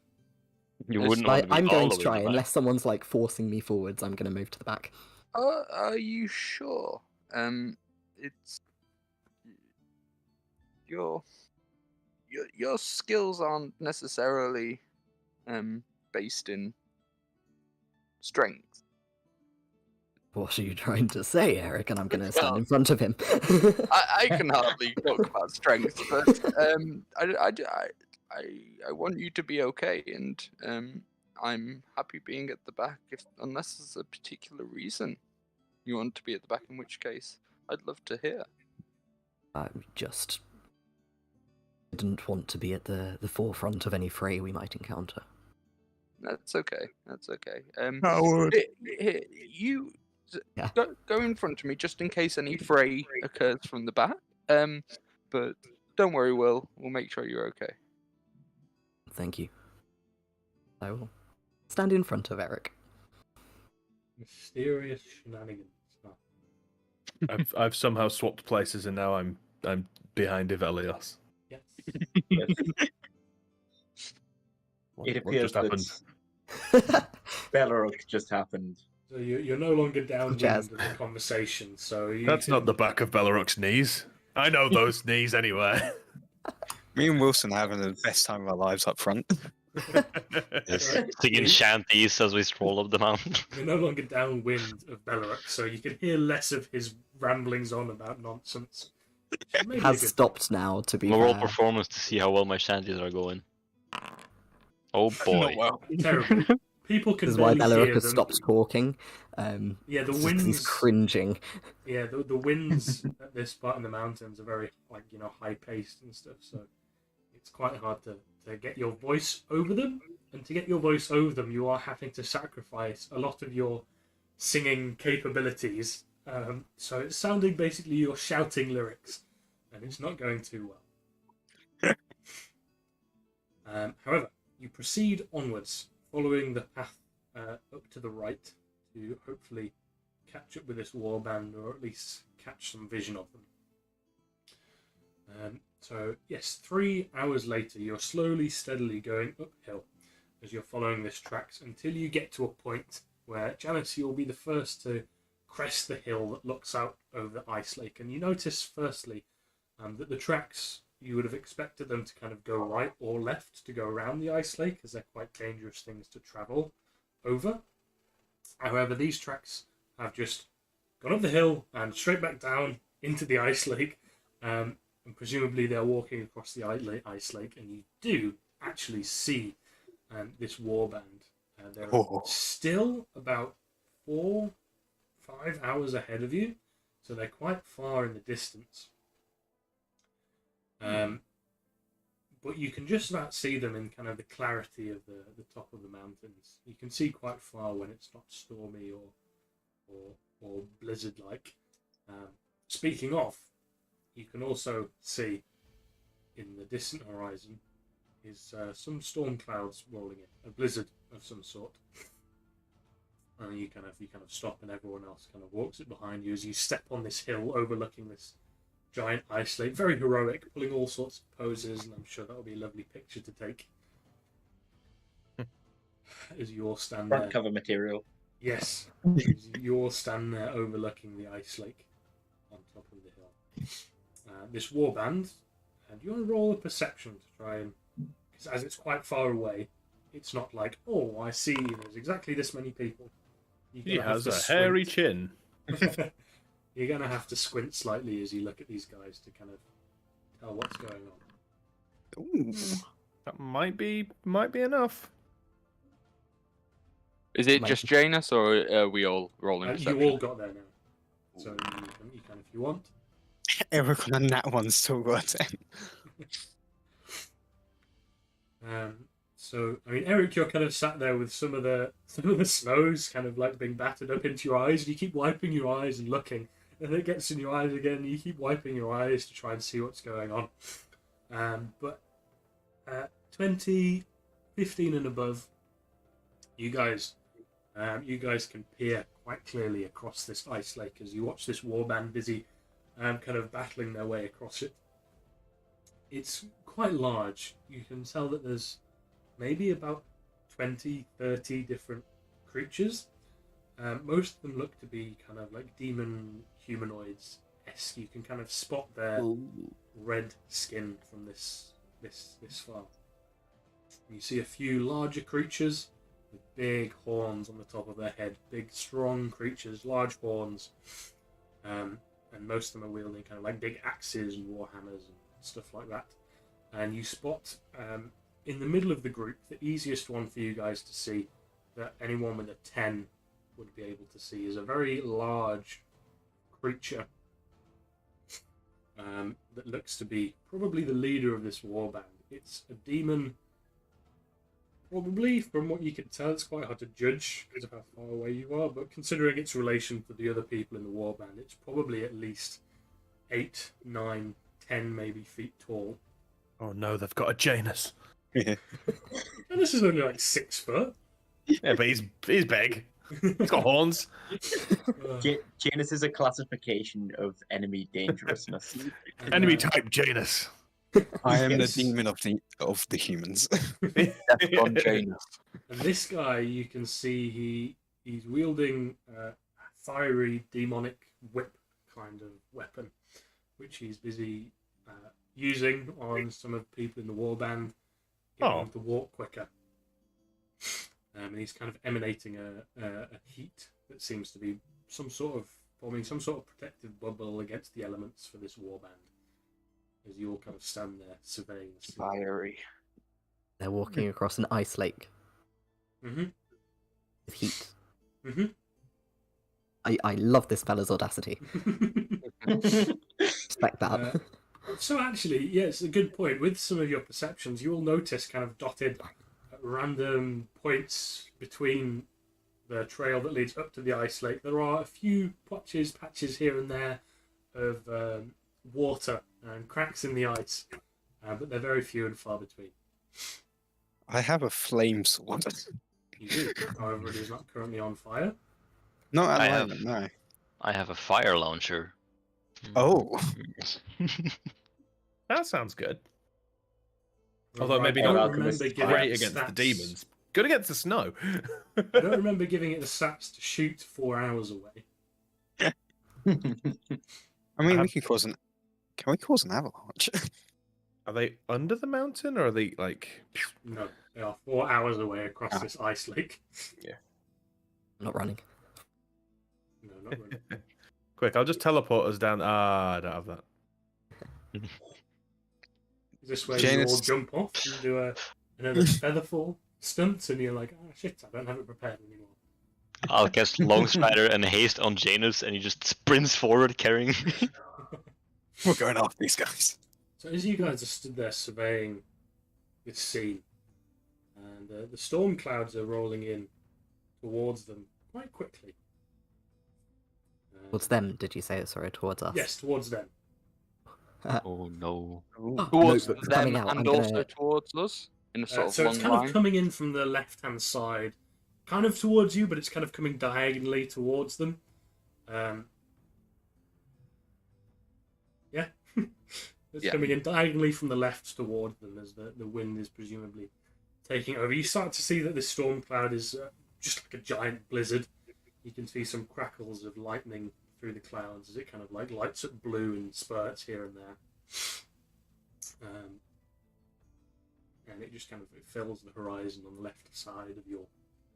You wouldn't want to be I'm all going the to way try, back. unless someone's like forcing me forwards, I'm going to move to the back. Are you sure? It's your skills aren't necessarily based in strength. What are you trying to say, Eric? And I'm going to stand Well, in front of him. I can hardly talk about strength, but I want you to be okay, and I'm happy being at the back, unless there's a particular reason you want to be at the back, in which case I'd love to hear. I just didn't want to be at the forefront of any fray we might encounter. That's okay. That's okay. Howard. Here, you Yeah. go in front of me just in case any fray occurs from the back. But don't worry, we'll make sure you're okay. Thank you. I will stand in front of Eric. Mysterious shenanigans. Oh, I've somehow swapped places, and now I'm behind Ivelios. yes. It What appears just happened? that Beleric just happened. So you're no longer downwind Jazz. of the conversation. So you That's can... not the back of Belaroc's knees. I know those knees anyway. Me and Wilson are having the best time of our lives up front. Yes. Singing shanties as we stroll up the mountain. You're no longer downwind of Beleric, so you can hear less of his ramblings on about nonsense. Maybe Has a good stopped now, to be I'm roll fair. performance to see how well my shanties are going. Oh boy. Not well. thing. Terrible. People can This is why barely Beleric hear has them. stopped talking. Yeah, the He's winds. cringing. Yeah, the winds at this part in the mountains are very high paced and stuff. So it's quite hard to get your voice over them. And to get your voice over them, you are having to sacrifice a lot of your singing capabilities. So it's sounding basically you're shouting lyrics, and it's not going too well. However, you proceed onwards, following the path up to the right to hopefully catch up with this warband, or at least catch some vision of them. So yes, 3 hours later, you're slowly, steadily going uphill as you're following this tracks until you get to a point where, Janice, you'll be the first to crest the hill that looks out over the ice lake. And you notice, firstly, that the tracks, you would have expected them to kind of go right or left to go around the ice lake, as they're quite dangerous things to travel over. However, these tracks have just gone up the hill and straight back down into the ice lake. And presumably they're walking across the ice lake, and you do actually see this warband. They're still about 4-5 hours ahead of you, so they're quite far in the distance. But you can just about see them in kind of the clarity of the top of the mountains. You can see quite far when it's not stormy or blizzard-like. Speaking of, you can also see in the distant horizon is some storm clouds rolling in, a blizzard of some sort. And you kind of stop, and everyone else kind of walks it behind you as you step on this hill overlooking this giant ice lake. Very heroic, pulling all sorts of poses, and I'm sure that'll be a lovely picture to take. As you all stand Front there. cover material. Yes. As you all stand there overlooking the ice lake on top of the hill. This warband, and you want to roll a perception to try and, because as it's quite far away, it's not like, oh, I see there's exactly this many people. He has a hairy chin. You're going to have to squint slightly as you look at these guys to kind of tell what's going on. Ooh. That might be enough. Is it just Janus, or are we all rolling perception? You all got there now. So you can if you want. Eric on that one still got 10. So I mean, Eric, you're kind of sat there with some of the snows kind of like being battered up into your eyes, and you keep wiping your eyes and looking, and it gets in your eyes again, and you keep wiping your eyes to try and see what's going on. But 20, 15 and above, you guys can peer quite clearly across this ice lake as you watch this warband busy kind of battling their way across it. It's quite large. You can tell that there's maybe about 20, 30 different creatures. Most of them look to be kind of like demon humanoids-esque. You can kind of spot their red skin from this far. You see a few larger creatures, with big horns on the top of their head. Big, strong creatures, large horns. And most of them are wielding kind of like big axes and warhammers and stuff like that. And you spot in the middle of the group, the easiest one for you guys to see, that anyone with a 10 would be able to see, is a very large creature that looks to be probably the leader of this warband. It's a demon. Probably, from what you can tell, it's quite hard to judge because of how far away you are, but considering its relation to the other people in the warband, it's probably at least 8, 9, 10 maybe feet tall. Oh no, they've got a Janus. And this is only like 6 foot. Yeah, but he's big. He's got horns. Janus is a classification of enemy dangerousness. Enemy type Janus. I am Yes. the demon of the humans. Defcon Janus. And this guy, you can see he's wielding a fiery demonic whip kind of weapon, which he's busy using on some of the people in the warband, getting them to walk quicker. And he's kind of emanating a heat that seems to be forming some sort of protective bubble against the elements for this warband. As you all kind of stand there surveying the scene. Fiery. They're walking across an ice lake Mm-hmm. with heat. Mm-hmm. I love this fella's audacity. Respect that. So actually, yeah, it's a good point. With some of your perceptions, you will notice kind of dotted at random points between the trail that leads up to the ice lake. There are a few patches here and there of water and cracks in the ice, but they're very few and far between. I have a flame sword. You do, however, it is not currently on fire. Not at I the have- moment, no. I have a fire launcher. Oh, That sounds good. Right, Although maybe I don't not remember giving great it against the stats. demons. Good against the snow. I don't remember giving it the stats to shoot 4 hours away. I mean, we can cause an. Can we cause an avalanche? Are they under the mountain or are they like? No, they are 4 hours away across this ice lake. I'm not running. No, not really. Quick, I'll just teleport us down. I don't have that. Is this where Janus- you all jump off and do another featherfall stunt, and you're like, oh shit, I don't have it prepared anymore. I'll cast Long Spider and haste on Janus, and he just sprints forward carrying me. We're going after these guys. So as you guys are stood there surveying this scene, and the storm clouds are rolling in towards them quite quickly. Towards them, did you say? Sorry, towards us. Yes, towards them. Oh no. Towards no, but them coming out, and I'm gonna- also towards us in a sort of So long it's kind line. of coming in from the left-hand side, kind of towards you, but it's kind of coming diagonally towards them. Yeah. It's Yeah. coming in diagonally from the left toward them as the wind is presumably taking over. You start to see that this storm cloud is just like a giant blizzard. You can see some crackles of lightning through the clouds as it kind of like lights up blue in spurts here and there. And it just kind of fills the horizon on the left side of your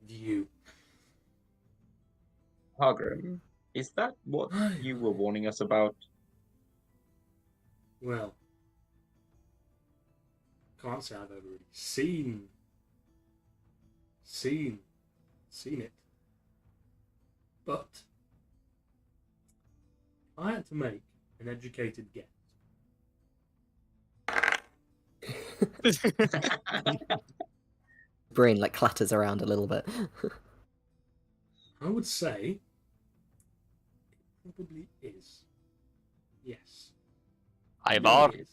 view. Hargrim, is that what you were warning us about? Well, can't say I've ever really seen it. But if I had to make an educated guess, Brain like clatters around a little bit. I would say it probably is. Yes. Ivar, It is.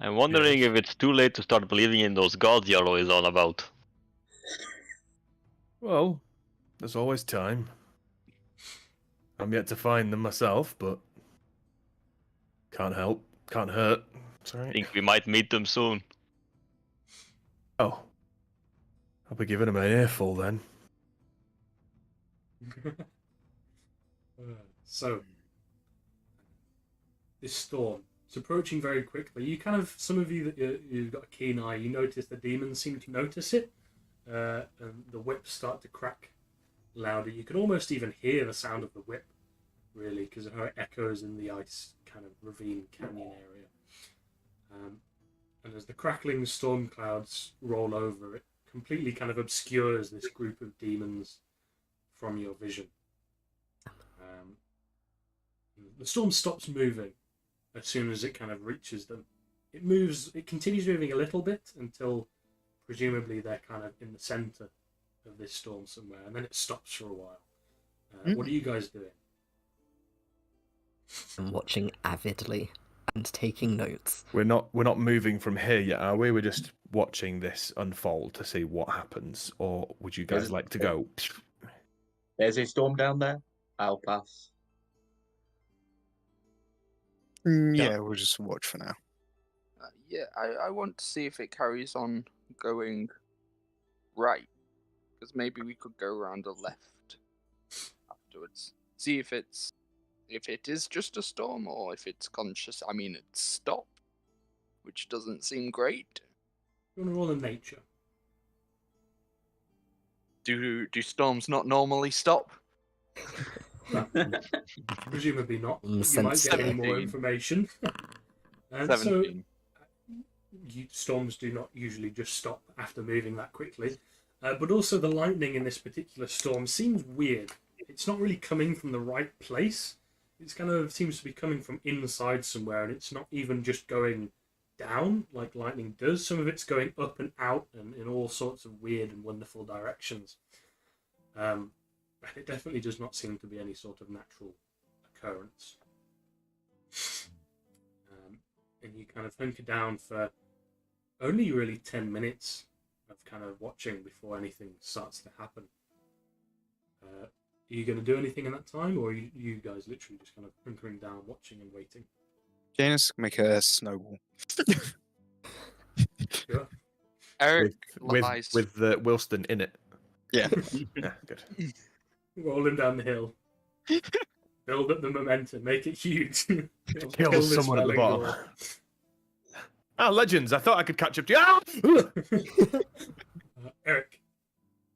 I'm wondering if it's too late to start believing in those gods you're always on about. Well, there's always time. I'm yet to find them myself, but can't help, can't hurt. Sorry. I think we might meet them soon. Oh, I'll be giving him an earful then. So, this storm, it's approaching very quickly. You kind of, some of you that you've got a keen eye, you notice the demons seem to notice it. and the whips start to crack louder. You can almost even hear the sound of the whip, really, because of how it echoes in the ice kind of ravine canyon area. And as the crackling storm clouds roll over, it completely kind of obscures this group of demons from your vision. The storm stops moving as soon as it kind of reaches them. It continues moving a little bit until presumably they're kind of in the center of this storm somewhere, and then it stops for a while. What are you guys doing? I'm watching avidly and taking notes. We're not moving from here yet, are we? We're just watching this unfold to see what happens. Or would you guys like to go? There's a storm down there. I'll pass. Yeah, we'll just watch for now. Yeah, I want to see if it carries on going right, because maybe we could go around the left afterwards. See if it is just a storm or if it's conscious. I mean, it's stopped, which doesn't seem great. You want to roll in nature? Do storms not normally stop? No, presumably not. You Sense might get any more 17. information. And so, 17. storms do not usually just stop after moving that quickly. But also the lightning in this particular storm seems weird. It's not really coming from the right place. It kind of seems to be coming from inside somewhere, and it's not even just going down like lightning does. Some of it's going up and out and in all sorts of weird and wonderful directions. And it definitely does not seem to be any sort of natural occurrence. And you kind of hunker down for only really 10 minutes of kind of watching before anything starts to happen. Are you going to do anything in that time, or are you guys literally just kind of hunkering down, watching and waiting? Janus, make a snowball. Sure. Eric with lies. the Wilston in it. Yeah. Yeah, good. Roll him down the hill. Build up the momentum. Make it huge. Kill this someone at the Velingor. bottom. Legends! I thought I could catch up to you. Eric,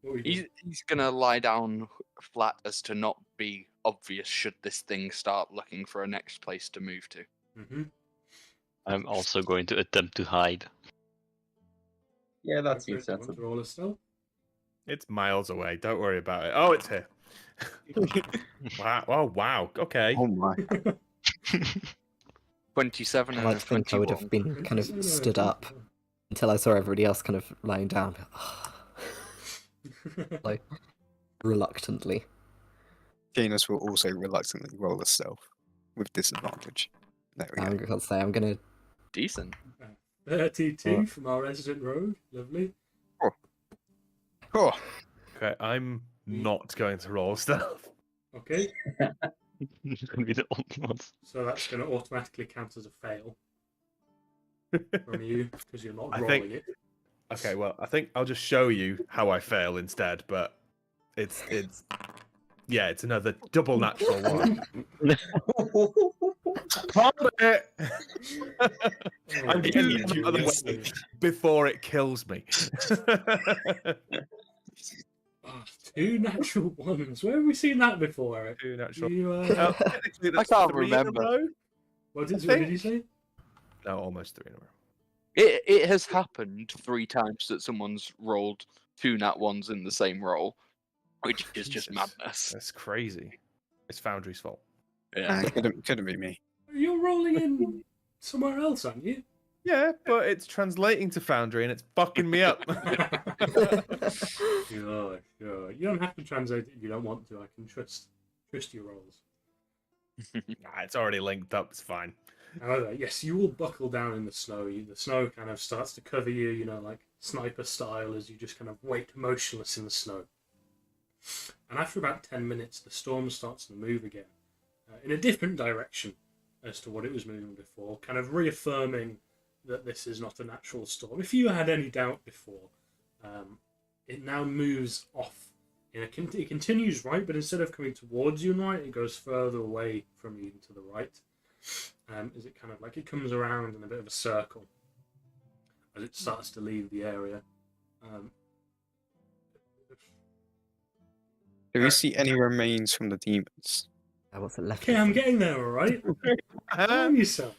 what were you doing? He's gonna lie down flat as to not be obvious should this thing start looking for a next place to move to. Mm-hmm. I'm also going to attempt to hide. Yeah, that seems Want to sensible. roll a stealth? It's miles away. Don't worry about it. Oh, it's here. Wow. Oh, wow. Okay. Oh my. 27 I and like a to think I would have 21. been kind of stood up until I saw everybody else kind of lying down. Like, reluctantly. Janus will also reluctantly roll a stealth with disadvantage. There we go. I'm gonna say I'm gonna. Decent. 32 What? from our resident rogue. Lovely. Oh, Okay, I'm not going to roll stuff. Okay, It's gonna be the only ones. so that's going to automatically count as a fail from you because you're not I rolling think- it. Okay, well, I think I'll just show you how I fail instead, but it's another double natural one. Hold it! I'm getting you it out of the way before it kills me. Oh, 2 natural ones. Where have we seen that before, Eric? Two natural. You, Technically, that's can't 3 in a remember. row. what did think- you say? No, almost 3 in a row. It has happened 3 times that someone's rolled 2 nat ones in the same roll, which is just Jesus. madness. That's crazy. It's Foundry's fault. Yeah. couldn't be me. You're rolling in somewhere else, aren't you? Yeah, but it's translating to Foundry and it's fucking me up. Sure. You don't have to translate it if you don't want to. I can trust your rolls. Nah, it's already linked up. It's fine. However, yes, you will buckle down in the snow. The snow kind of starts to cover you, like sniper style, as you just kind of wait motionless in the snow. And after about 10 minutes, the storm starts to move again, in a different direction as to what it was moving before, kind of reaffirming that this is not a natural storm. If you had any doubt before, it now moves off. It continues right, but instead of coming towards you and right, it goes further away from you to the right. As it kind of like it comes around in a bit of a circle as it starts to leave the area. Do we see any remains from the demons? What's it left? Okay, of I'm them? getting there, alright? Calm yourself.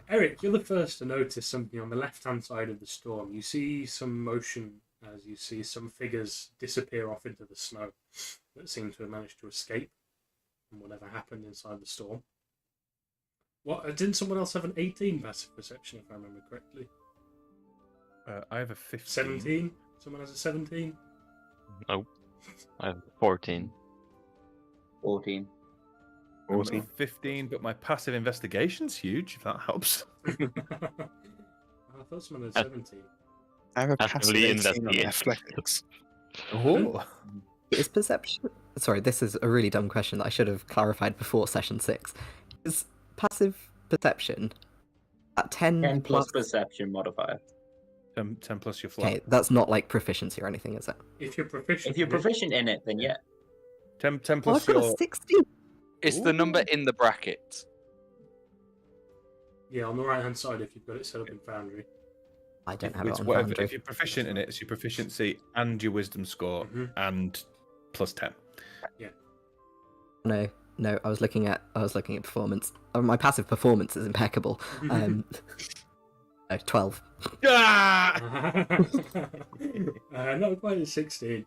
Eric, you're the first to notice something on the left-hand side of the storm. You see some motion as you see some figures disappear off into the snow that seem to have managed to escape from whatever happened inside the storm. What? Didn't someone else have an 18 passive perception, if I remember correctly? I have a 15. 17? Someone has a 17? Nope. I have 14. 14. I'm 14. 15, but my passive investigation's huge, if that helps. I thought someone had 17. I have a passive Actively 18 on investigate. athletics. Oh. Is perception? Sorry, this is a really dumb question that I should have clarified before session 6. Is passive perception at 10, 10 plus perception modifier. 10 plus your flat. Okay, that's not like proficiency or anything, is it? If you're proficient, If you're proficient in it, then yeah. 10 Oh, plus I've got your... a 16. It's the number in the brackets. yeah, on the right-hand side if you've got it set up in Foundry. I don't have it It's on whatever. Foundry. If you're proficient in it, it's your proficiency and your wisdom score and plus 10. No, I was looking at performance. My passive performance is impeccable. No, 12. Not quite at 16.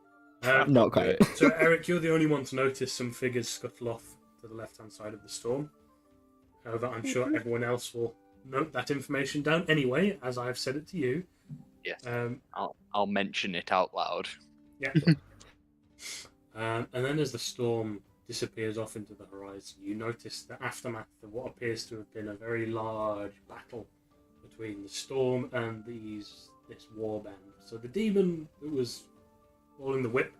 Not quite. So, Eric, you're the only one to notice some figures scuttle off to the left-hand side of the storm. However, I'm sure everyone else will note that information down anyway, as I've said it to you. Yes. I'll mention it out loud. Yeah. And then as the storm disappears off into the horizon, you notice the aftermath of what appears to have been a very large battle between the storm and this warband. So the demon that was rolling the whip,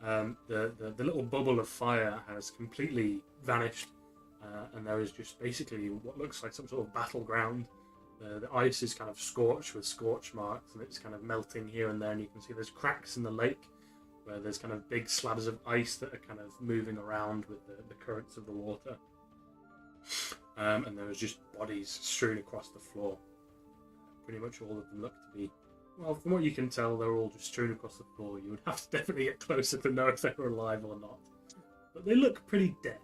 the little bubble of fire has completely vanished, and there is just basically what looks like some sort of battleground. The ice is kind of scorched with scorch marks, and it's kind of melting here and there, and you can see there's cracks in the lake where there's kind of big slabs of ice that are kind of moving around with the currents of the water. And there is just bodies strewn across the floor. Pretty much all of them look to be, well, from what you can tell, they're all just strewn across the floor. You would have to definitely get closer to know if they were alive or not. But they look pretty dead.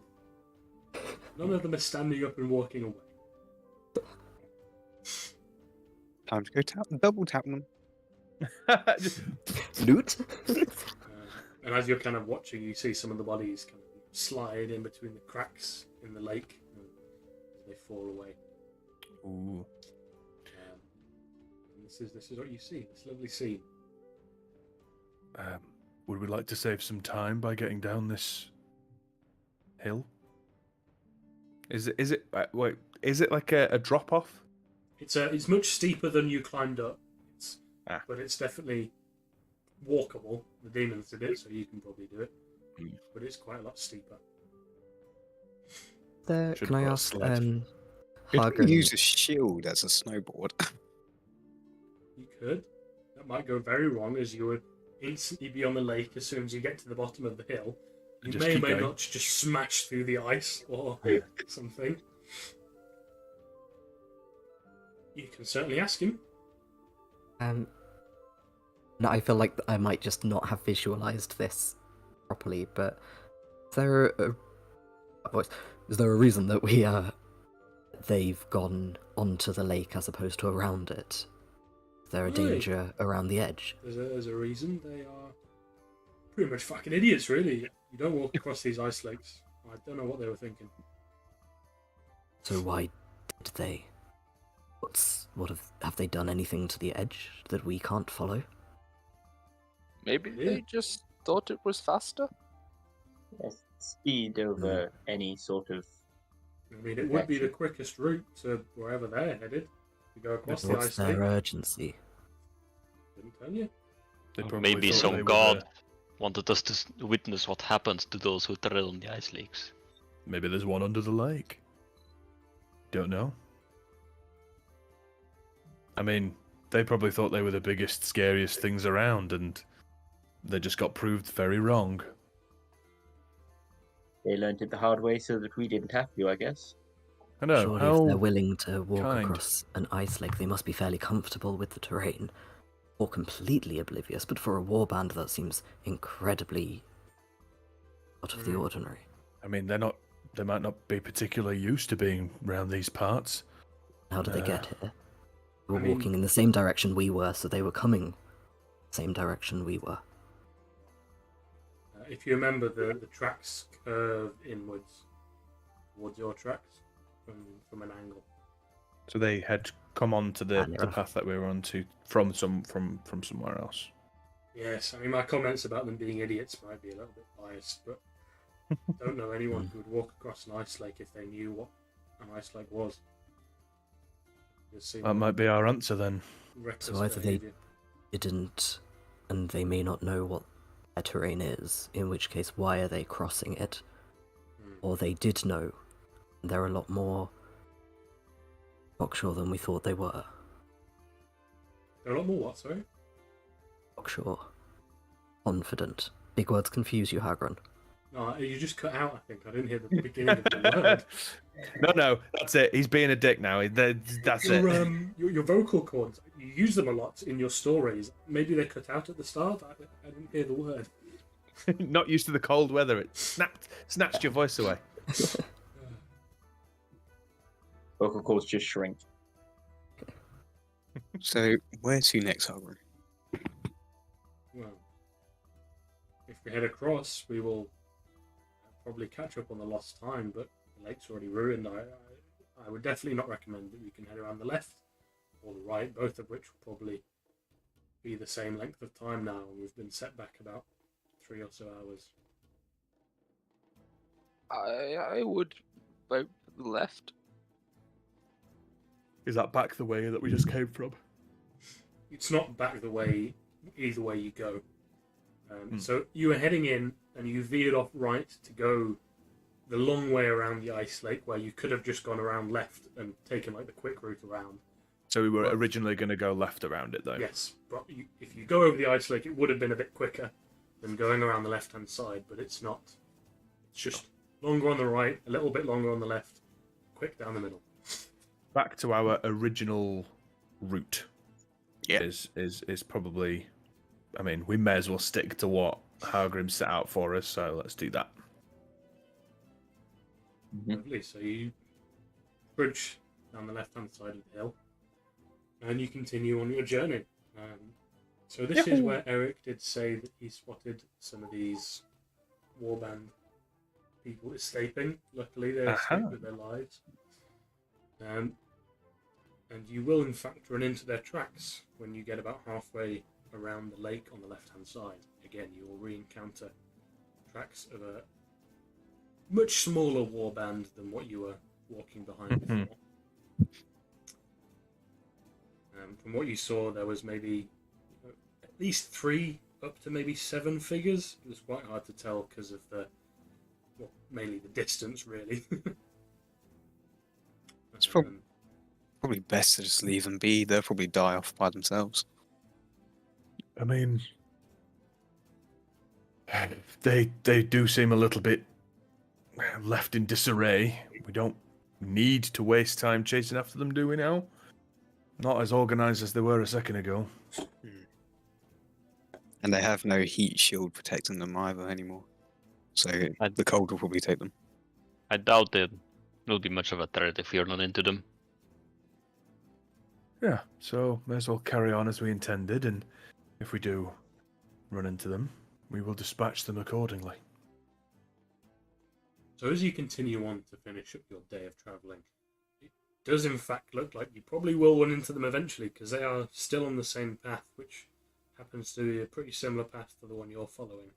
None of them are standing up and walking away. Time to go double tap them. Loot? And as you're kind of watching, you see some of the bodies kind of slide in between the cracks in the lake and they fall away. Ooh. And this is what you see, this lovely scene. Would we like to save some time by getting down this hill? Is it like a drop off? It's much steeper than you climbed up, Ah. but it's definitely walkable. The demons did it, so you can probably do it. But it's quite a lot steeper. Should Can I put a ask, sled. Could Hargrim? we use a shield as a snowboard? You could. That might go very wrong, as you would instantly be on the lake as soon as you get to the bottom of the hill. You Just may or keep may going. not just smash through the ice or something. You can certainly ask him. No, I feel like I might just not have visualized this properly, but is there a reason that they've gone onto the lake as opposed to around it? Is there a Right. danger around the edge? There's a reason. They are pretty much fucking idiots, really. You don't walk across these ice lakes. I don't know what they were thinking. So why did they? Have they done anything to the edge that we can't follow? Maybe Yeah. they just thought it was faster. Yes, speed over any sort of. I mean, it would be the quickest route to wherever they're headed. To go across the What's ice their lake. urgency? Didn't tell you. They probably Maybe thought they some were god wanted us to witness what happens to those who tread on the ice lakes. Maybe there's one under the lake. Don't know. I mean, they probably thought they were the biggest, scariest things around, and they just got proved very wrong. They learned it the hard way so that we didn't have to, I guess. I know. Surely, how if they're willing to walk kind. across an ice lake, they must be fairly comfortable with the terrain, or completely oblivious. But for a warband, that seems incredibly out of the ordinary. I mean, they might not be particularly used to being around these parts. How did they get here? They were I mean- walking in the same direction we were, so they were coming same direction we were. If you remember, the tracks curve inwards towards your tracks from an angle. So they had come on to the Near enough. path that we were on to from somewhere else. Yes, I mean, my comments about them being idiots might be a little bit biased, but I don't know anyone who would walk across an ice lake if they knew what an ice lake was. That might be our answer then. So either they didn't, and they may not know what their terrain is, in which case why are they crossing it? Or they did know, and they're a lot more cocksure than we thought they were. They're a lot more what, sorry? Cocksure. Confident. Big words confuse you, Hagron. No, you just cut out, I think. I didn't hear the beginning of the word. No, that's it. He's being a dick now. That's it. Your vocal cords, you use them a lot in your stories. Maybe they cut out at the start. I didn't hear the word. Not used to the cold weather. It snatched your voice away. Vocal cords just shrink. So, where to next, Hagrid? Well, if we head across, we will probably catch up on the lost time, but the lake's already ruined. I would definitely not recommend that we can head around the left or the right, both of which will probably be the same length of time now, and we've been set back about 3 or so hours. I would vote for the left. Is that back the way that we just came from? It's not back the way, either way you go. So you were heading in, and you veered off right to go the long way around the ice lake, where you could have just gone around left and taken like the quick route around. So we were originally going to go left around it, though. Yes, but if you go over the ice lake, it would have been a bit quicker than going around the left-hand side, but it's not. It's just longer on the right, a little bit longer on the left, quick down the middle. Back to our original route. Yeah. Is probably. I mean, we may as well stick to what Hargrim set out for us, so let's do that. Lovely. So you bridge down the left-hand side of the hill, and you continue on your journey. So this is where Eric did say that he spotted some of these warband people escaping. Luckily, they escaped with their lives. And you will, in fact, run into their tracks when you get about halfway around the lake on the left-hand side. Again, you will re-encounter tracks of a much smaller warband than what you were walking behind before. From what you saw, there was maybe at least 3 up to maybe 7 figures. It was quite hard to tell because of mainly the distance, really. It's probably best to just leave them be. They'll probably die off by themselves. I mean, they do seem a little bit left in disarray. We don't need to waste time chasing after them, do we now? Not as organised as they were a second ago. And they have no heat shield protecting them either anymore. So the cold will probably take them. I doubt it will be much of a threat if we run into them. Yeah, so may as well carry on as we intended, and if we do run into them, we will dispatch them accordingly. So as you continue on to finish up your day of travelling, it does in fact look like you probably will run into them eventually, because they are still on the same path, which happens to be a pretty similar path to the one you're following.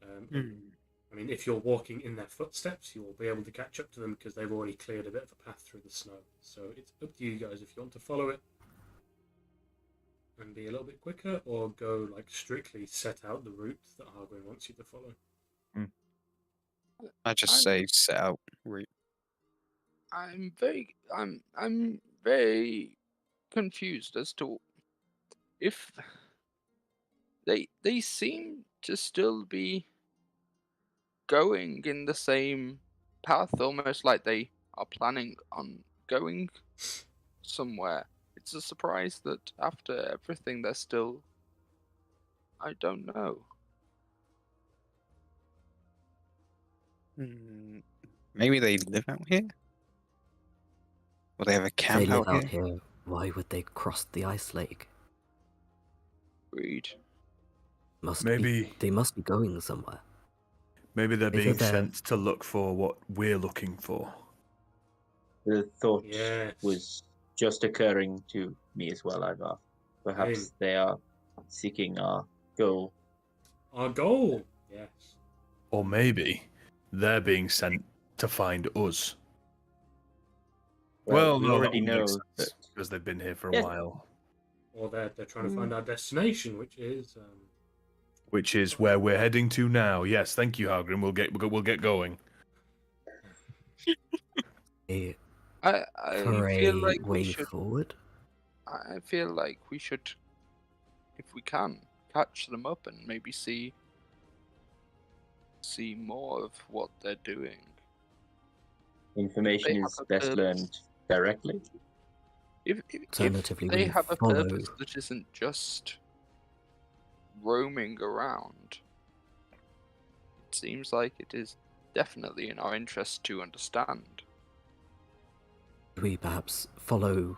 I mean, if you're walking in their footsteps, you will be able to catch up to them because they've already cleared a bit of a path through the snow. So it's up to you guys if you want to follow it and be a little bit quicker, or go like strictly set out the route that Hargrim wants you to follow. I just say set out route. I'm very confused as to if they seem to still be going in the same path, almost like they are planning on going somewhere. It's a surprise that after everything they're still... I don't know. Maybe they live out here? Or they have a If they camp live out out here? here, why would they cross the ice lake? Agreed. Maybe They must be going somewhere. maybe they're Either being they're- sent to look for what we're looking for. The thought Yes. was just occurring to me as well, Ivar. Perhaps Same. they are seeking our goal. Our goal. Yes. Or maybe they're being sent to find us. Well, we no, already that wouldn't make know sense, that. because they've been here for a Yes. while. Or they're trying to find our destination, which is Which is where we're heading to now. Yes, thank you, Halgrim. We'll get going. A I for feel a like we way should. forward? I feel like we should, if we can, catch them up and maybe see more of what they're doing. Information have is a best purpose. learned directly. If Alternatively, they we have a follow. purpose that isn't just roaming around, it seems like it is definitely in our interest to understand. We perhaps follow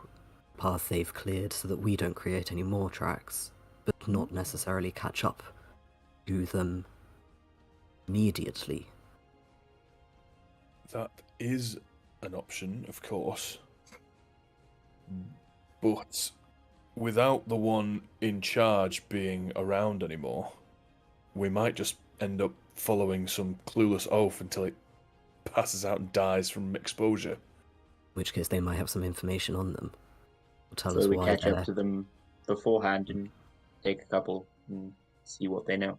the path they've cleared so that we don't create any more tracks, but not necessarily catch up to them immediately. That is an option, of course. But without the one in charge being around anymore, we might just end up following some clueless oaf until it passes out and dies from exposure. In which case they might have some information on them. Or tell So us we why catch they're... up to them beforehand and take a couple and see what they know.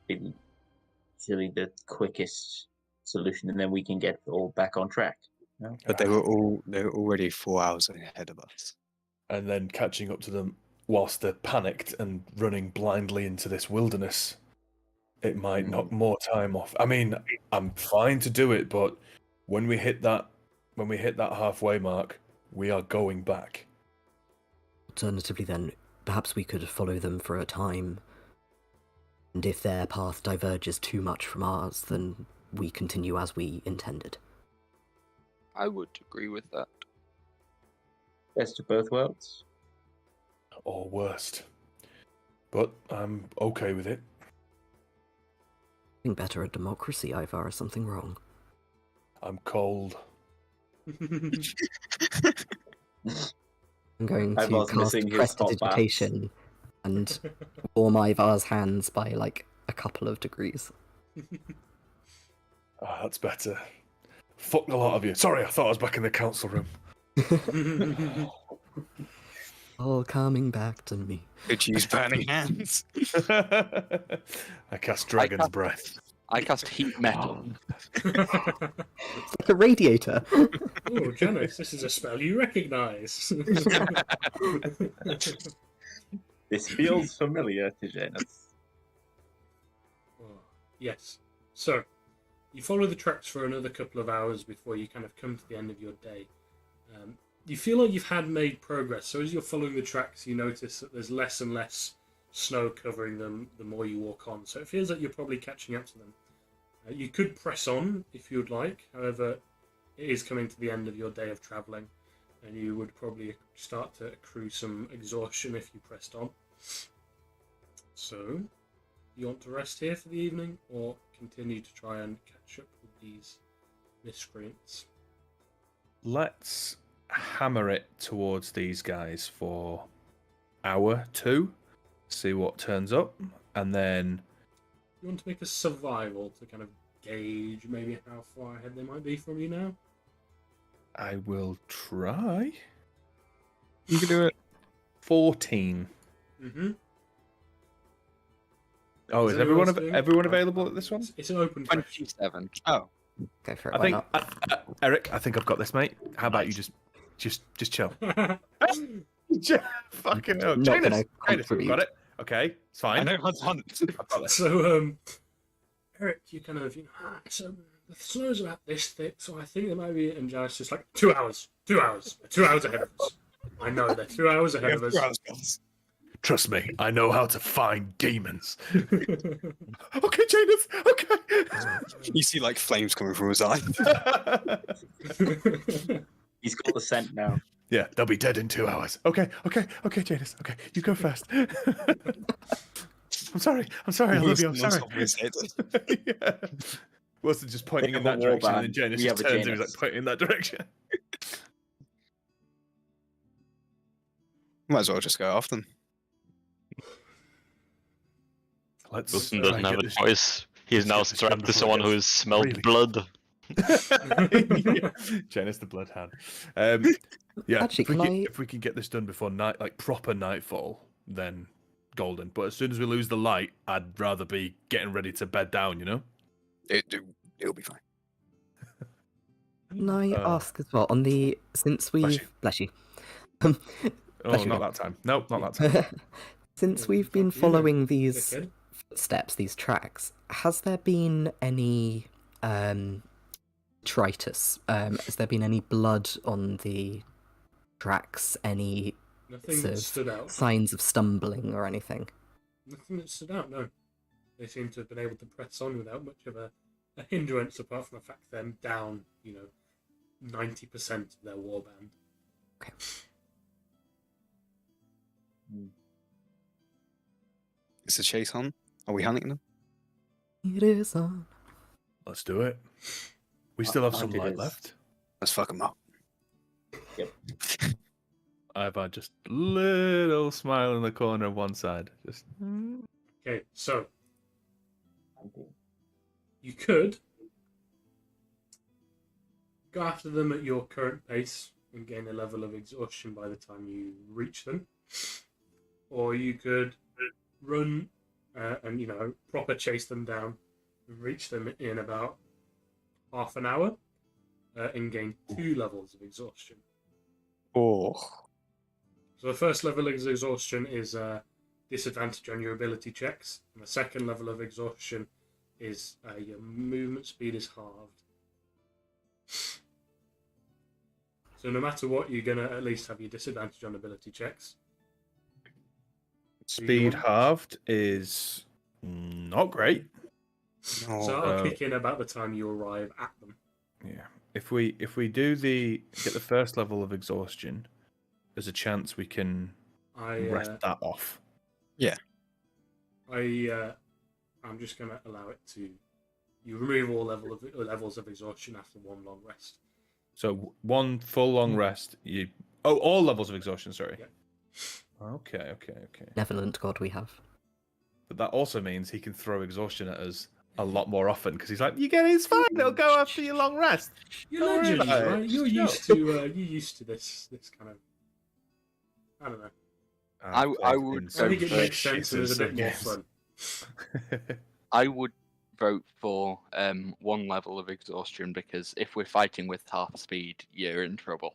It's really the quickest solution, and then we can get all back on track. No? But they were already 4 hours ahead of us. And then catching up to them whilst they're panicked and running blindly into this wilderness. It might knock more time off. I mean, I'm fine to do it, but when we hit that halfway mark, we are going back. Alternatively then, perhaps we could follow them for a time, and if their path diverges too much from ours, then we continue as we intended. I would agree with that. Best of both worlds. Or worst. But I'm okay with it. Being better at democracy, Ivar, is something wrong. I'm cold. I'm going to Ivar's cast missing his hot prestidigitation and warm Ivar's hands by like a couple of degrees. That's better. Fuck a lot of you. Sorry, I thought I was back in the council room. All coming back to me. Could use burning hands. I cast Dragon's Breath. I cast heat metal. It's like a radiator. Oh, Janice, this is a spell you recognise. This feels familiar to Janus. Oh, yes. So, you follow the tracks for another couple of hours before you kind of come to the end of your day. You feel like you've made progress. So as you're following the tracks, you notice that there's less and less snow covering them the more you walk on. So it feels like you're probably catching up to them. You could press on if you'd like. However, it is coming to the end of your day of travelling, and you would probably start to accrue some exhaustion if you pressed on. So, you want to rest here for the evening, or continue to try and catch up with these miscreants? Let's hammer it towards these guys for hour 2, see what turns up, and then You want to make a survival to kind of gauge maybe how far ahead they might be from you now? I will try. You can do it. 14. Mm-hmm. Oh, Is is anyone everyone else doing- everyone available at this one? It's an open question. 27. Oh, Go for it, I why think not? Eric, I think I've got this, mate. How about you just chill? Fucking hell, Not Janus, gonna Janus, contribute. got it. Okay, it's fine. I know I've done it. I've got this. So, Eric, you kind of, so the snow's about this thick, so I think there might be, and Janice just like, 2 hours, 2 hours, 2 hours ahead of us. I know they're 2 hours ahead of us. Trust me, I know how to find demons. Okay, Janus. Okay. You see like flames coming from his eye. He's got the scent now. Yeah, they'll be dead in 2 hours. Okay, Janus. Okay, you go first. I'm sorry. I love you. I'm Wilson on sorry. top of his head. Yeah. Wilson just pointing in have a that direction, and warband. then Janus We just have a turns and he's Janus. like pointing in that direction. Might as well just go after them. Let's Wilson try doesn't and have get a this- choice. He's let's now get this done strapped to before it someone gets who's smelled really- blood. Janus the Bloodhound. Yeah, Actually, if we can get this done before night, like proper nightfall, then golden. But as soon as we lose the light, I'd rather be getting ready to bed down. You know. It'll be fine. Can I Oh. ask as well, on the, since we've, bless you. Oh, Bless you not again. that time. Nope, not that time. Since Yeah, we've fuck been you, following these dickhead. steps, these tracks, has there been any detritus? Has there been any blood on the tracks? Any Nothing sort that of stood out. signs of stumbling or anything? Nothing that stood out, no. They seem to have been able to press on without much of a hindrance, apart from the fact they're down, 90% of their warband. Okay. Is the chase on? Are we hunting them? It is on. Let's do it. We still have some Hunted light is- left. Let's fuck them up. Yep. I've had just a little smile in the corner of one side. Just Okay, so you could go after them at your current pace and gain a level of exhaustion by the time you reach them, or you could run and proper chase them down and reach them in about half an hour and gain 2 levels of exhaustion. Oh. So the first level of exhaustion is disadvantage on your ability checks, and the second level of exhaustion is your movement speed is halved. So no matter what, you're gonna at least have your disadvantage on ability checks. speed halved is not great. No. So I'll kick in about the time you arrive at them. Yeah. If we do get the first level of exhaustion, there's a chance we can rest that off. I'm just gonna allow it to. You remove all levels of exhaustion after one long rest. So one full long rest. All levels of exhaustion. Sorry. Yeah. Okay. Benevolent God we have. But that also means he can throw exhaustion at us a lot more often because he's like, "You get it, it's fine. It'll go after your long rest." You're Don't worry legends, about it. right? You're Just used to this kind of. I don't know. I would I think it vote makes sense and is a bit more fun. I would vote for one level of exhaustion, because if we're fighting with half speed, you're in trouble.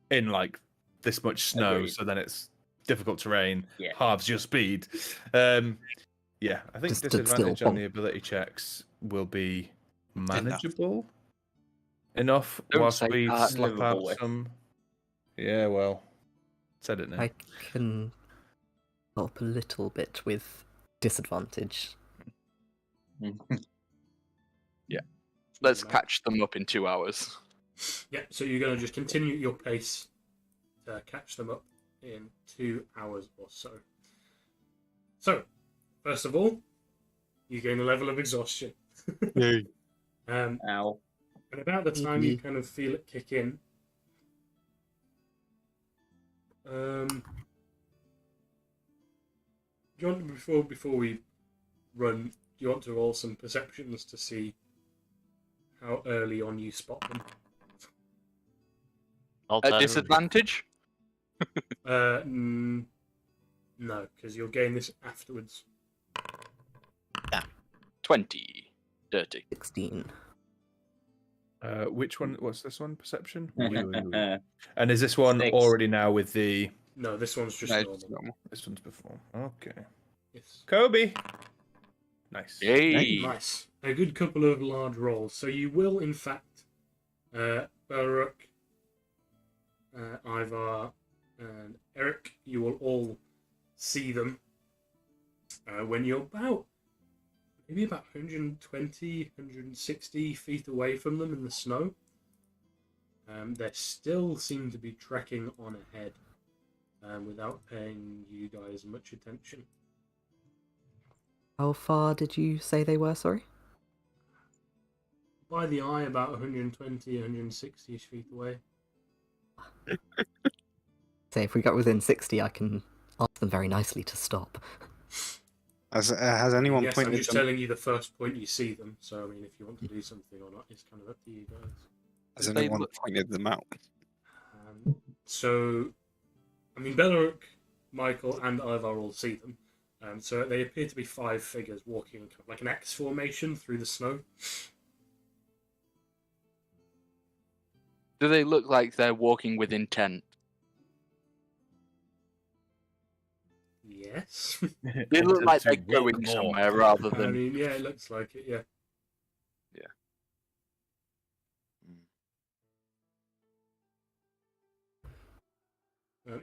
In like this much snow, Agreed. so then it's difficult terrain, Yeah. halves your speed. Yeah, I think Just stood disadvantage still. on the ability checks will be manageable enough Don't whilst say we that. slap Livable out with. some. Yeah, well, said it now. I can help a little bit with disadvantage. Let's catch them up in 2 hours. Yeah, so you're going to just continue your pace to catch them up in 2 hours or so. So, first of all, you gain a level of exhaustion. Ow. And about the time you kind of feel it kick in, do you want before we run? Do you want to roll some perceptions to see how early on you spot them? At disadvantage? No, because you'll gain this afterwards. 20. Dirty. 16. Which one? What's this one? Perception. And is this one 6. already now with the? No, this one's just No, normal. it's normal. This one's before. Okay. Yes. Kobe. Nice. Yay! Nice. A good couple of large rolls. So you will, in fact, Belrook, Ivar, and Eric, you will all see them when you're maybe about 120, 160 feet away from them in the snow. They still seem to be trekking on ahead without paying you guys much attention. How far did you say they were, sorry? By the eye, about 120, 160 feet away. Say, if we got within 60, I can ask them very nicely to stop. Has anyone Yes, pointed I'm just them? telling you the first point you see them. So, I mean, if you want to do something or not, it's kind of up to you guys. Has They anyone look- pointed them out? So, I mean, Beleric, Michael, and Ivar all see them. So they appear to be 5 figures walking kind of like an X formation through the snow. Do they look like they're walking with intent? Yes. They look like they're To walk going more. somewhere rather I than. mean, yeah, it looks like it, yeah.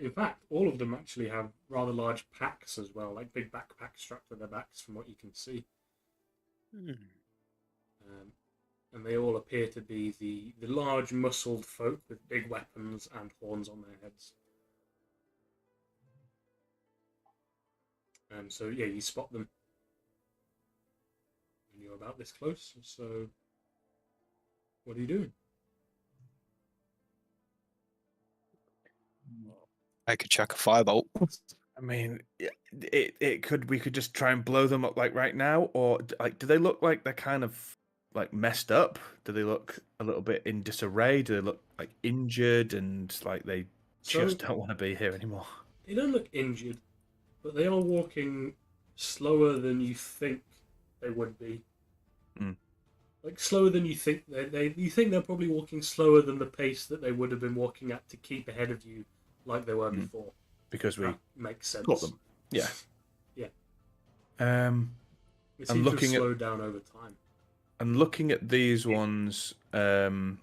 In fact, all of them actually have rather large packs as well, like big backpacks strapped to their backs from what you can see. And they all appear to be the large muscled folk with big weapons and horns on their heads. So yeah, you spot them when you're about this close. So what are you doing? I could chuck a firebolt. I mean, it could, we could just try and blow them up like right now, or like, do they look like they're kind of like messed up? Do they look a little bit in disarray? Do they look like injured and like they just don't want to be here anymore? They don't look injured, but they are walking slower than you think they would be. Like slower than you think. You think they're probably walking slower than the pace that they would have been walking at to keep ahead of you, like they were before. Because we makes sense. got them. Yeah. Yeah. They seem to have looking slowed down over time. And looking at these ones, what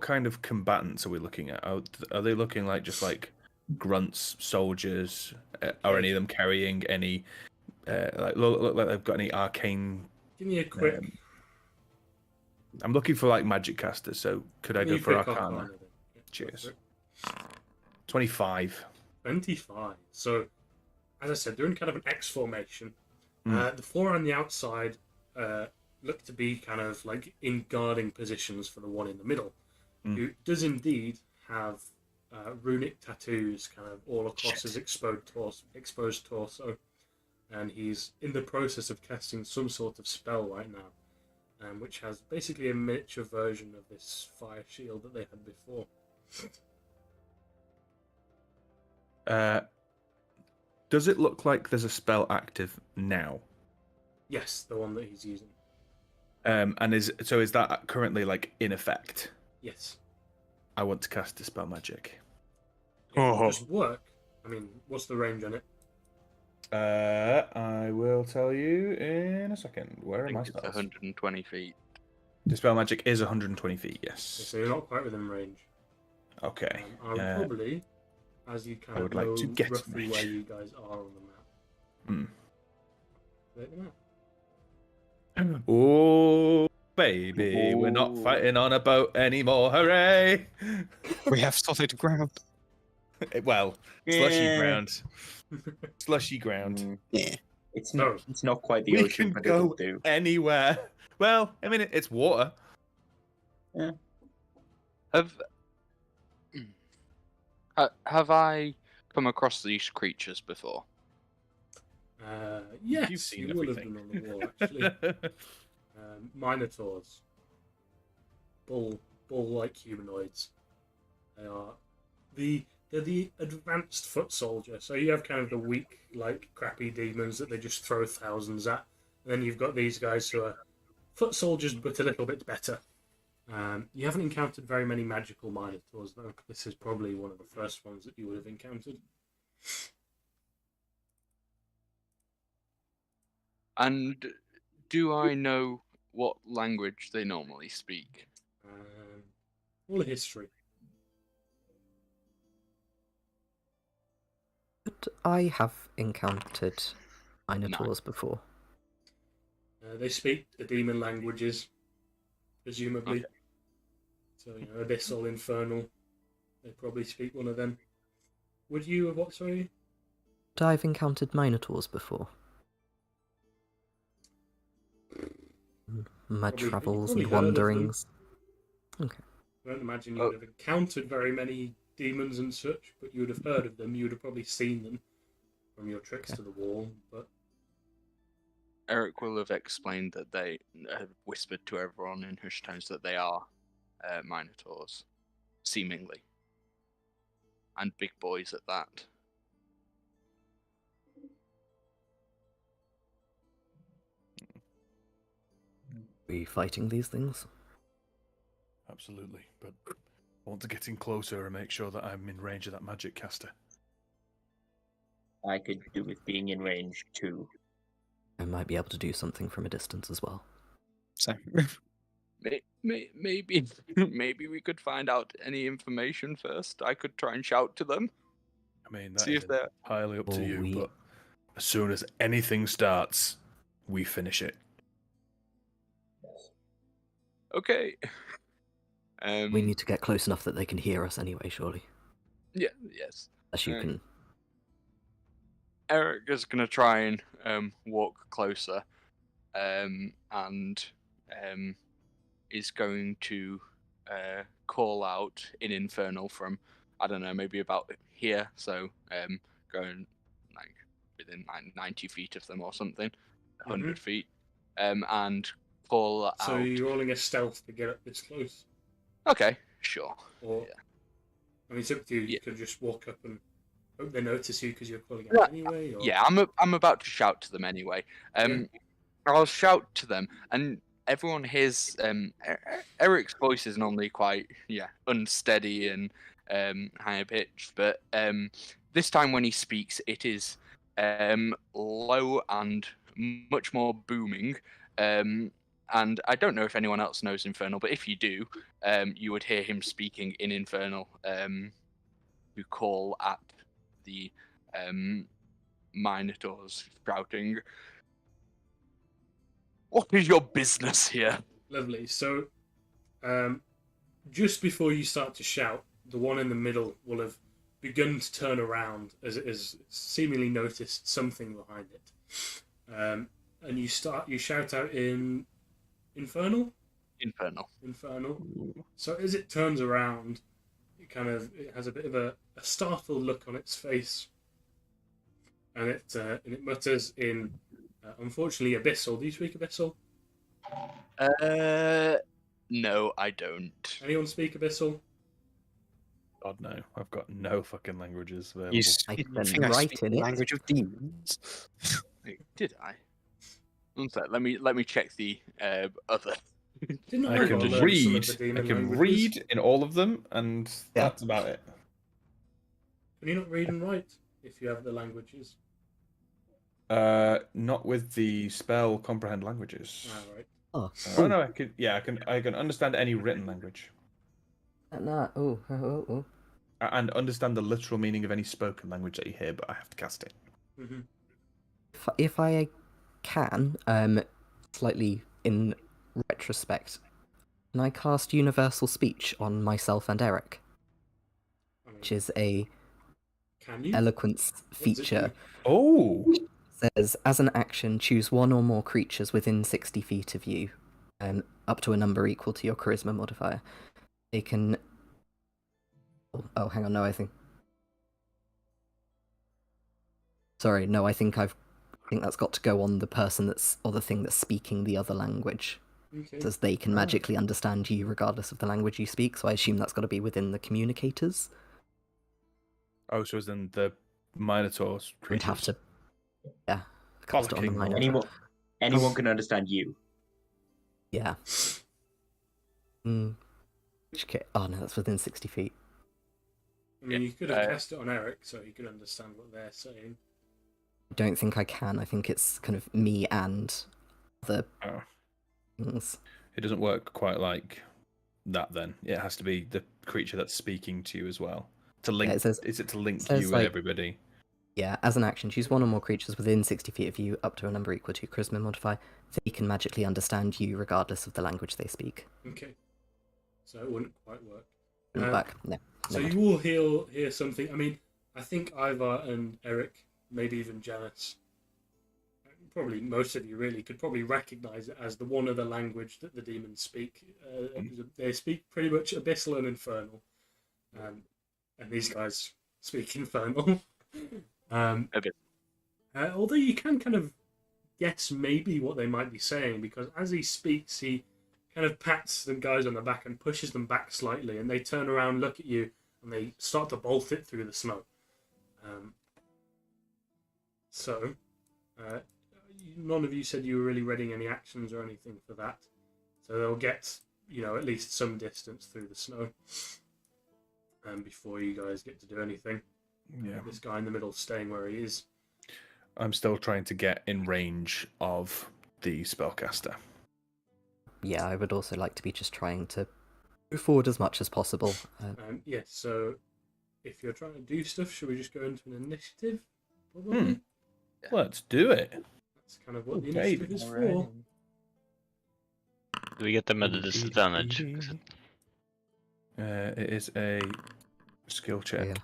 kind of combatants are we looking at? Are they looking like just like grunts, soldiers? Are any of them carrying any like look like they've got any arcane? Give me a quick. I'm looking for like magic casters, so could I go for Arcana? Yeah, Cheers. 25. 25. So, as I said, they're in kind of an X formation. The 4 on the outside look to be kind of like in guarding positions for the one in the middle, who does indeed have runic tattoos kind of all across his exposed torso. And he's in the process of casting some sort of spell right now, which has basically a miniature version of this fire shield that they had before. Does it look like there's a spell active now? Yes, the one that he's using. And is that currently like in effect? Yes. I want to cast Dispel Magic. Just work. I mean, what's the range on it? I will tell you in a second. Where are my It's spells? 120 feet. Dispel Magic is 120 feet, yes. So you're not quite within range. Okay. I would probably, as you kind I of would know like to get roughly range. where you guys are on the map. Take the map. Oh, baby, we're not fighting on a boat anymore. Hooray! We have solid ground. Well, slushy Yeah. ground. Slushy ground. Yeah. It's not quite the We ocean, can but go it'll do. anywhere. Well, I mean, it's water. Have I come across these creatures before? Yes, You've seen you will have everything. been on the wall, actually. Minotaurs. Bull-like humanoids. They're the advanced foot soldier. So you have kind of the weak, like, crappy demons that they just throw thousands at. And then you've got these guys who are foot soldiers, but a little bit better. You haven't encountered very many magical Minotaurs, though. This is probably one of the first ones that you would have encountered. And do I know what language they normally speak? All a history. I have encountered Minotaurs before. They speak the demon languages, presumably. Okay. So, Abyssal, Infernal. They probably speak one of them. Would you have what, sorry? I've encountered Minotaurs before. My Probably- travels probably and heard of them. wanderings. Okay. I don't imagine you would have encountered very many demons and such, but you would have heard of them. You would have probably seen them from your trips to the wall. But Eric will have explained that they have whispered to everyone in hushed tones that they are Minotaurs, seemingly. And big boys at that. Are you fighting these things? Absolutely, but I want to get in closer and make sure that I'm in range of that magic caster. I could do with being in range too. I might be able to do something from a distance as well. So, Maybe maybe we could find out any information first. I could try and shout to them. I mean, that See is if they're entirely up to Or you, we- but as soon as anything starts, we finish it. okay. We need to get close enough that they can hear us anyway, surely. Yeah. Yes. As you can. Eric is gonna try and walk closer, and is going to call out in Infernal from, I don't know, maybe about here. So going like within like 90 feet of them or something, 100 feet, and call so out. you're rolling a stealth to get up this close. Okay, sure. Or, Yeah. I mean, it's up to you. You Yeah. could just walk up and hope they notice you because you're calling Yeah. out anyway. Or... Yeah, I'm about to shout to them anyway. I'll shout to them, and everyone hears. Eric's voice is normally quite unsteady and higher pitched, but this time when he speaks, it is low and much more booming. And I don't know if anyone else knows Infernal, but if you do, you would hear him speaking in Infernal to call at the Minotaurs, shouting, "What is your business here?" Lovely. So, just before you start to shout, the one in the middle will have begun to turn around as it has seemingly noticed something behind it. And you shout out in Infernal? Infernal. So as it turns around, it has a bit of a startled look on its face, and it mutters in, unfortunately, Abyssal. Do you speak Abyssal? No, I don't. Anyone speak Abyssal? God, no. I've got no fucking languages available. you speak, I think I write speak in the it. language of demons. Wait, did I? One sec, let me check the other. Didn't I roll can learn some of read. the I demon can languages? read in all of them, and Yeah. that's about it. Can you not read and write if you have the languages? Not with the spell comprehend languages. Ah, right. Oh, Oh no, I can. Yeah, I can understand any written language, oh. and understand the literal meaning of any spoken language that you hear. But I have to cast it. Mm-hmm. If I can, slightly in retrospect, can I cast Universal Speech on myself and Eric, I mean, which is a can you? eloquence What does it feature. do? Oh, Says, as an action, choose one or more creatures within 60 feet of you, up to a number equal to your charisma modifier. They can... Oh, hang on, no, I think... Sorry, no, I think that's got to go on the person or the thing that's speaking the other language. Okay. Says they can magically understand you regardless of the language you speak, so I assume that's got to be within the communicators. oh, so as in the Minotaurs We'd creatures. have to... Yeah, cast it on the Bollocking. Minotaur. Anyone can understand you. Yeah. Oh no, that's within 60 feet. I mean, you could have cast it on Eric so he could understand what they're saying. I don't think I can. I think it's kind of me and the Oh. things. It doesn't work quite like that. Then it has to be the creature that's speaking to you as well to link. Yeah, it says- is it to link says, you and like- everybody? Yeah, as an action, choose one or more creatures within 60 feet of you, up to a number equal to charisma modifier. They can magically understand you regardless of the language they speak. Okay. So it wouldn't quite work. Wouldn't work. No. So Never you mind. will hear something. I mean, I think Ivar and Eric, maybe even Janice, probably most of you really could probably recognise it as the one other language that the demons speak. They speak pretty much Abyssal and Infernal, and these guys speak Infernal. Although you can kind of guess maybe what they might be saying, because as he speaks, he kind of pats the guys on the back and pushes them back slightly, and they turn around, look at you, and they start to bolt it through the snow. None of you said you were really readying any actions or anything for that, so they'll get at least some distance through the snow, before you guys get to do anything. Yeah. This guy in the middle staying where he is. I'm still trying to get in range of the spellcaster. Yeah, I would also like to be just trying to move forward as much as possible. Yes, so if you're trying to do stuff, should we just go into an initiative? Probably. Let's do it. That's kind of what the Okay. initiative is for. Do we get them at a disadvantage? It is a skill check. Yeah.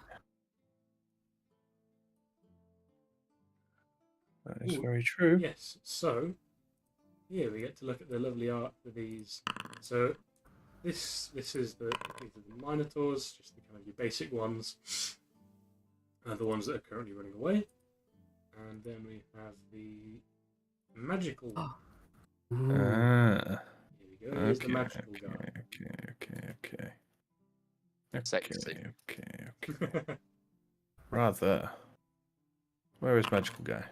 That is Ooh, very true. Yes, so here we get to look at the lovely art for these. So this is these are the Minotaurs, just the kind of your basic ones, the ones that are currently running away, and then we have the magical. Here we go. Here's the magical guy. Sexy. Okay. Rather. Where is magical guy?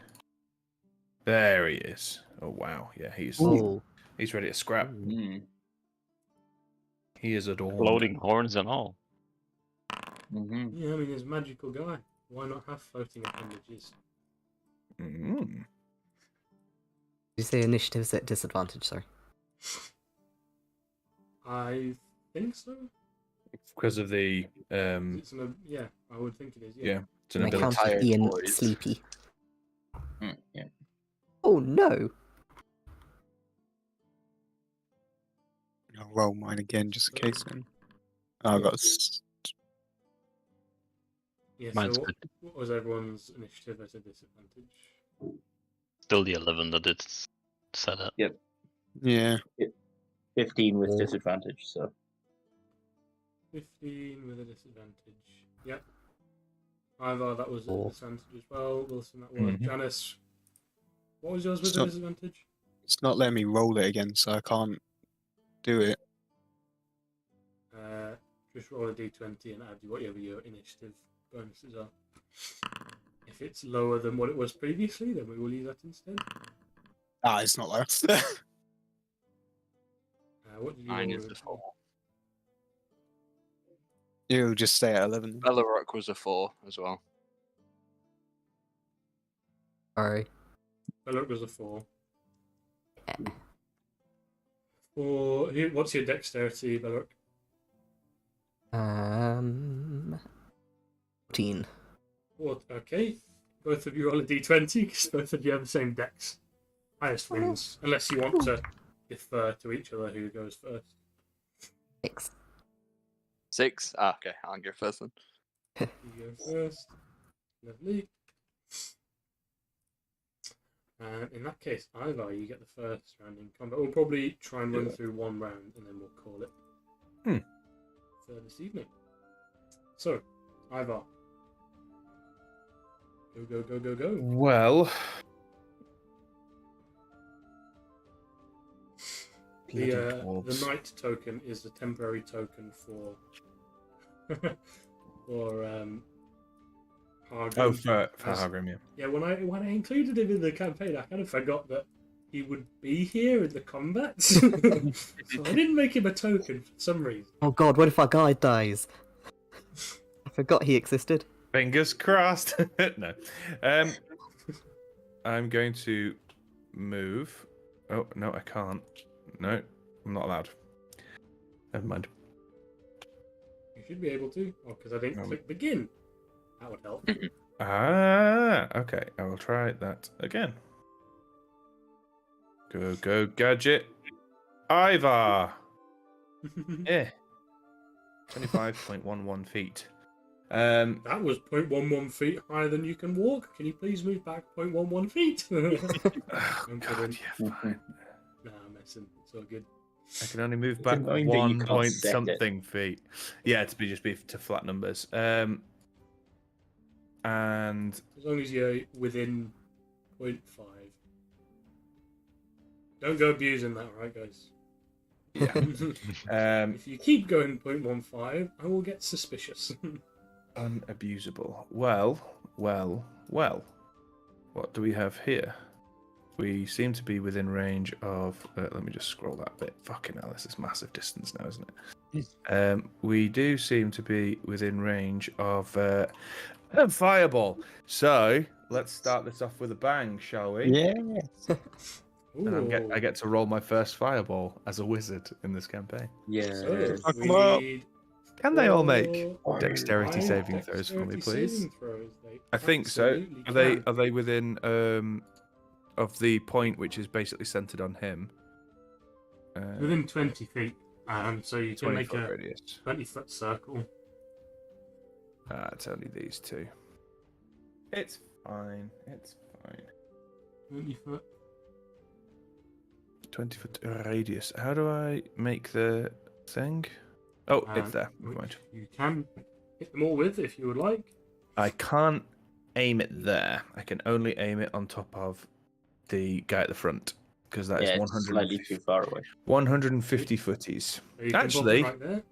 There he is. Oh wow, yeah, he's ready to scrap. He is adorned. Floating horns and all. Yeah, I mean, there's magical guy. Why not have floating appendages? Did you say initiative's at disadvantage, sorry? I think so. Because of the It's yeah, I would think it is. Yeah. it's an I ability. counted Ian sleepy. Yeah. Oh no! I'll roll mine again just in case then. I got Yeah. Mine's So good. what was everyone's initiative at a disadvantage? Still the 11 that it's set at. Yep. yeah. 15 with disadvantage, so. 15 with a disadvantage. Yep. Ivar, that was a disadvantage as well. Wilson, that was. Janice, what was yours with a disadvantage? It's not letting me roll it again, so I can't do it. Just roll a d20 and add whatever your initiative bonuses are. If it's lower than what it was previously, then we will use that instead. It's not low. What did you Mine roll is with? a 4. You'll just stay at 11. Bellarok was a 4 as well. Sorry. Bellarok was a 4. What's your dexterity, Bellarok? 14. What? Okay. Both of you roll a d20 because both of you have the same dex. Highest wins. Unless you want to defer to each other who goes first. 6. 6? Ah, okay, I'll go first then. You go first. Lovely. And in that case, Ivar, you get the first round in combat. We'll probably try and run through one round and then we'll call it for this evening. So, Ivar. Go. Well, the knight token is the temporary token for Hargrim. Oh, for Hargrim, yeah. Yeah, when I included him in the campaign, I kind of forgot that he would be here in the combat. So I didn't make him a token for some reason. Oh god, what if our guy dies? I forgot he existed. Fingers crossed. No. I'm going to move. Oh, no, I can't. No, I'm not allowed. Never mind. You should be able to. Oh, because I didn't click begin. That would help. Okay. I will try that again. Go, gadget. Ivar! Eh. 25.11 feet. That was 0.11 feet higher than you can walk. Can you please move back 0.11 feet? Oh, I'm God, kidding. yeah, fine. Nah, I'm messing. It's all good. I can only move It's back annoying that you 1 can't point set it. something feet. Yeah, just be to flat numbers. And As long as you're within 0.5. Don't go abusing that, right, guys? yeah. If you keep going 0.15, I will get suspicious. Unabusable. Well. What do we have here? We seem to be within range of. Let me just scroll that bit. Fucking hell, this is massive distance now, isn't it? We do seem to be within range of a fireball. So let's start this off with a bang, shall we? Yeah. And I get to roll my first fireball as a wizard in this campaign. So, Fuck we 'em up. need Can they all make Four. dexterity five saving throws for me, dexterity please? saving throws. They I think so. absolutely Are can. they within of the point which is basically centered on him? Within 20 feet. So you can 20 make foot a radius. 20-foot circle. It's only these two. It's fine. It's fine. 20 foot. 20-foot radius. How do I make the thing? Oh, it's there. Never Which mind. you can hit them all with if you would like. I can't aim it there. I can only aim it on top of the guy at the front because that is Yeah, it's slightly too far away. 150 footies. So you can Actually, pop it right there.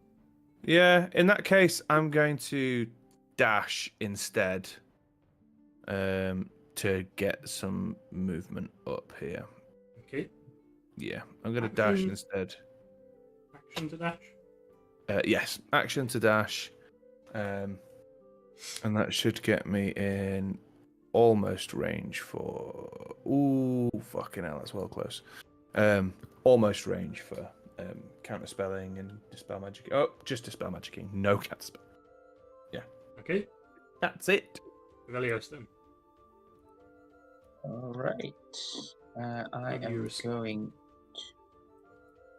yeah. In that case, I'm going to dash instead, to get some movement up here. Okay. Yeah, I'm going to dash Action. instead. Action to dash. Yes, action to dash, and that should get me in almost range for. Ooh, fucking hell, that's well close. Almost range for counter spelling and dispel magic. Oh, just dispel magicking, no counter spell. Yeah. Okay. That's it. Velios then. All right. I Have you am received- going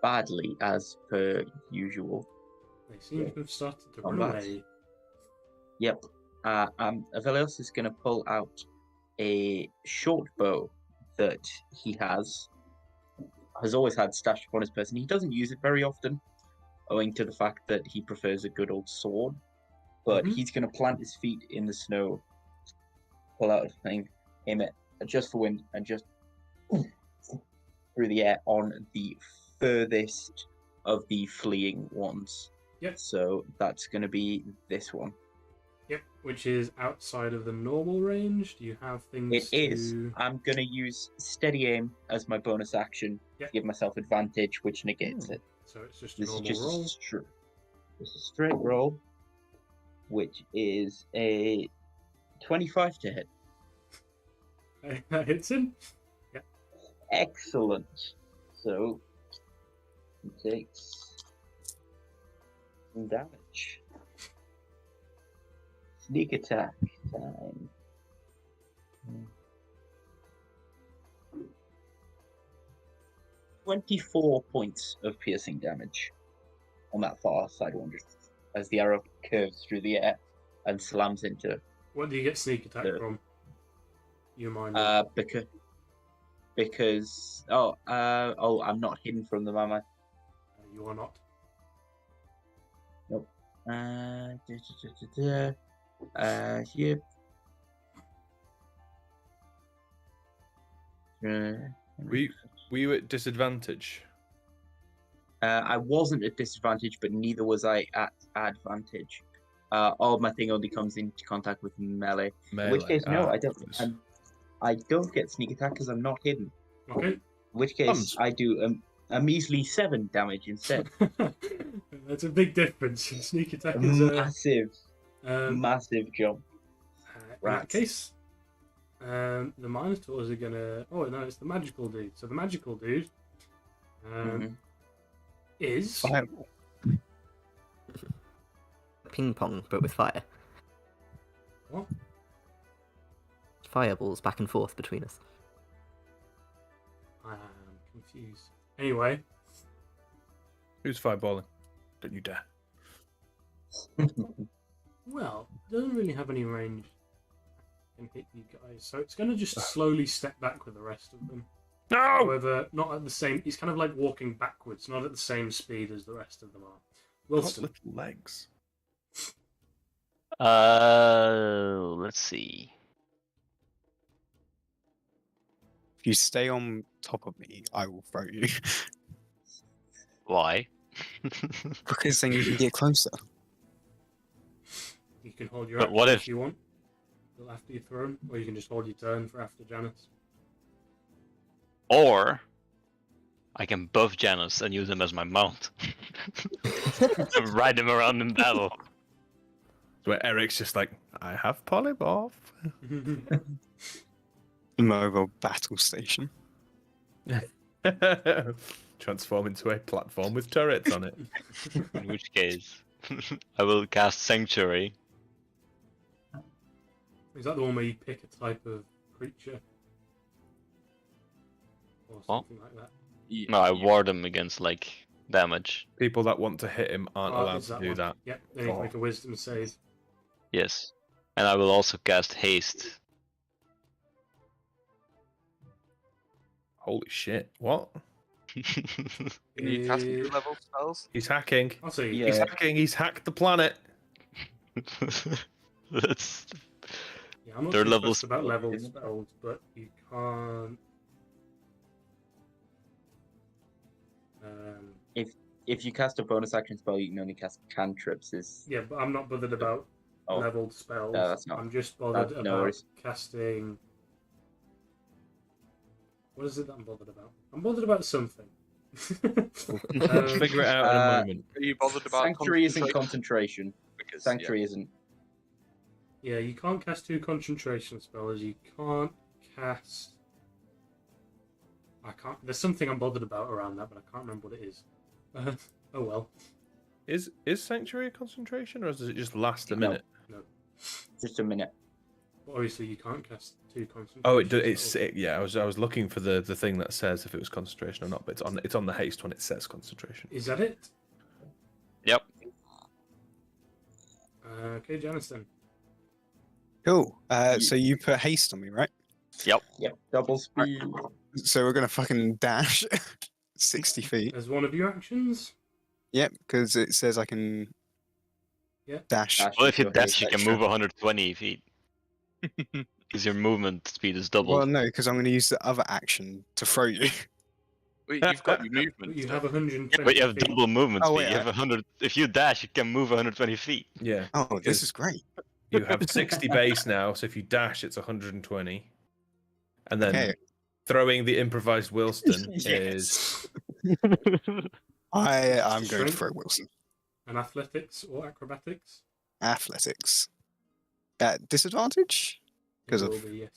badly as per usual. They seem to have started to run Combat. away. Yep. Avelios is going to pull out a short bow that he has always had stashed upon his person. He doesn't use it very often, owing to the fact that he prefers a good old sword. But he's going to plant his feet in the snow, pull out a thing, aim it, adjust for wind, and just through the air on the furthest of the fleeing ones. Yep. So that's going to be this one. Yep. Which is outside of the normal range. Do you have things It is. to... I'm going to use steady aim as my bonus action Yep. to give myself advantage, which negates it. So it's just a This is normal just roll. just a straight roll, which is a 25 to hit. That hits him. Excellent. So he takes some damage. Sneak attack time. 24 points of piercing damage on that far side one, just as the arrow curves through the air and slams into. What do you get sneak attack The- from? You mind? Because I'm not hidden from them, am I? You are not. Nope. Here. Were you at disadvantage? I wasn't at disadvantage, but neither was I at advantage. All of my thing only comes into contact with melee. In which case, no, I don't. I don't get sneak attack because I'm not hidden. Okay. In which case, I do a measly 7 damage instead. That's a big difference. Sneak attack is a massive jump. In that case, the Minotaurs are gonna. Oh no, it's the magical dude. So the magical dude is Fireball. Ping pong, but with fire. What? fireballs back and forth between us. I am confused. Anyway, Who's fireballing? Don't you dare. well, it doesn't really have any range. Can hit you guys, so it's going to just slowly step back with the rest of them. No! However, not at the same. He's kind of like walking backwards, not at the same speed as the rest of them are. Got Wilson, little legs. Let's see. If you stay on top of me, I will throw you. Why? Because then you can get closer. you can hold your But action what if if- you want till after you're thrown, or you can just hold your turn for after Janice. Or I can buff Janus and use him as my mount. And ride him around in battle. Where Eric's just like, I have polymorph. Mobile battle station. Transform into a platform with turrets on it. In which case, I will cast Sanctuary. Is that the one where you pick a type of creature? Or something like that? No, I ward him against like damage. People that want to hit him aren't allowed is to that do one? that. Yep, they need to Oh. make a wisdom save. Yes. And I will also cast Haste. Holy shit. What? Can you cast Uh, level spells? He's hacking. I'll say He's hacking. He's hacked the planet. That's yeah, I'm not They're too level fussed about spell, leveled isn't it? spells, but you can't. If you cast a bonus action spell, you can only cast cantrips. Yeah, but I'm not bothered about Oh. leveled spells. No, that's not- I'm just bothered no about worries. casting. What is it that I'm bothered about? I'm bothered about something. Figure it out in a moment. Are you bothered about Sanctuary isn't concentration? concentration. Because, Sanctuary isn't. Yeah, you can't cast two concentration spells. You can't cast. I can't. There's something I'm bothered about around that, but I can't remember what it is. Oh well. Is Sanctuary a concentration or does it just last a No. minute? Just a minute. But obviously, you can't cast two concentration. Oh, it's spells. yeah. I was looking for the thing that says if it was concentration or not, but it's on the haste when it says concentration. Is that it? Yep. Okay, Janice then. Cool. So you put haste on me, right? Yep. Double speed. So we're gonna fucking dash 60 feet. As one of your actions. Yep, because it says I can Yeah. dash. Well, if you Your dash, haste you can extra. move 120 feet. Because your movement speed is doubled. Well, no, because I'm going to use the other action to throw you. Wait, you've got your But movement. you still. have 120 Yeah, but you have feet. double movement Oh, speed. wait, You have 100. If you dash, you can move 120 feet. Yeah. Oh, because this is great. You have 60 base now, so if you dash, it's 120. And then Okay. throwing the improvised Wilston is I'm going to Strength? throw Wilson. And athletics or acrobatics? Athletics. At disadvantage? Because It of. will be,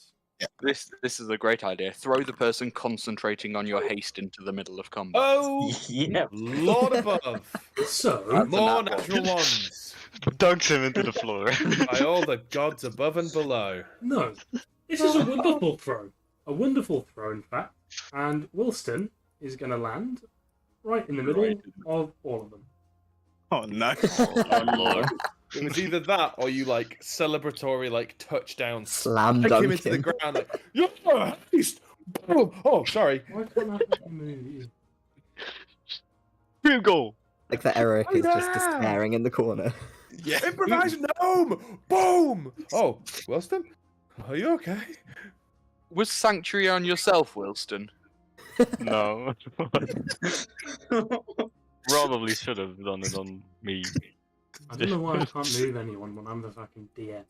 yes. This is a great idea. Throw the person concentrating on your haste into the middle of combat. oh Yeah. Lord above, So, That's a more nat one. natural ones Dunks him into the floor. by all the gods above and below. no. This is a wonderful throw. A wonderful throw, in fact. And Wilston is going to land right in the middle Right. of all of them. Oh, no. Oh, Lord. It was either that or you like celebratory like touchdown, Slam kick dunk him into the him. ground like yeah, haste. Oh, sorry. Why can't I fucking move you? Dream goal. Like that Eric is just Yeah. despairing in the corner. Yeah. Improvise gnome! Boom! Oh, Wilston? Are you okay? Was Sanctuary on yourself, Wilston? No. Probably should have done it on me. I don't know why I can't move anyone when I'm the fucking DM.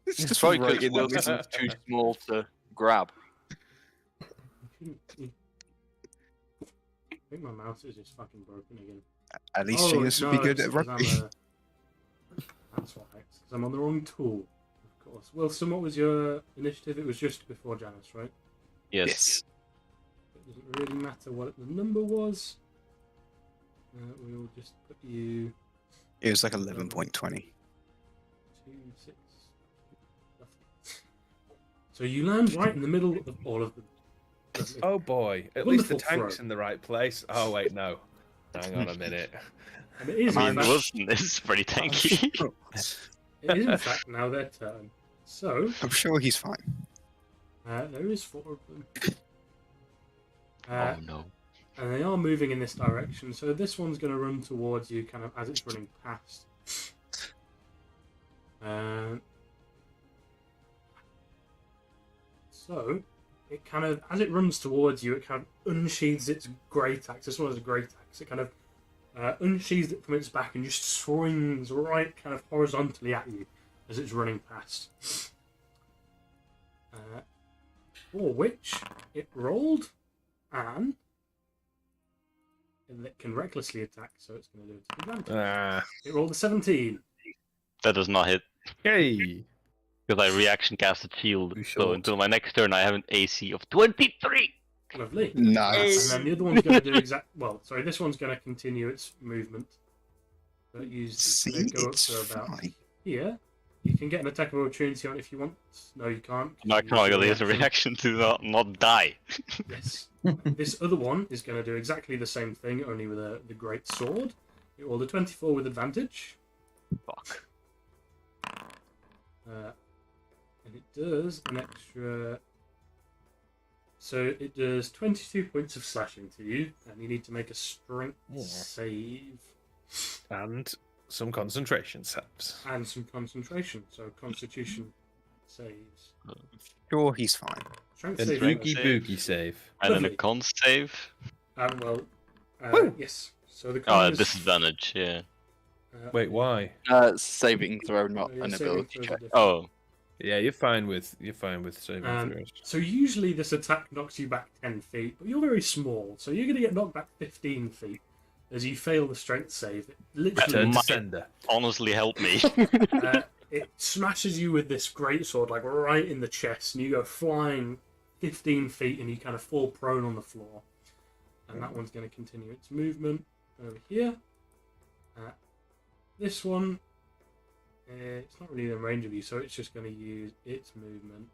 It's It's just probably right because in the middle. Wilson's too small to grab. I think my mouse is just fucking broken again. At least Janus would be good it's at 'cause rugby. That's why, because I'm on the wrong tool. Of course. Wilson, what was your initiative? It was just before Janice, right? Yes. It doesn't really matter what the number was. We'll just put you It was like 11.20. 2, 6. So you land right in the middle of all of them. Lovely. Oh boy, at least the Wonderful tank's throw. in the right place. Oh wait, no. Hang on a minute. And it is, I in mean, fact, Wilson is pretty tanky. it is in fact now their turn. So I'm sure he's fine. there is 4 of them. Oh no. And they are moving in this direction. So this one's going to run towards you, kind of as it's running past. So it kind of, as it runs towards you, it kind of unsheathes its great axe. This one has a great axe. It kind of unsheathes it from its back and just swings right kind of horizontally at you as it's running past. For which it rolled, and it can recklessly attack, so it's going to do it to advantage. It rolled a 17. That does not hit. Yay! Because I reaction casted shield. Too So short. until my next turn, I have an AC of 23. Lovely. Nice. And then the other one's going to do this one's going to continue its movement. So it See, they go up it's to about fine. here. You can get an attack of opportunity on it if you want. No, you can't. No, I can only use a reaction to not die. Yes. This other one is going to do exactly the same thing, only with the great sword. It rolled a 24 with advantage. Fuck. And it does an extra. So it does 22 points of slashing to you, and you need to make a strength save. And some concentration saves. And some concentration, so constitution saves. Sure, he's fine. Strength And save. boogie save. boogie save. And then Lovely. a con save. Yes. So the Oh, con at is, disadvantage, yeah. Wait, why? Saving throw, not Yeah, an saving ability throws are check. different. Oh, Yeah, you're fine with saving throws. So usually this attack knocks you back 10 feet, but you're very small, so you're going to get knocked back 15 feet as you fail the strength save. It literally, Turn to might- sender. honestly help me. it smashes you with this greatsword like right in the chest, and you go flying 15 feet, and you kind of fall prone on the floor. And that one's going to continue its movement over here. This one, it's not really in range of you, so it's just going to use its movement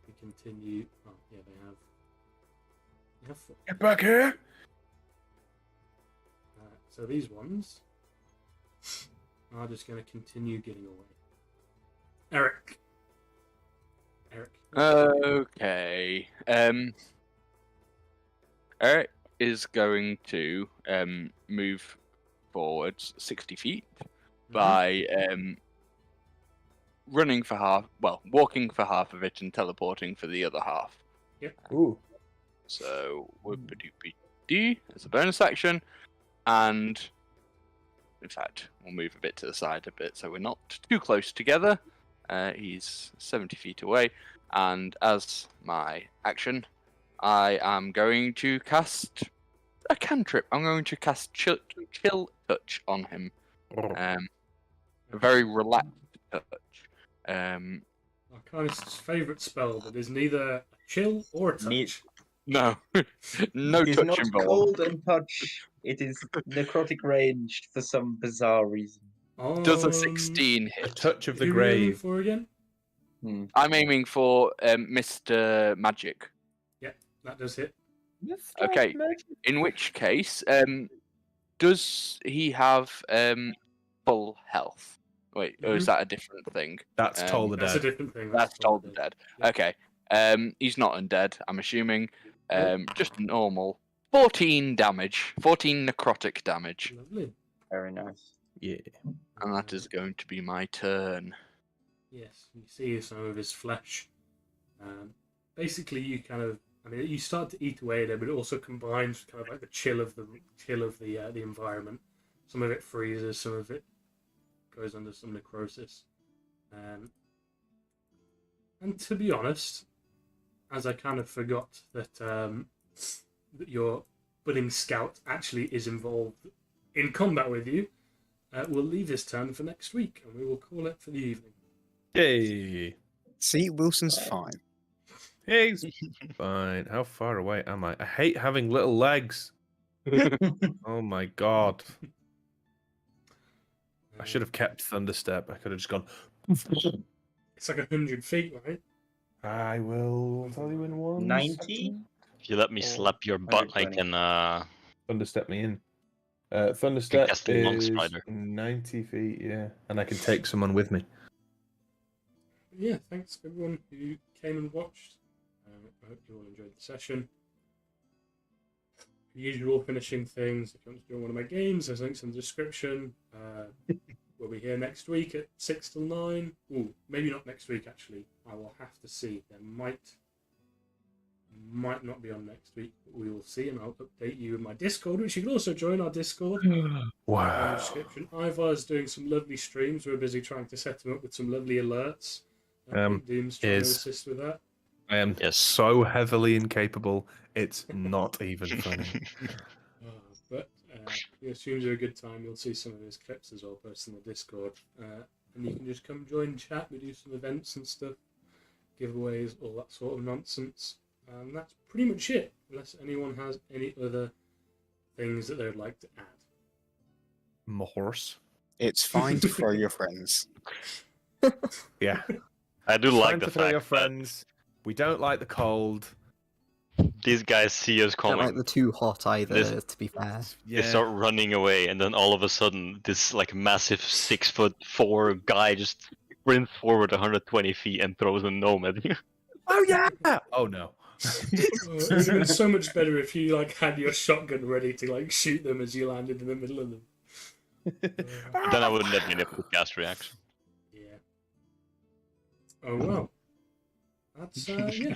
to continue. Oh, yeah, they have 4. Get back here! So these ones are just going to continue getting away. Eric. Okay. Eric is going to move forwards 60 feet by running for half, walking for half of it and teleporting for the other half. Yep. Ooh. So, whoop-a-doop-a-doo as a bonus action, and in fact, we'll move a bit to the side a bit so we're not too close together. He's 70 feet away, and as my action, I am going to cast a cantrip. I'm going to cast Chill Touch on him. A very relaxed touch. Arcanist's favourite spell that is neither a chill or a touch. Neat. No, no It is touch not involved. cold and touch. It is necrotic ranged for some bizarre reason. Does a Um, 16 A hit? touch of the who are you aiming grave. for again? I'm aiming for Mr. Magic. That does hit. Okay, in which case, does he have full health? Wait, or is Mhm. that a different thing? That's Toll the That's a Dead. different thing. That's Toll the Dead. Yeah. Okay, he's not undead, I'm assuming. Just normal. 14 damage. 14 necrotic damage. Lovely. Very nice. Yeah. And that is going to be my turn. Yes, you see some of his flesh. Basically, you start to eat away at it, but it also combines with kind of like the chill of the environment. Some of it freezes, some of it goes under some necrosis. And to be honest, as I kind of forgot that that your budding scout actually is involved in combat with you, we'll leave his turn for next week, and we will call it for the evening. Yay. See, Wilson's fine. He's fine. How far away am I? I hate having little legs. Oh my god. I should have kept Thunderstep. I could have just gone. It's like 100 feet, right? I will tell you in 1 90? second. If you let me Or slap your butt, I 120. can Thunderstep me in. I Thunderstep cast a long is strider. 90 feet, yeah. And I can take someone with me. Yeah, thanks everyone who came and watched. I hope you all enjoyed the session. The usual finishing things. If you want to join one of my games, there's links in the description. We'll be here next week at 6 till 9. Ooh, maybe not next week actually. I will have to see. There might not be on next week, but we will see, and I'll update you in my Discord, which you can also join our Discord. In the Wow. description. Ivar's doing some lovely streams. We're busy trying to set him up with some lovely alerts. I think Doom's trying to assist with that. I am Yes. so heavily incapable, it's not even funny. But he assumes you're a good time. You'll see some of his clips as well posted on the Discord. And you can just come join chat. We do some events and stuff, giveaways, all that sort of nonsense. And that's pretty much it, unless anyone has any other things that they would like to add. My horse. It's fine to throw your friends. Yeah. I do It's like fine the to throw your fact that friends. We don't like the cold. these guys see us Don't like coming. the too hot either, This- to be fair. They start running away, and then all of a sudden, this like massive 6'4" guy just sprints forward 120 feet and throws a gnome at you. Oh yeah! Oh no. It would have been so much better if you like had your shotgun ready to like shoot them as you landed in the middle of them. Then I wouldn't have been able to cast reaction. Yeah. Oh well. That's yeah.